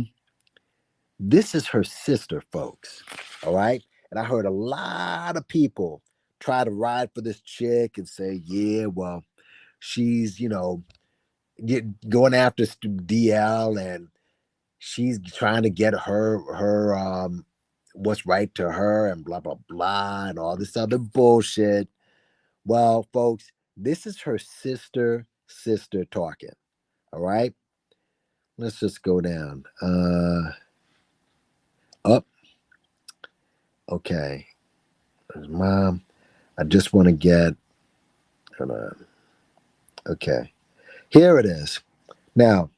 this is her sister, folks. All right. And I heard a lot of people try to ride for this chick and say, yeah, well, she's, going after DL, and she's trying to get her what's right to her, and blah blah blah, and all this other bullshit. Well, folks, this is her sister talking. All right. Let's just go down. Up. Okay. There's mom. I just want to get. Hold on. Okay. Here it is. Now,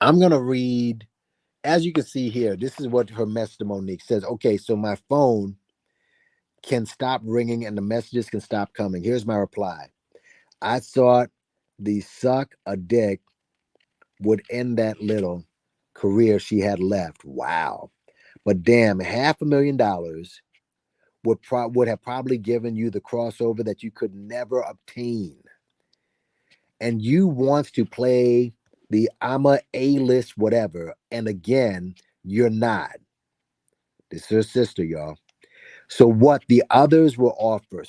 I'm going to read, as you can see here, this is what her message to Monique says. Okay, so my phone can stop ringing and the messages can stop coming. Here's my reply. I thought the suck a dick would end that little career she had left. Wow. But damn, $500,000 would have probably given you the crossover that you could never obtain. And you want to play the I'm a A-list whatever, and again, you're not. This is her sister, y'all. So what the others were offered.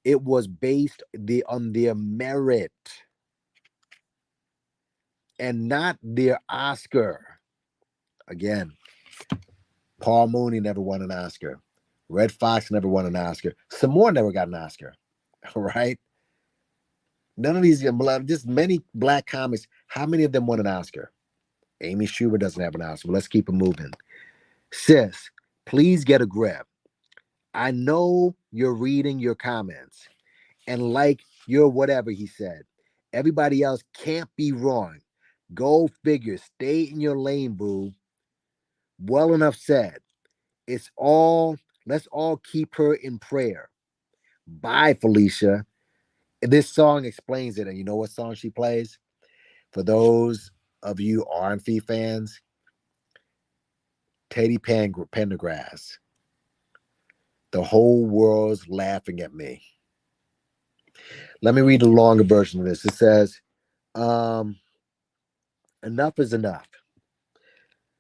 It was based on their merit and not their Oscar. Again, Paul Mooney never won an Oscar. Red Fox never won an Oscar. Samore never got an Oscar. All right. None of these, just many black comics. How many of them won an Oscar? Amy Schumer doesn't have an Oscar. But let's keep it moving. Sis, please get a grip. I know you're reading your comments and like your whatever he said. Everybody else can't be wrong. Go figure. Stay in your lane, boo. Well enough said. Let's all keep her in prayer. Bye, Felicia. This song explains it. And you know what song she plays? For those of you R&B fans, Teddy Pendergrass. The whole world's laughing at me. Let me read the longer version of this. It says, enough is enough.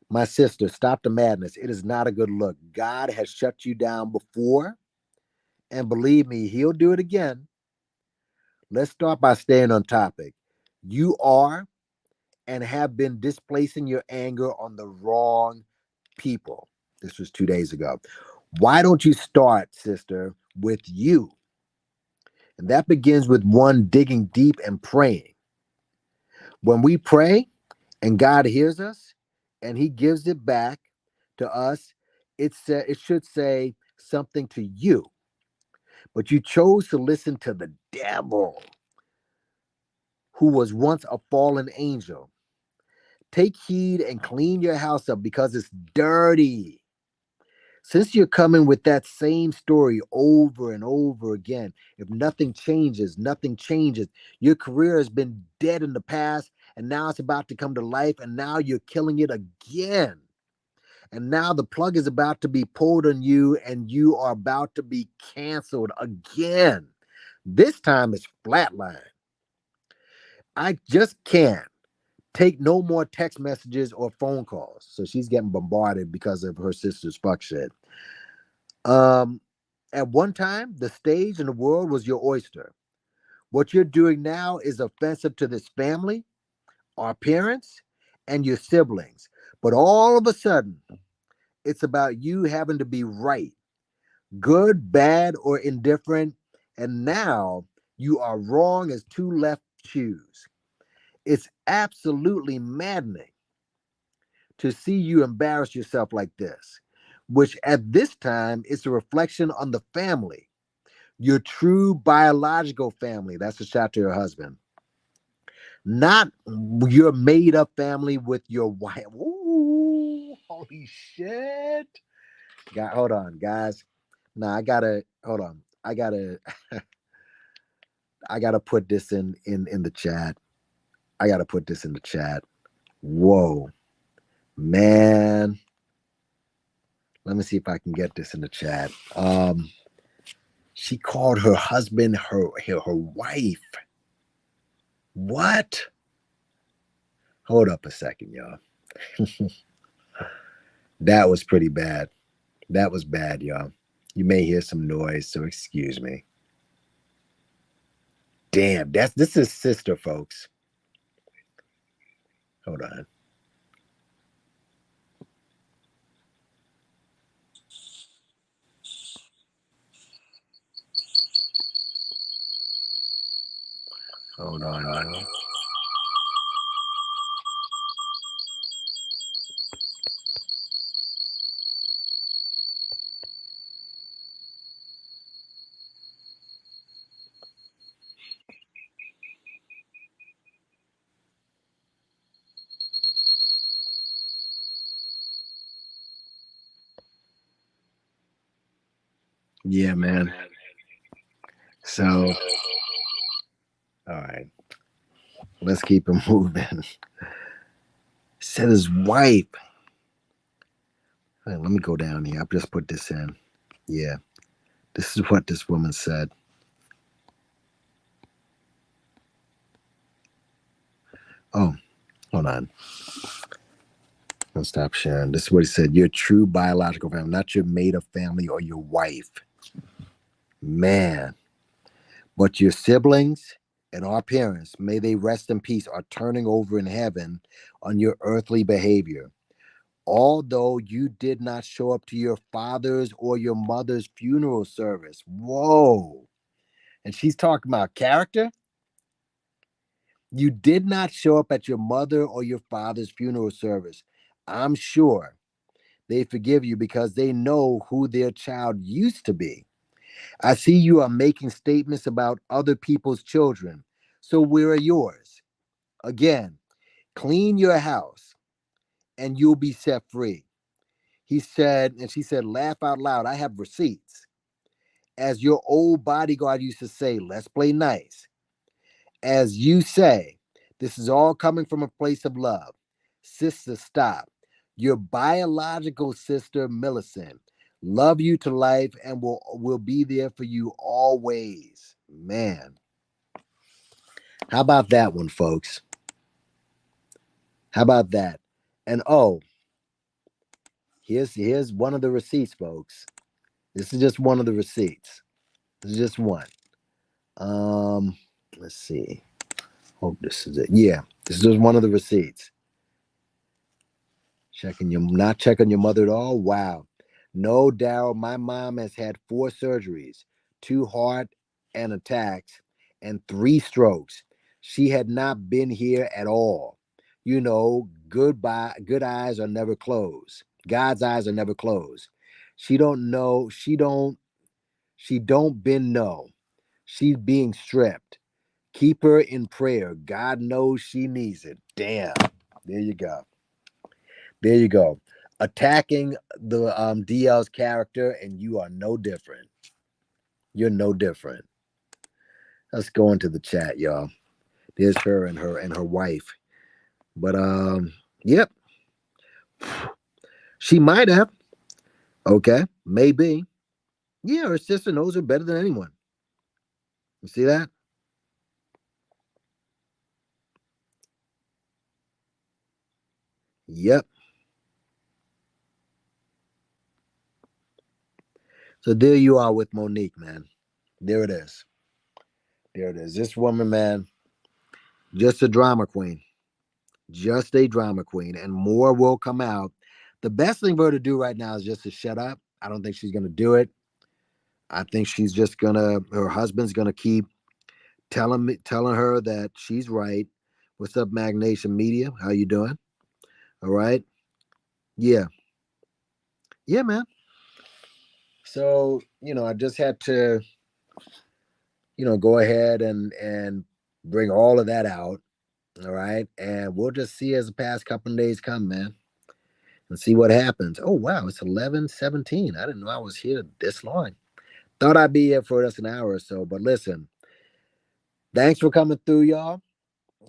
My sister, stop the madness. It is not a good look. God has shut you down before, and believe me, he'll do it again. Let's start by staying on topic. You are and have been displacing your anger on the wrong people. This was 2 days ago. Why don't you start, sister, with you? And that begins with one digging deep and praying. When we pray and God hears us and he gives it back to us, it should say something to you. But you chose to listen to the devil, who was once a fallen angel. Take heed and clean your house up because it's dirty. Since you're coming with that same story over and over again, if nothing changes, nothing changes. Your career has been dead in the past, and now it's about to come to life, and now you're killing it again. And now the plug is about to be pulled on you, and you are about to be canceled again. This time it's flatline. I just can't take no more text messages or phone calls. So she's getting bombarded because of her sister's fuck shit. At one time, the stage and the world was your oyster. What you're doing now is offensive to this family, our parents, and your siblings. But all of a sudden, it's about you having to be right, good, bad, or indifferent. And now you are wrong as two left shoes. It's absolutely maddening to see you embarrass yourself like this, which at this time is a reflection on the family. Your true biological family. That's a shot to your husband. Not your made up family with your wife. Ooh, holy shit. God, hold on, guys. Nah, I gotta hold on. I gotta put this in the chat. I gotta put this in the chat. Whoa. Man. Let me see if I can get this in the chat. She called her husband her wife. What? Hold up a second, y'all. That was pretty bad. That was bad, y'all. You may hear some noise, so excuse me. Damn, this is sister, folks. Hold on. Hold on, y'all. Yeah, man. So, all right, let's keep it moving. Said his wife. Hey, let me go down here. I've just put this in. Yeah, this is what this woman said. Oh, hold on. I'll stop sharing. This is what he said. Your true biological family, not your made up family or your wife. Man. But your siblings and our parents, may they rest in peace, are turning over in heaven on your earthly behavior. Although you did not show up to your father's or your mother's funeral service. Whoa. And she's talking about character. You did not show up at your mother or your father's funeral service. I'm sure they forgive you because they know who their child used to be. I see you are making statements about other people's children. So where are yours? Again, clean your house and you'll be set free. He said, and she said, laugh out loud. I have receipts. As your old bodyguard used to say, let's play nice. As you say, this is all coming from a place of love. Sister, stop. Your biological sister, Millicent, love you to life and will be there for you always. Man. How about that one, folks? How about that? And oh, here's one of the receipts, folks. This is just one of the receipts. This is just one. Let's see. Hope this is it. Yeah, this is just one of the receipts. Not checking your mother at all. Wow. No, Daryl, my mom has had 4 surgeries, 2 heart and attacks, and 3 strokes. She had not been here at all. You know, good eyes are never closed. God's eyes are never closed. She don't know. She don't been no. She's being stripped. Keep her in prayer. God knows she needs it. Damn. There you go. There you go. Attacking the DL's character, and you are no different. You're no different. Let's go into the chat, y'all. There's her and her wife. But yep. She might have. Okay, maybe. Yeah, her sister knows her better than anyone. You see that? Yep. So there you are with Monique, man. There it is. There it is. This woman, man, just a drama queen. Just a drama queen. And more will come out. The best thing for her to do right now is just to shut up. I don't think she's gonna do it. I think she's just gonna her husband's gonna keep telling her that she's right. What's up, Magnation Media? How you doing? All right. Yeah. Yeah, man. So, I just had to go ahead and bring all of that out. All right. And we'll just see as the past couple of days come, man, and see what happens. Oh, wow. It's 11:17. I didn't know I was here this long. Thought I'd be here for just an hour or so. But listen, thanks for coming through, y'all.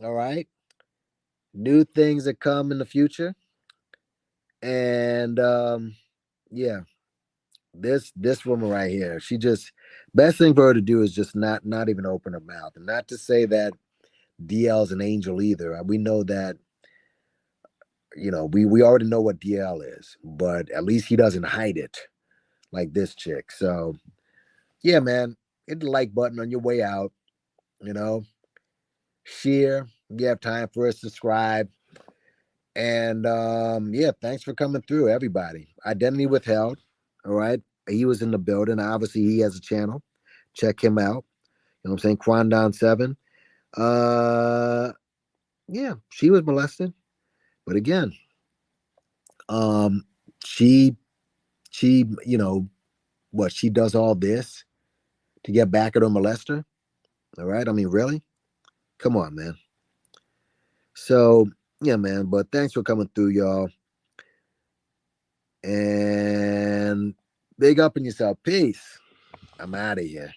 All right. New things that come in the future. And yeah, this woman right here, she just best thing for her to do is just not even open her mouth. And not to say that DL's an angel either. We know that, we already know what DL is, but at least he doesn't hide it like this chick. So yeah, man, hit the like button on your way out, you know, share. You have time for us, subscribe. And yeah, thanks for coming through, everybody. Identity withheld. All right. He was in the building. Obviously, he has a channel. Check him out. You know what I'm saying? Quandon 7. Yeah, she was molested. But again, um, she what, she does all this to get back at her molester. All right. I mean, really? Come on, man. So yeah, man. But thanks for coming through, y'all. And big up in yourself. Peace. I'm out of here.